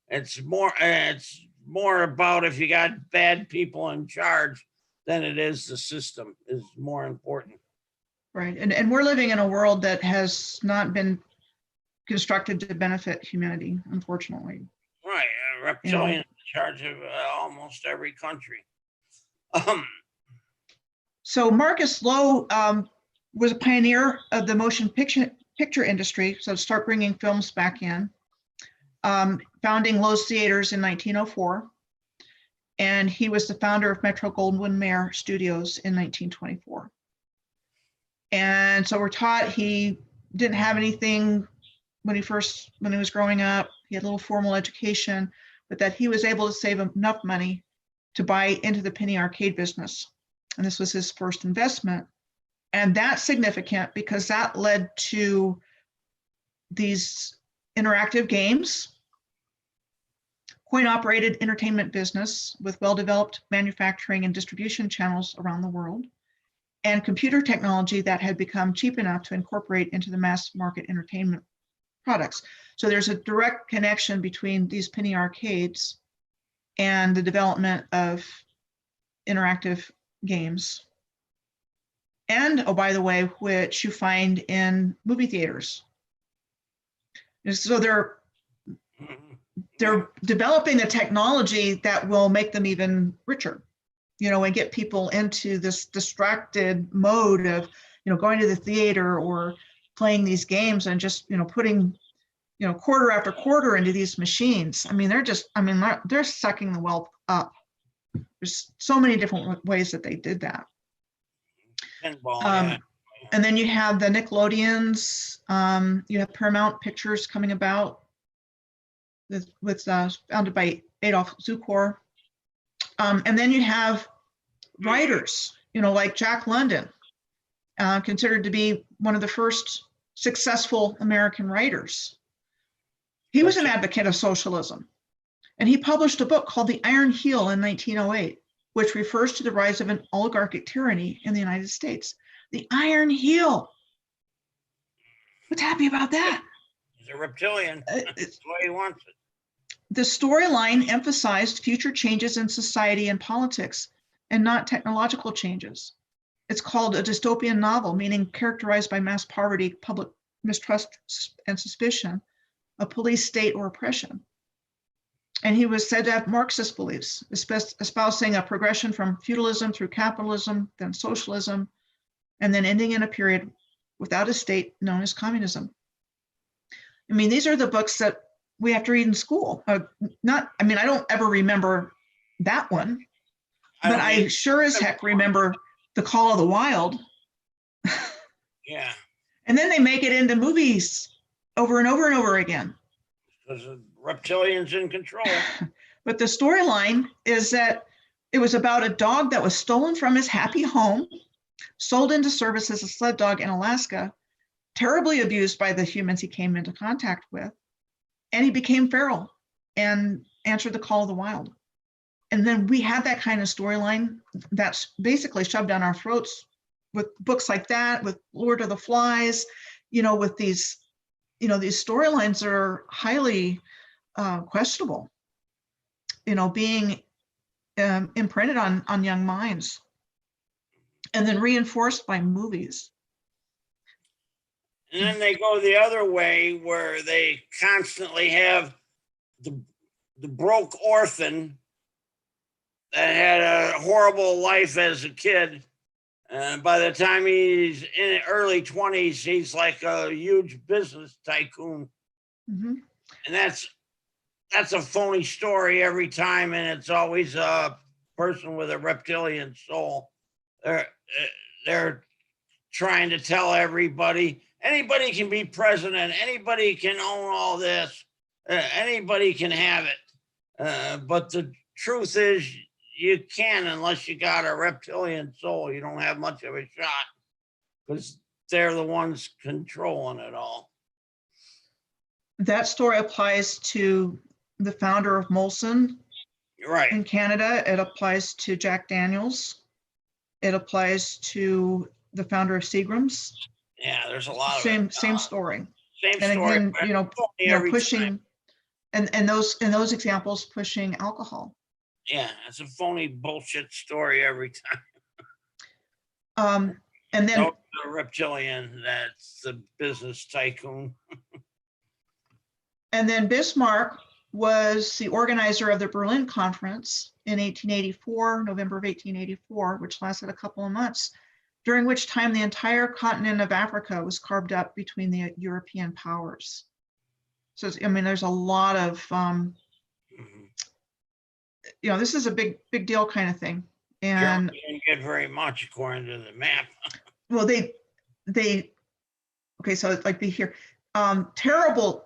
It's more about if you got bad people in charge than it is the system is more important.
Right. And we're living in a world that has not been constructed to benefit humanity, unfortunately.
Right. Reptilian in charge of almost every country.
So Marcus Lowe was a pioneer of the motion picture industry, so start bringing films back in, founding Lowe's Theaters in 1904. And he was the founder of Metro-Goldwyn-Mayer Studios in 1924. And so we're taught he didn't have anything when he was growing up. He had a little formal education, but that he was able to save enough money to buy into the penny arcade business. And this was his first investment. And that's significant because that led to these interactive games, coin-operated entertainment business with well-developed manufacturing and distribution channels around the world, and computer technology that had become cheap enough to incorporate into the mass market entertainment products. So there's a direct connection between these penny arcades and the development of interactive games. And, oh, by the way, which you find in movie theaters. And so they're developing the technology that will make them even richer, you know, and get people into this distracted mode of, you know, going to the theater or playing these games and just, you know, putting, you know, quarter after quarter into these machines. I mean, they're sucking the wealth up. There's so many different ways that they did that.
Pinball, yeah.
And then you have the Nickelodeons, you have Paramount Pictures coming about with founded by Adolf Zukor. And then you have writers, you know, like Jack London, considered to be one of the first successful American writers. He was an advocate of socialism, and he published a book called The Iron Heel in 1908, which refers to the rise of an oligarchic tyranny in the United States. The Iron Heel. What's happy about that?
He's a reptilian. That's the way he wants it.
The storyline emphasized future changes in society and politics and not technological changes. It's called a dystopian novel, meaning characterized by mass poverty, public mistrust and suspicion, a police state or oppression. And he was said to have Marxist beliefs, espousing a progression from feudalism through capitalism, then socialism, and then ending in a period without a state known as communism. I mean, these are the books that we have to read in school. I don't ever remember that one, but I sure as heck remember The Call of the Wild.
Yeah.
And then they make it into movies over and over and over again.
Because the reptilians in control.
But the storyline is that it was about a dog that was stolen from his happy home, sold into service as a sled dog in Alaska, terribly abused by the humans he came into contact with, and he became feral and answered the call of the wild. And then we had that kind of storyline that's basically shoved down our throats with books like that, with Lord of the Flies, you know, with these, you know, these storylines are highly questionable, you know, being imprinted on young minds and then reinforced by movies.
And then they go the other way where they constantly have the broke orphan that had a horrible life as a kid. And by the time he's in his early 20s, he's like a huge business tycoon.
Mm-hmm.
And that's a phony story every time. And it's always a person with a reptilian soul. They're trying to tell everybody, anybody can be president, anybody can own all this, anybody can have it. But the truth is, you can unless you got a reptilian soul. You don't have much of a shot because they're the ones controlling it all.
That story applies to the founder of Molson
Right.
in Canada. It applies to Jack Daniels. It applies to the founder of Seagram's.
Yeah, there's a lot of
Same
it.
story.
Same
And
story.
again,
but
you know,
phony every
pushing,
time.
and those examples pushing alcohol.
Yeah, it's a phony bullshit story every time.
And then
No, the reptilian, that's the business tycoon.
And then Bismarck was the organizer of the Berlin Conference in 1884, November of 1884, which lasted a couple of months, during which time the entire continent of Africa was carved up between the European powers. So, I mean, there's a lot of, you know, this is a big deal kind of thing. And
Germany didn't get very much according to the map.
well, they, okay, so it's like here, terrible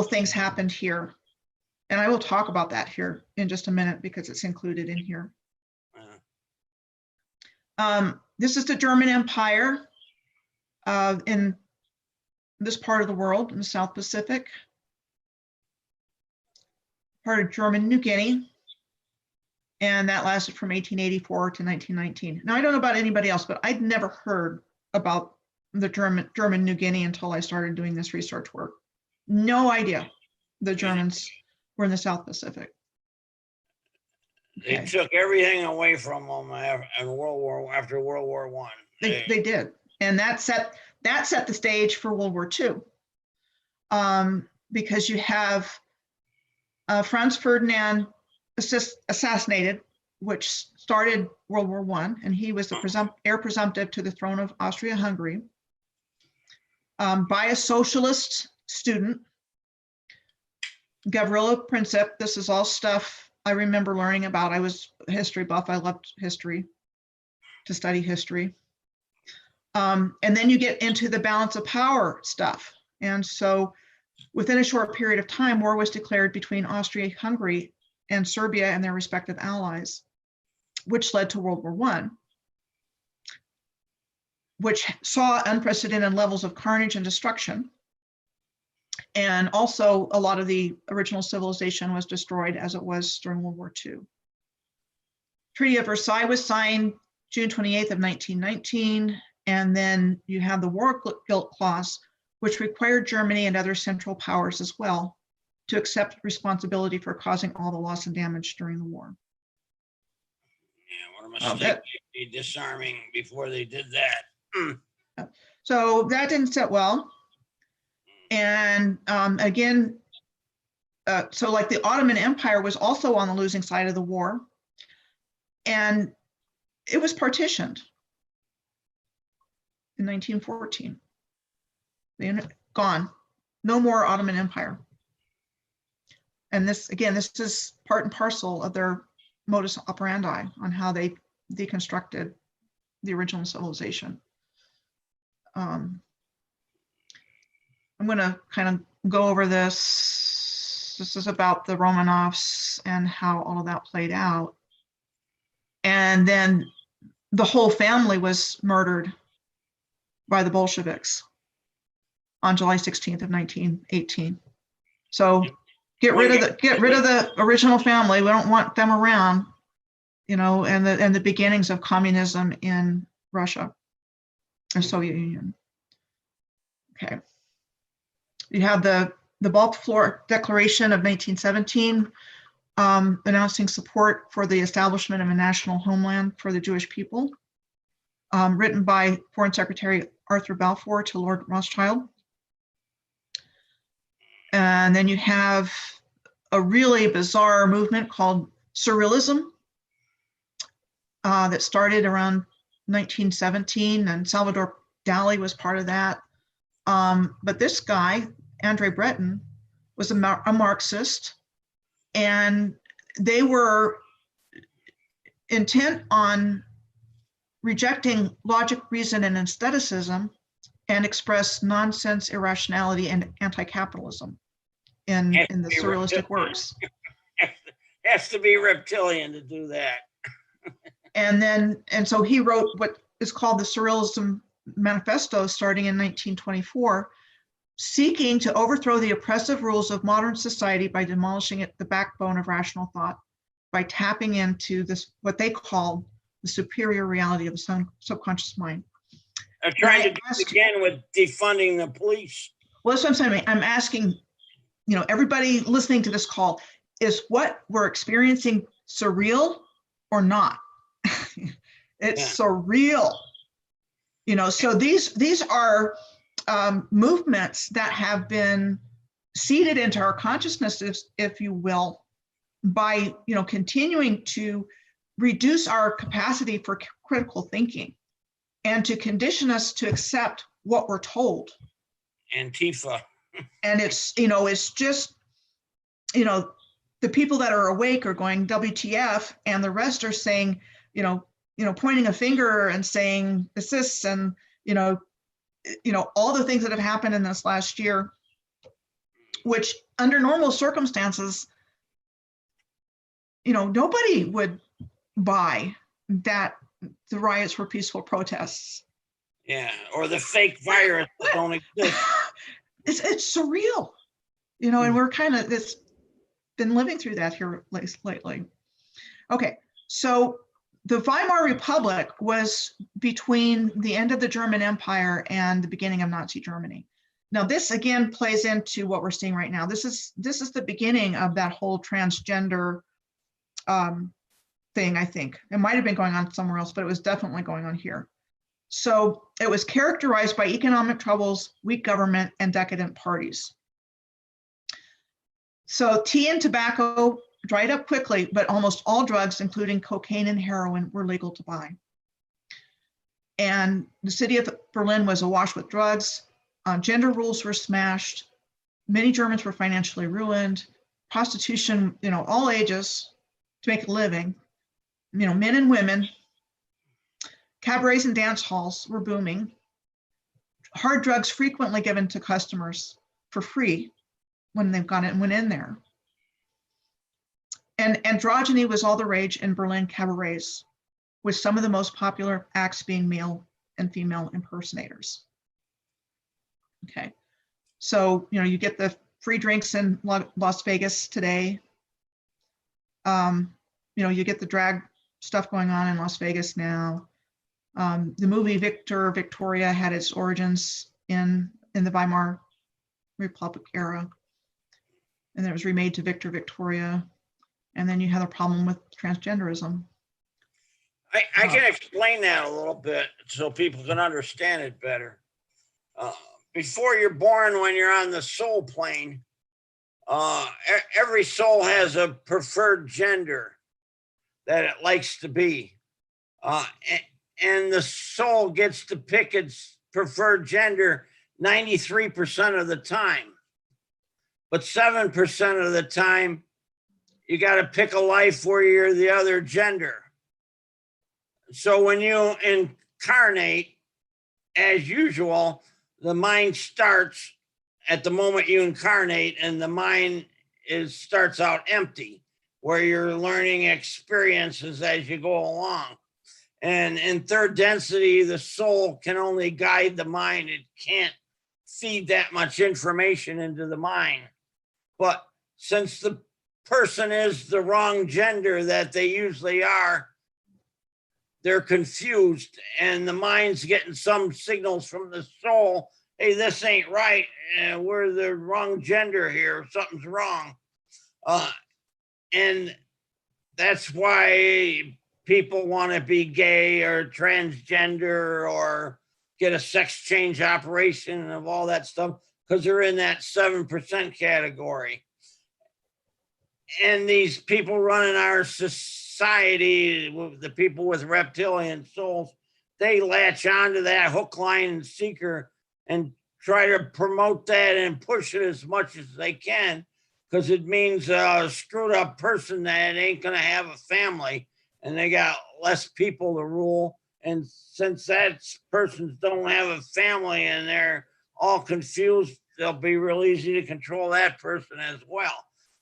things happened here. And I will talk about that here in just a minute because it's included in here. This is the German Empire in this part of the world, in the South Pacific, part of German New Guinea. And that lasted from 1884 to 1919. Now, I don't know about anybody else, but I'd never heard about the German New Guinea until I started doing this research work. No idea the Germans were in the South Pacific.
They
Okay.
took everything away from them after World War One.
They did, and that set the stage for World War II, because you have Franz Ferdinand assassinated, which started World War I, and he was the heir presumptive to the throne of Austria-Hungary, by a socialist student, Gavrilo Princip. This is all stuff I remember learning about. I was a history buff. I loved history, to study history. And then you get into the balance of power stuff. And so within a short period of time, war was declared between Austria-Hungary and Serbia and their respective allies, which led to World War I, which saw unprecedented levels of carnage and destruction. And also a lot of the original civilization was destroyed, as it was during World War II. Treaty of Versailles was signed June 28th of 1919. And then you have the war guilt clause, which required Germany and other Central Powers as well to accept responsibility for causing all the loss and damage during the war.
Yeah, what a mistake. They'd be disarming before they did that.
So that didn't sit well. And again, so like the Ottoman Empire was also on the losing side of the war, and it was partitioned in 1914. Gone. No more Ottoman Empire. And this, again, this is part and parcel of their modus operandi on how they deconstructed the original civilization. I'm going to kind of go over this. This is about the Romanovs and how all of that played out. And then the whole family was murdered by the Bolsheviks on July 16th of 1918. So get rid of the original family. We don't want them around, you know, and the beginnings of communism in Russia or Soviet Union. Okay. You have the Balfour Declaration of 1917, announcing support for the establishment of a national homeland for the Jewish people, written by Foreign Secretary Arthur Balfour to Lord Rothschild. And then you have a really bizarre movement called Surrealism that started around 1917, and Salvador Dali was part of that. But this guy, Andre Breton, was a Marxist, and they were intent on rejecting logic, reason, and aestheticism, and express nonsense, irrationality, and anti-capitalism in the surrealistic works.
Has to be reptilian to do that.
And so he wrote what is called the Surrealism Manifesto starting in 1924, seeking to overthrow the oppressive rules of modern society by demolishing the backbone of rational thought, by tapping into this, what they call the superior reality of the subconscious mind.
I'm trying to do it again with defunding the police.
Well, that's what I'm saying. I'm asking, you know, everybody listening to this call, is what we're experiencing surreal or not? It's surreal. You know, so these are movements that have been seeded into our consciousness, if you will, by, you know, continuing to reduce our capacity for critical thinking and to condition us to accept what we're told.
Antifa.
And it's, you know, it's just, you know, the people that are awake are going WTF, and the rest are saying, you know, pointing a finger and saying this, and, you know, all the things that have happened in this last year, which under normal circumstances, you know, nobody would buy that the riots were peaceful protests.
Yeah, or the fake virus that don't exist.
It's surreal, you know, and we're kind of been living through that here lately. Okay, so the Weimar Republic was between the end of the German Empire and the beginning of Nazi Germany. Now, this again plays into what we're seeing right now. This is the beginning of that whole transgender thing, I think. It might have been going on somewhere else, but it was definitely going on here. So it was characterized by economic troubles, weak government, and decadent parties. So tea and tobacco dried up quickly, but almost all drugs, including cocaine and heroin, were legal to buy. And the city of Berlin was awash with drugs. Gender rules were smashed. Many Germans were financially ruined. Prostitution, all ages to make a living, men and women. Cabarets and dance halls were booming. Hard drugs frequently given to customers for free when they've went in there. And androgyny was all the rage in Berlin cabarets, with some of the most popular acts being male and female impersonators. Okay, so you get the free drinks in Las Vegas today. You get the drag stuff going on in Las Vegas now. The movie Victor Victoria had its origins in the Weimar Republic era, and then it was remade to Victor Victoria. And then you have a problem with transgenderism.
I can explain that a little bit so people can understand it better. Before you're born, when you're on the soul plane, every soul has a preferred gender that it likes to be. And the soul gets to pick its preferred gender 93% of the time. But 7% of the time, you got to pick a life where you're the other gender. So when you incarnate, as usual, the mind starts at the moment you incarnate, and the mind starts out empty, where you're learning experiences as you go along. And in third density, the soul can only guide the mind. It can't feed that much information into the mind. But since the person is the wrong gender that they usually are, they're confused, and the mind's getting some signals from the soul. Hey, this ain't right. We're the wrong gender here. Something's wrong. And that's why people want to be gay or transgender or get a sex change operation of all that stuff, because they're in that 7% category. And these people running our society, the people with reptilian souls, they latch onto that hook, line, and sinker and try to promote that and push it as much as they can, because it means a screwed up person that ain't going to have a family, and they got less people to rule. And since that persons don't have a family and they're all confused, they'll be real easy to control that person as well.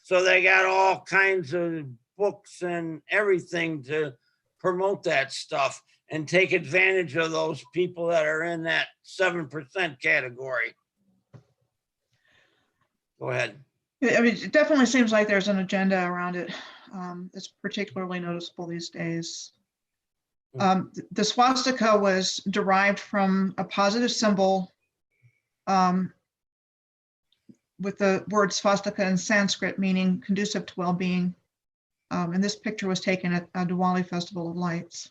So they got all kinds of books and everything to promote that stuff and take advantage of those people that are in that 7% category. Go ahead.
I mean, it definitely seems like there's an agenda around it. It's particularly noticeable these days. The swastika was derived from a positive symbol with the word swastika in Sanskrit, meaning conducive to well-being. And this picture was taken at a Diwali Festival of Lights.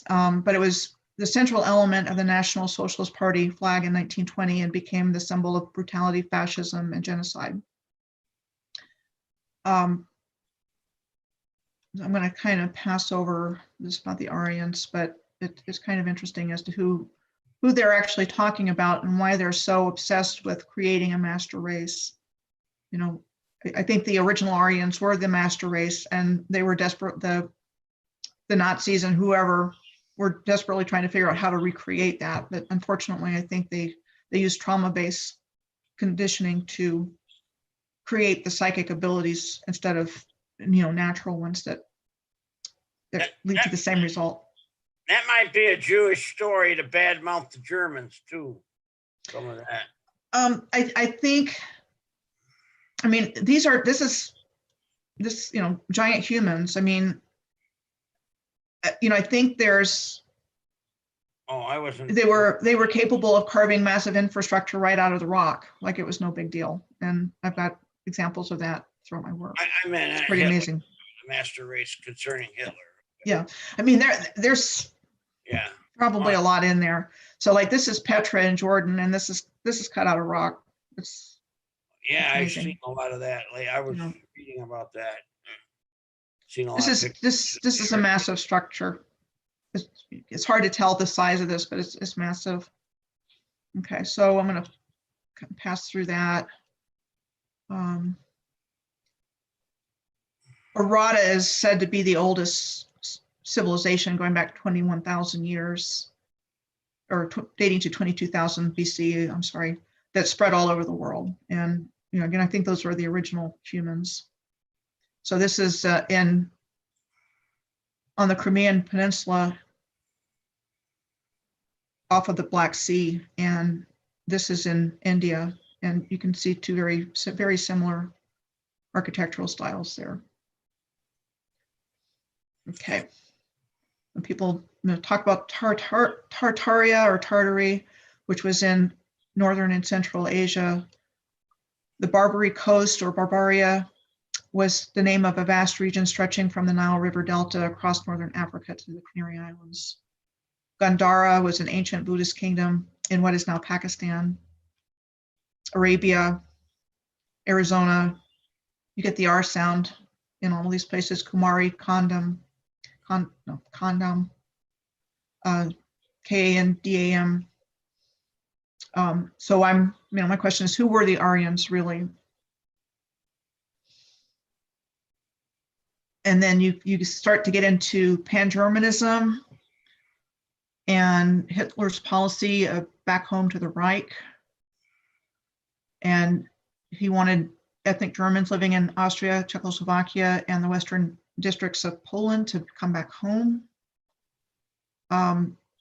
But it was the central element of the National Socialist Party flag in 1920 and became the symbol of brutality, fascism, and genocide. I'm going to kind of pass over this about the Aryans, but it's kind of interesting as to who they're actually talking about and why they're so obsessed with creating a master race. I think the original Aryans were the master race, and they were desperate. The Nazis and whoever were desperately trying to figure out how to recreate that. But unfortunately, I think they used trauma-based conditioning to create the psychic abilities instead of natural ones that lead to the same result.
That might be a Jewish story to badmouth the Germans too. Some of that.
I think. I mean, this giant humans. I mean, I think there's,
Oh, I wasn't.
they were capable of carving massive infrastructure right out of the rock, like it was no big deal. And I've got examples of that throughout my work.
I meant
It's pretty
Hitler,
amazing.
the master race concerning Hitler.
Yeah, I mean, there's
Yeah.
probably a lot in there. So like this is Petra in Jordan, and this is cut out of rock. It's
Yeah, I've
amazing.
seen a lot of that. Like I was
Yeah.
reading about that. Seen a lot
this
of
is
pictures.
this is a massive structure. It's hard to tell the size of this, but it's massive. Okay, so I'm going to pass through that. Arata is said to be the oldest civilization, going back 21,000 years, or dating to 22,000 BC, I'm sorry, that spread all over the world. And, again, I think those were the original humans. So this is on the Crimean Peninsula off of the Black Sea, and this is in India. And you can see two very similar architectural styles there. Okay. When people talk about Tartaria or Tartary, which was in northern and central Asia, the Barbary Coast or Barbaria was the name of a vast region stretching from the Nile River Delta across northern Africa to the Canary Islands. Gandhara was an ancient Buddhist kingdom in what is now Pakistan. Arabia, Arizona, you get the R sound in all of these places. Kumari, Kandam, Kandam. So my question is, who were the Aryans really? And then you start to get into pan-Germanism and Hitler's policy of back home to the Reich. And he wanted ethnic Germans living in Austria, Czechoslovakia, and the western districts of Poland to come back home.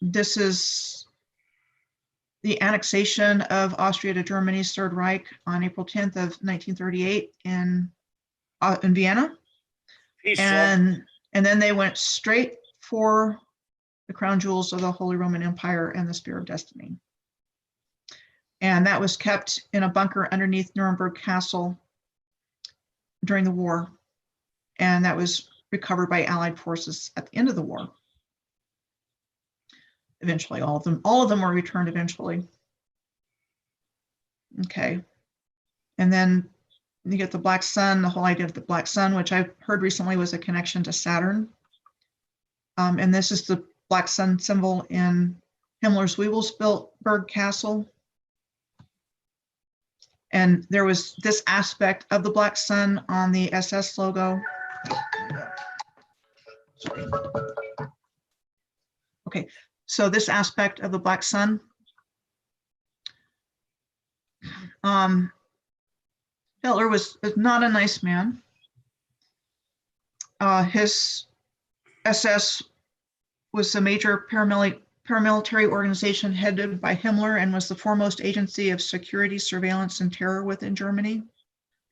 This is the annexation of Austria to Germany's Third Reich on April 10th of 1938 in Vienna.
Peaceful.
And then they went straight for the crown jewels of the Holy Roman Empire and the Spear of Destiny. And that was kept in a bunker underneath Nuremberg Castle during the war. And that was recovered by Allied forces at the end of the war. Eventually, all of them were returned eventually. Okay. And then you get the Black Sun, the whole idea of the Black Sun, which I've heard recently was a connection to Saturn. And this is the Black Sun symbol in Himmler's Wewelsburg Castle. And there was this aspect of the Black Sun on the SS logo. Sorry. Okay, so this aspect of the Black Sun. Hitler was not a nice man. His SS was a major paramilitary organization headed by Himmler and was the foremost agency of security, surveillance, and terror within Germany,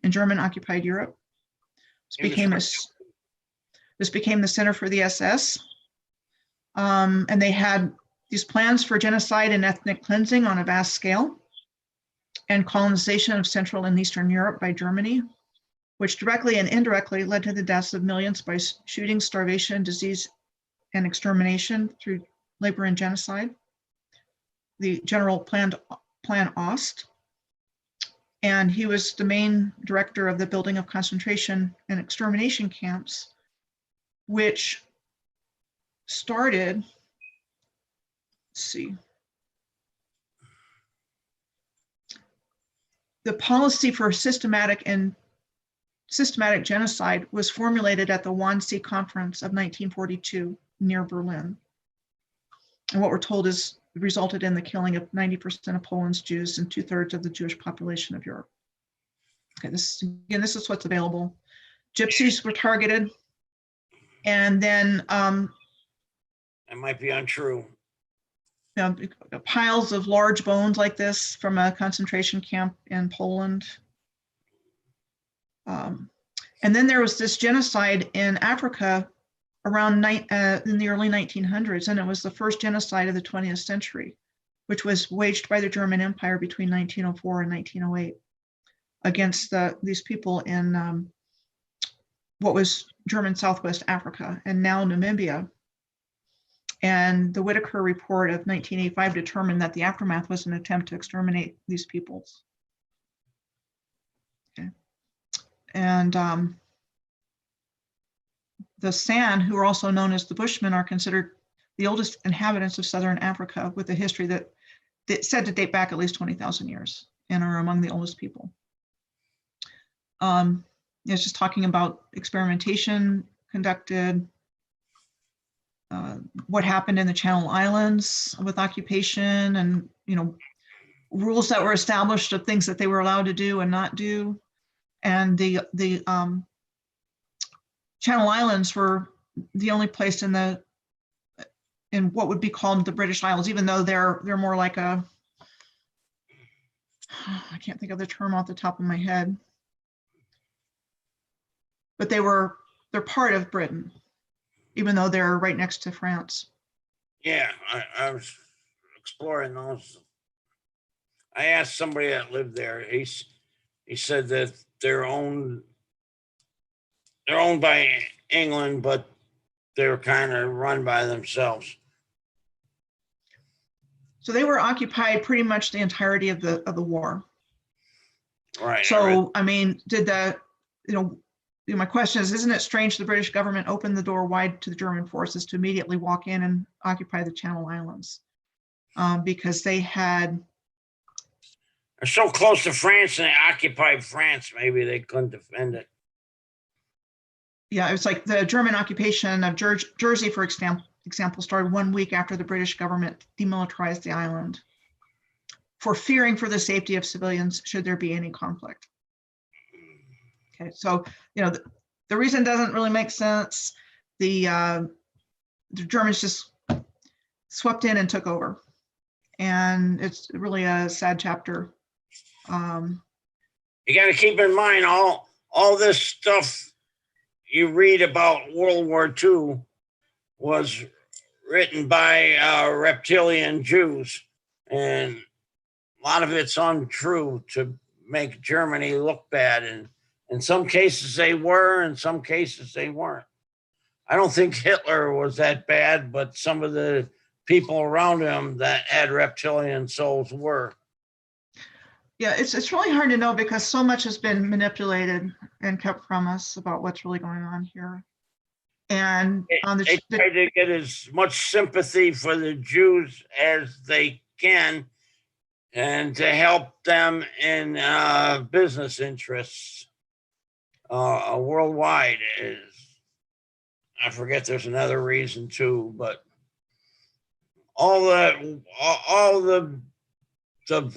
in German-occupied Europe. This became the center for the SS. And they had these plans for genocide and ethnic cleansing on a vast scale, and colonization of Central and Eastern Europe by Germany, which directly and indirectly led to the deaths of millions by shooting, starvation, disease, and extermination through labor and genocide. The General Plan Ost, and he was the main director of the building of concentration and extermination camps, which started, let's see, the policy for systematic genocide was formulated at the Wannsee Conference of 1942 near Berlin. And what we're told is it resulted in the killing of 90% of Poland's Jews and 2/3 of the Jewish population of Europe. Okay, this is what's available. Gypsies were targeted, and then
That might be untrue.
Piles of large bones like this from a concentration camp in Poland. And then there was this genocide in Africa around in the early 1900s, and it was the first genocide of the 20th century, which was waged by the German Empire between 1904 and 1908 against these people in what was German Southwest Africa and now Namibia. And the Whitaker Report of 1985 determined that the aftermath was an attempt to exterminate these peoples. Okay. And the San, who are also known as the Bushmen, are considered the oldest inhabitants of Southern Africa with a history that said to date back at least 20,000 years and are among the oldest people. It's just talking about experimentation conducted, what happened in the Channel Islands with occupation, and rules that were established of things that they were allowed to do and not do. And the Channel Islands were the only place in what would be called the British Isles, even though they're more like I can't think of the term off the top of my head, but they're part of Britain, even though they're right next to France.
Yeah, I was exploring those. I asked somebody that lived there. He said that they're owned by England, but they're kind of run by themselves.
So they were occupied pretty much the entirety of the war.
Right.
So I mean, my question is, isn't it strange the British government opened the door wide to the German forces to immediately walk in and occupy the Channel Islands? Because they're
so close to France and they occupied France, maybe they couldn't defend it.
Yeah, it's like the German occupation of Jersey, for example, started 1 week after the British government demilitarized the island for fearing for the safety of civilians should there be any conflict. Okay, so the reason doesn't really make sense. The Germans just swept in and took over, and it's really a sad chapter.
You got to keep in mind all this stuff you read about World War II was written by reptilian Jews, and a lot of it's untrue to make Germany look bad. And in some cases they were, in some cases they weren't. I don't think Hitler was that bad, but some of the people around him that had reptilian souls were.
Yeah, it's really hard to know because so much has been manipulated and kept from us about what's really going on here. And
they try to get as much sympathy for the Jews as they can, and to help them in business interests worldwide. I forget, there's another reason too, but all the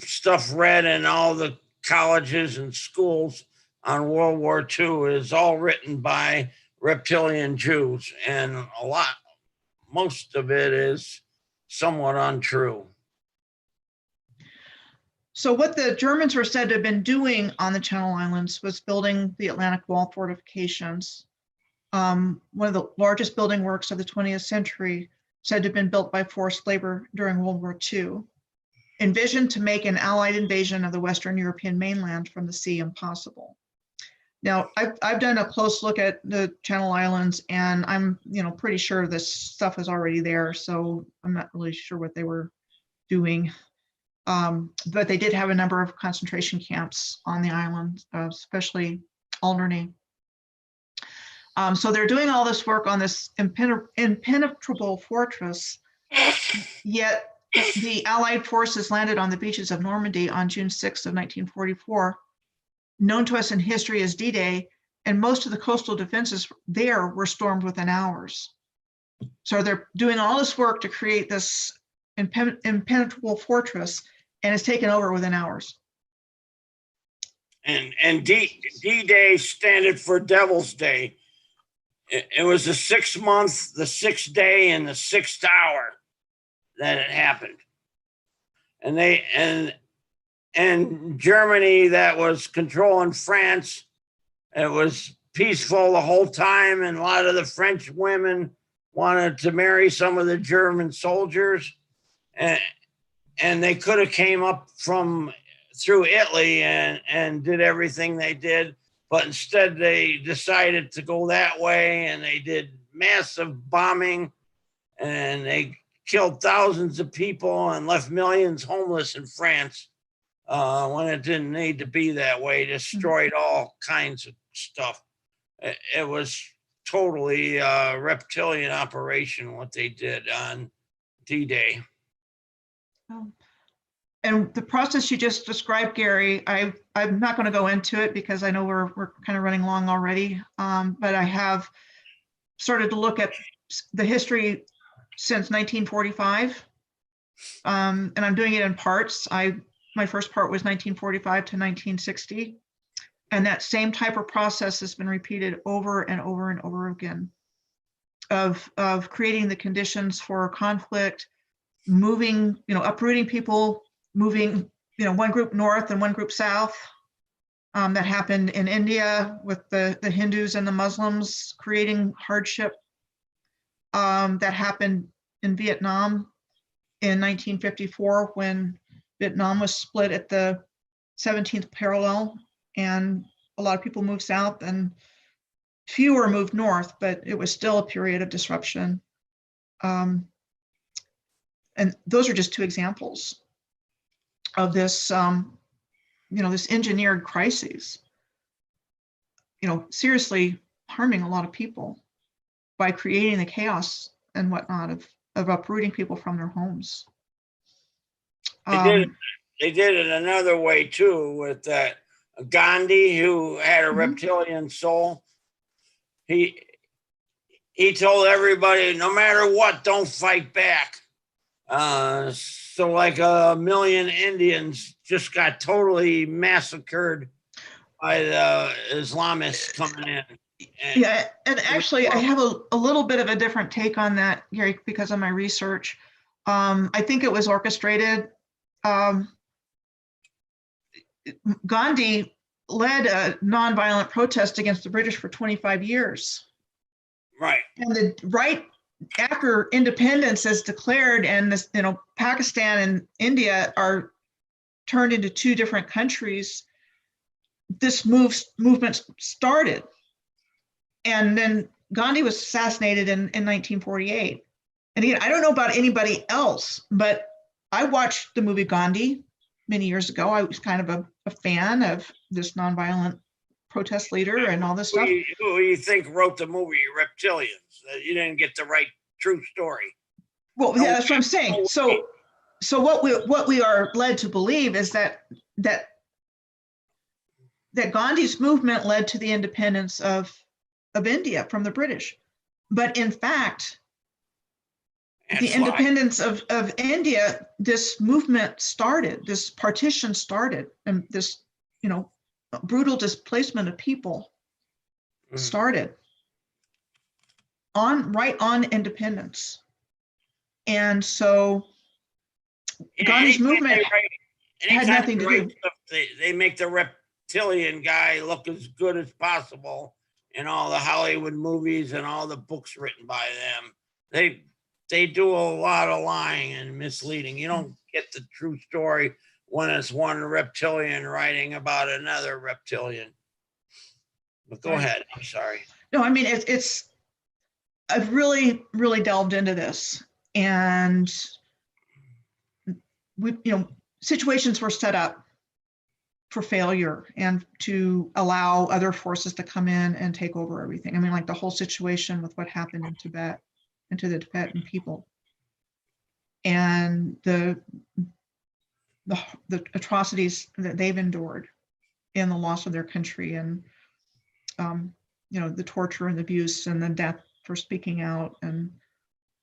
stuff read in all the colleges and schools on World War II is all written by reptilian Jews, and most of it is somewhat untrue.
So what the Germans were said to have been doing on the Channel Islands was building the Atlantic Wall fortifications. One of the largest building works of the 20th century, said to have been built by forced labor during World War II, envisioned to make an Allied invasion of the Western European mainland from the sea impossible. Now, I've done a close look at the Channel Islands, and I'm pretty sure this stuff is already there, so I'm not really sure what they were doing. But they did have a number of concentration camps on the island, especially Alderney. So they're doing all this work on this impenetrable fortress, yet the Allied forces landed on the beaches of Normandy on June 6th of 1944, known to us in history as D-Day, and most of the coastal defenses there were stormed within hours. So they're doing all this work to create this impenetrable fortress, and it's taken over within hours.
And D-Day standed for Devil's Day. It was the 6th month, the 6th day, and the 6th hour that it happened. And Germany, that was controlling France, it was peaceful the whole time, and a lot of the French women wanted to marry some of the German soldiers, and they could have came up from through Italy and did everything they did, but instead they decided to go that way, and they did massive bombing, and they killed thousands of people and left millions homeless in France when it didn't need to be that way. Destroyed all kinds of stuff. It was totally a reptilian operation what they did on D-Day.
And the process you just described, Gary, I'm not going to go into it because I know we're kind of running long already, but I have started to look at the history since 1945, and I'm doing it in parts. My first part was 1945 to 1960, and that same type of process has been repeated over and over and over again of creating the conditions for conflict, moving, uprooting people, moving, one group north and one group south. That happened in India with the Hindus and the Muslims, creating hardship. That happened in Vietnam in 1954 when Vietnam was split at the 17th parallel, and a lot of people moved south and fewer moved north, but it was still a period of disruption. And those are just two examples of this, this engineered crises, seriously harming a lot of people by creating the chaos and whatnot of uprooting people from their homes.
They did it another way too with Gandhi, who had a reptilian soul. He told everybody, no matter what, don't fight back. So like 1 million Indians just got totally massacred by the Islamists coming in.
Yeah, and actually I have a little bit of a different take on that, Gary, because of my research. I think it was orchestrated. Gandhi led a nonviolent protest against the British for 25 years.
Right.
And right after independence is declared, and this, Pakistan and India are turned into two different countries, this movement started. And then Gandhi was assassinated in 1948. And again, I don't know about anybody else, but I watched the movie Gandhi many years ago. I was kind of a fan of this nonviolent protest leader and all this stuff.
Who do you think wrote the movie Reptilians? You didn't get the right true story.
Well, yeah, that's what I'm saying. So what we are led to believe is that Gandhi's movement led to the independence of India from the British. But in fact, the independence of India, this movement started, this partition started, and this, brutal displacement of people started right on independence. And so Gandhi's movement had nothing to do.
They make the reptilian guy look as good as possible in all the Hollywood movies and all the books written by them. They do a lot of lying and misleading. You don't get the true story when it's one reptilian writing about another reptilian. But go ahead. I'm sorry.
No, I mean, I've really, really delved into this, and situations were set up for failure and to allow other forces to come in and take over everything. I mean, like the whole situation with what happened in Tibet and to the Tibetan people, and the atrocities that they've endured in the loss of their country, and the torture and the abuse and the death for speaking out. And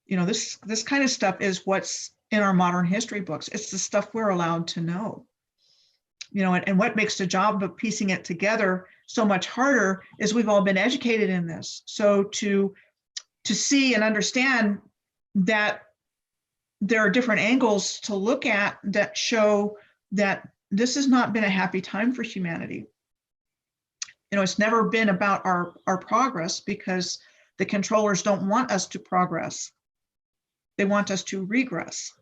this kind of stuff is what's in our modern history books. It's the stuff we're allowed to know. And what makes the job of piecing it together so much harder is we've all been educated in this. So to see and understand that there are different angles to look at that show that this has not been a happy time for humanity. it's never been about our progress, because the controllers don't want us to progress. They want us to regress.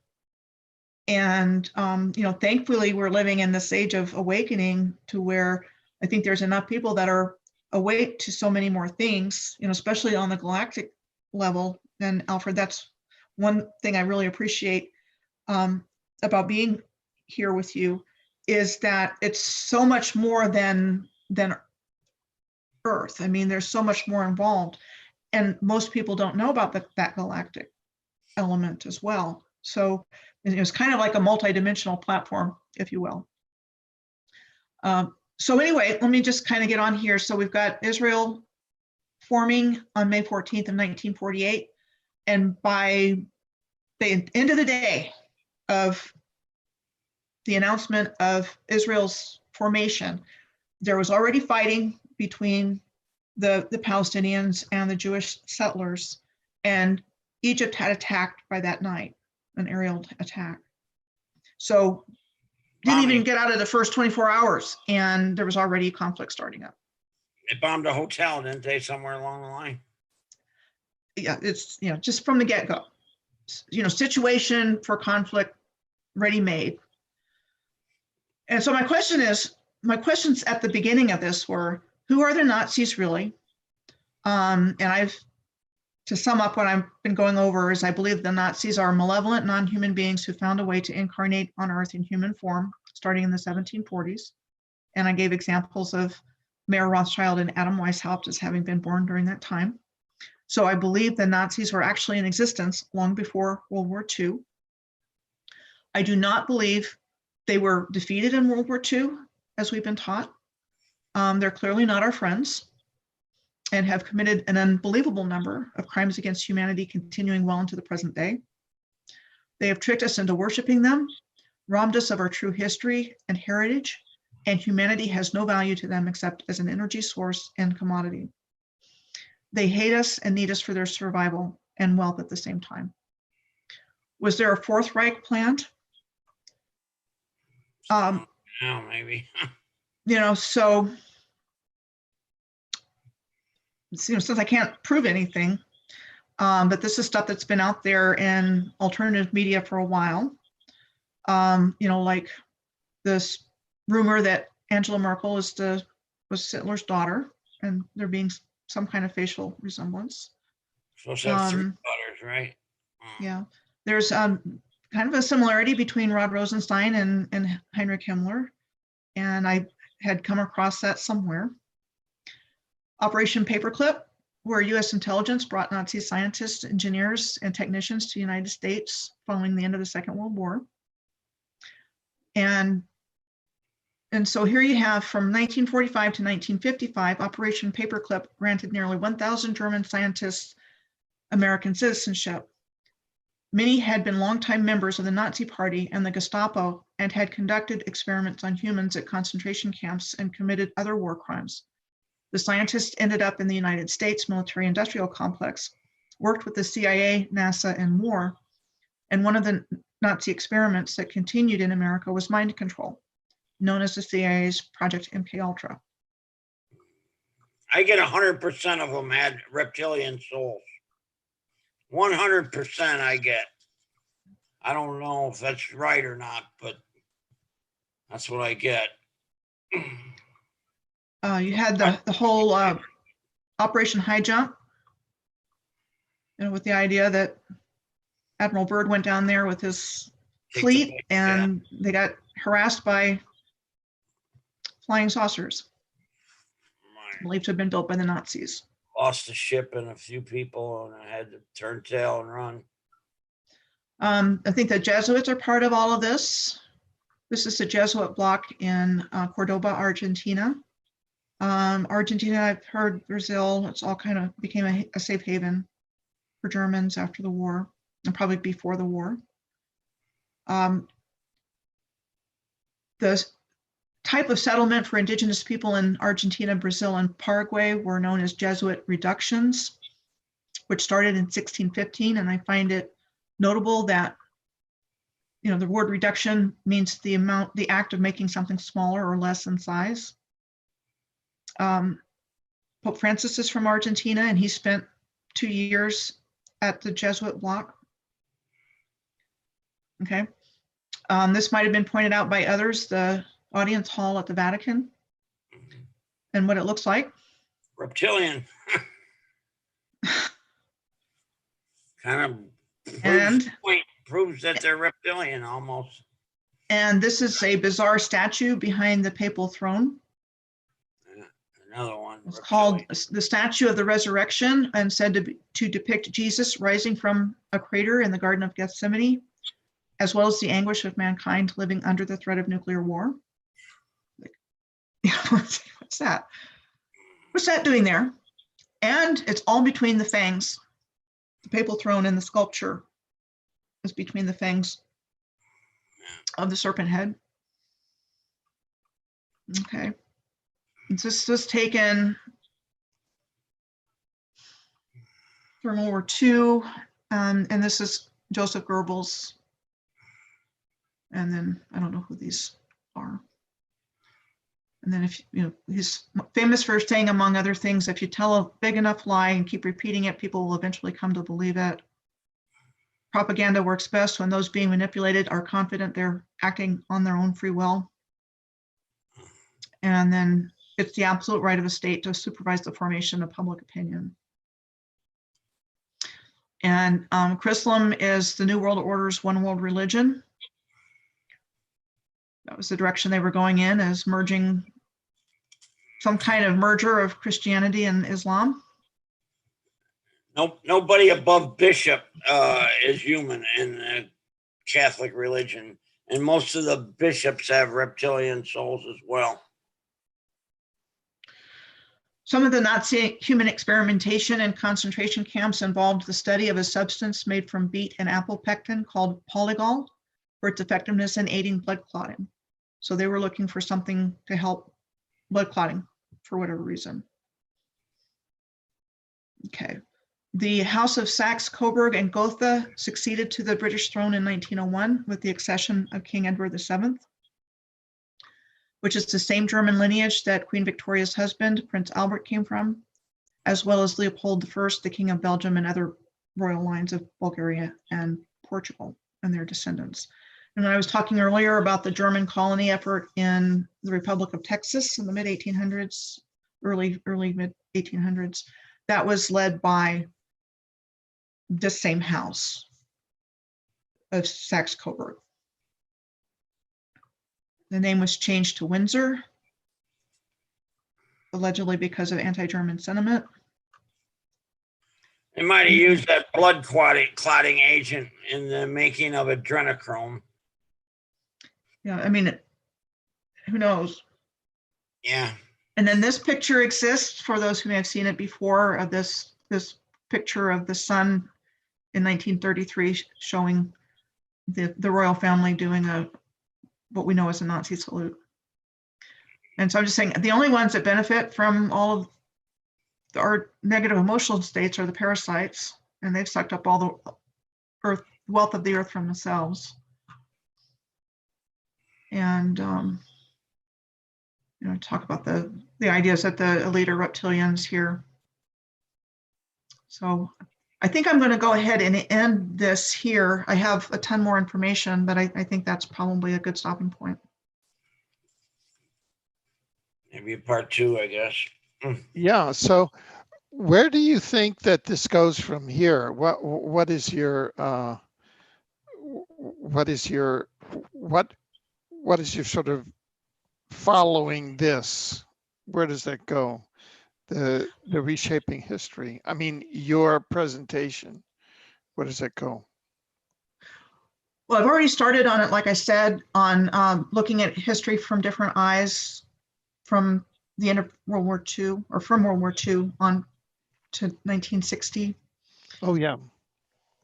And, thankfully, we're living in this age of awakening to where I think there's enough people that are awake to so many more things, especially on the galactic level. And Alfred, that's one thing I really appreciate about being here with you, is that it's so much more than Earth. I mean, there's so much more involved, and most people don't know about that galactic element as well. So it's kind of like a multidimensional platform, if you will. So anyway, let me just kind of get on here. So we've got Israel forming on May 14th of 1948. And by the end of the day of the announcement of Israel's formation, there was already fighting between the Palestinians and the Jewish settlers. And Egypt had attacked by that night, an aerial attack. So didn't even get out of the first 24 hours, and there was already conflict starting up.
They bombed a hotel, didn't they, somewhere along the line?
Yeah, it's, just from the get-go, situation for conflict ready-made. And so my questions at the beginning of this were, who are the Nazis really? And to sum up what I've been going over, is I believe the Nazis are malevolent, non-human beings who found a way to incarnate on Earth in human form, starting in the 1740s. And I gave examples of Mayer Rothschild and Adam Weishaupt as having been born during that time. So I believe the Nazis were actually in existence long before World War II. I do not believe they were defeated in World War II, as we've been taught. They're clearly not our friends, and have committed an unbelievable number of crimes against humanity, continuing well into the present day. They have tricked us into worshiping them, robbed us of our true history and heritage, and humanity has no value to them except as an energy source and commodity. They hate us and need us for their survival and wealth at the same time. Was there a Fourth Reich planned?
Oh, maybe.
So since I can't prove anything, but this is stuff that's been out there in alternative media for a while. Like this rumor that Angela Merkel was Hitler's daughter, and there being some kind of facial resemblance.
Supposed to have 3 daughters, right?
Yeah, there's kind of a similarity between Rod Rosenstein and Heinrich Himmler, and I had come across that somewhere. Operation Paperclip, where U.S. intelligence brought Nazi scientists, engineers, and technicians to the United States following the end of the Second World War. And so here you have, from 1945 to 1955, Operation Paperclip granted nearly 1,000 German scientists American citizenship. Many had been longtime members of the Nazi Party and the Gestapo, and had conducted experiments on humans at concentration camps and committed other war crimes. The scientists ended up in the United States military-industrial complex, worked with the CIA, NASA, and more. And one of the Nazi experiments that continued in America was mind control, known as the CIA's Project MKUltra.
I get 100% of them had reptilian souls. 100% I get. I don't know if that's right or not, but that's what I get.
You had the whole Operation High Jump, with the idea that Admiral Byrd went down there with his fleet, and they got harassed by flying saucers, believed to have been built by the Nazis.
Lost the ship and a few people, and I had to turn tail and run.
I think the Jesuits are part of all of this. This is the Jesuit block in Cordoba, Argentina. Argentina, I've heard, Brazil, it's all kind of became a safe haven for Germans after the war, and probably before the war. The type of settlement for indigenous people in Argentina, Brazil, and Paraguay were known as Jesuit reductions, which started in 1615. And I find it notable that, the word reduction means the act of making something smaller or less in size. Pope Francis is from Argentina, and he spent 2 years at the Jesuit block. Okay. This might have been pointed out by others, the audience hall at the Vatican and what it looks like.
Reptilian. Kind of
And
proves that they're reptilian almost.
And this is a bizarre statue behind the papal throne.
Another one.
It's called the Statue of the Resurrection, and said to depict Jesus rising from a crater in the Garden of Gethsemane, as well as the anguish of mankind living under the threat of nuclear war. What's that? What's that doing there? And it's all between the fangs. The papal throne and the sculpture is between the fangs of the serpent head. Okay. This was taken from World War II, and this is Joseph Goebbels. And then I don't know who these are. And then if you know, he's famous for saying, among other things, if you tell a big enough lie and keep repeating it, people will eventually come to believe it. Propaganda works best when those being manipulated are confident they're acting on their own free will. And then it's the absolute right of a state to supervise the formation of public opinion. And Chrislam is the New World Order's one world religion. That was the direction they were going in, as merging some kind of merger of Christianity and Islam.
Nobody above bishop is human in the Catholic religion. And most of the bishops have reptilian souls as well.
Some of the Nazi human experimentation in concentration camps involved the study of a substance made from beet and apple pectin called polygol for its effectiveness in aiding blood clotting. So they were looking for something to help blood clotting for whatever reason. Okay. The House of Saxe-Coburg and Gotha succeeded to the British throne in 1901 with the accession of King Edward VII, which is the same German lineage that Queen Victoria's husband, Prince Albert, came from, as well as Leopold I, the King of Belgium, and other royal lines of Bulgaria and Portugal and their descendants. And when I was talking earlier about the German colony effort in the Republic of Texas in the mid-1800s, early mid-1800s, that was led by this same house of Saxe-Coburg. The name was changed to Windsor, allegedly because of anti-German sentiment.
They might have used that blood clotting agent in the making of adrenochrome.
Yeah, I mean, who knows?
Yeah.
And then this picture exists for those who may have seen it before, of this picture of the sun in 1933 showing the royal family doing what we know as a Nazi salute. And so I'm just saying, the only ones that benefit from all of our negative emotional states are the parasites, and they've sucked up all the wealth of the earth from themselves. And talk about the ideas that the elite are reptilians here. So I think I'm going to go ahead and end this here. I have a ton more information, but I think that's probably a good stopping point.
Maybe a part 2, I guess.
Yeah. So where do you think that this goes from here? What is your sort of following this? Where does that go? The reshaping history. I mean, your presentation, where does that go?
Well, I've already started on it, like I said, on looking at history from different eyes from the end of World War II, or from World War II on to 1960.
Oh, yeah.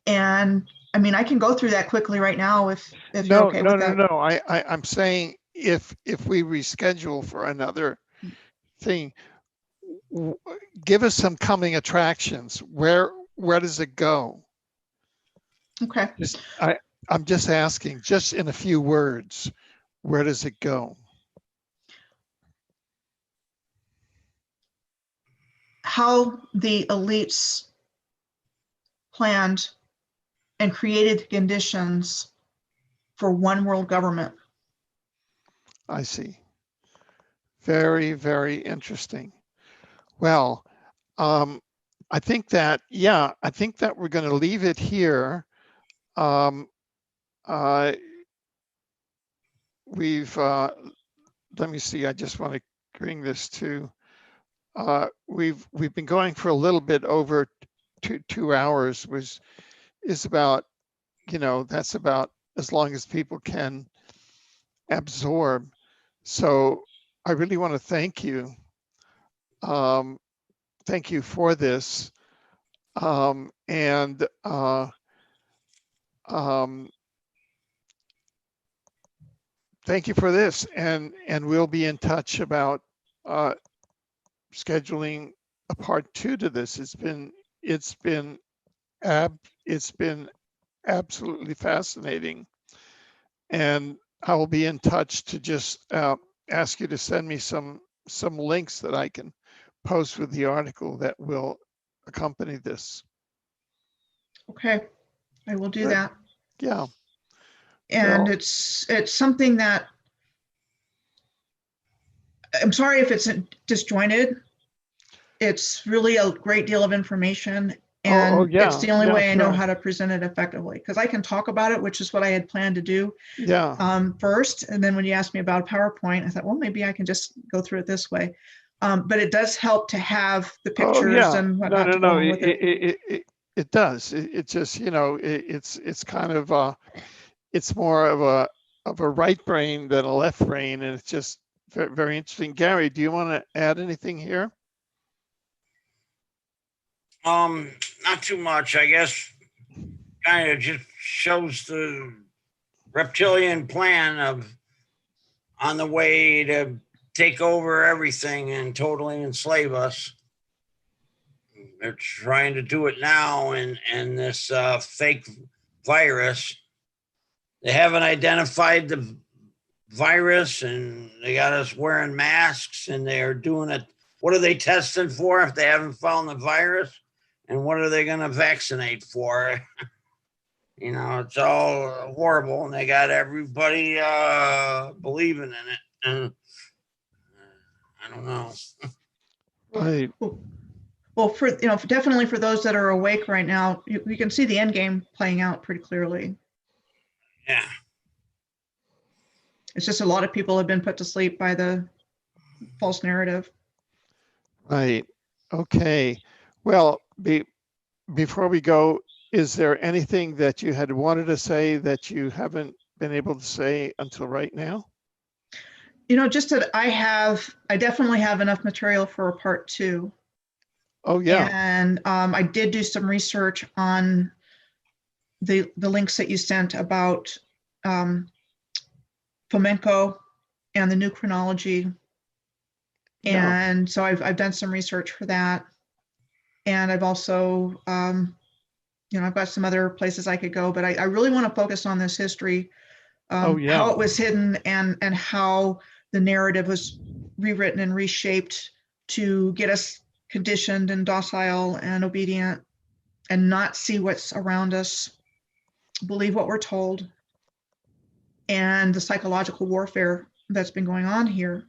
And I mean, I can go through that quickly right now if you're okay with that.
No. I'm saying if we reschedule for another thing, give us some coming attractions. Where does it go?
Okay.
I'm just asking, just in a few words, where does it go?
how the elites planned and created conditions for one world government.
I see. Very, very interesting. Well, I think that, yeah, I think that we're going to leave it here. We've, let me see, I just want to bring this to, we've been going for a little bit over 2 hours, which is about, that's about as long as people can absorb. So I really want to thank you. Thank you for this. And thank you for this. And we'll be in touch about scheduling a part 2 to this. It's been absolutely fascinating. And I will be in touch to just ask you to send me some links that I can post with the article that will accompany this.
Okay, I will do
Good.
that.
Yeah.
And
Well-
it's something that, I'm sorry if it's disjointed. It's really a great deal of information, and
yeah,
it's the only
yeah,
way I know
sure.
how to present it effectively, because I can talk about it, which is what I had planned to do
Yeah.
first. And then when you asked me about PowerPoint, I thought, well, maybe I can just go through it this way. But it does help to have the pictures
yeah.
and whatnot to go
No.
along with it.
It does. It just, it's kind of it's more of a right brain than a left brain, and it's just very, very interesting. Gary, do you want to add anything here?
Not too much, I guess. Kind of just shows the reptilian plan of on the way to take over everything and totally enslave us. They're trying to do it now in this fake virus. They haven't identified the virus, and they got us wearing masks, and they're doing it. What are they testing for if they haven't found the virus? And what are they going to vaccinate for? It's all horrible, and they got everybody believing in it. And I don't know.
Right.
Well, for definitely for those that are awake right now, you can see the end game playing out pretty clearly.
Yeah.
It's just a lot of people have been put to sleep by the false narrative.
Right. Okay. Well, before we go, is there anything that you had wanted to say that you haven't been able to say until right now?
Just that I definitely have enough material for a part 2.
Oh, yeah.
And I did do some research on the links that you sent about Fomenko and the new chronology.
Yeah.
And so I've done some research for that. And I've also, I've got some other places I could go, but I really want to focus on this history,
Oh, yeah.
how it was hidden and how the narrative was rewritten and reshaped to get us conditioned and docile and obedient and not see what's around us, believe what we're told, and the psychological warfare that's been going on here,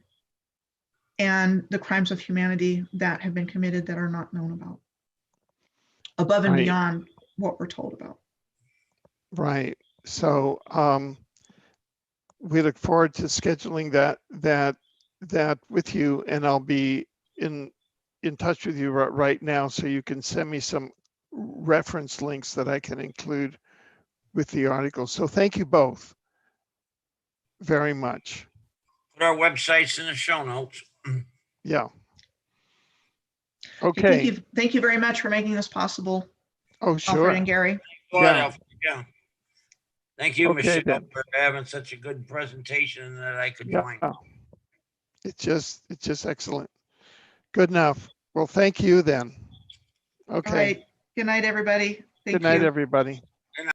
and the crimes of humanity that have been committed that are not known about, above and
Right.
beyond what we're told about.
Right. So we look forward to scheduling that with you, and I'll be in touch with you right now, so you can send me some reference links that I can include with the article. So thank you both very much.
Put our websites in the show notes.
Yeah. Okay.
Thank you very much for making this possible,
Oh, sure.
Alfred and Gary.
Go ahead, Alfred. Yeah. Thank you,
Okay,
Michelle,
then.
for having such a good presentation that I could join.
Yeah. It's just excellent. Good enough. Well, thank you then. Okay.
All right. Good night, everybody. Thank
Good night,
you.
everybody.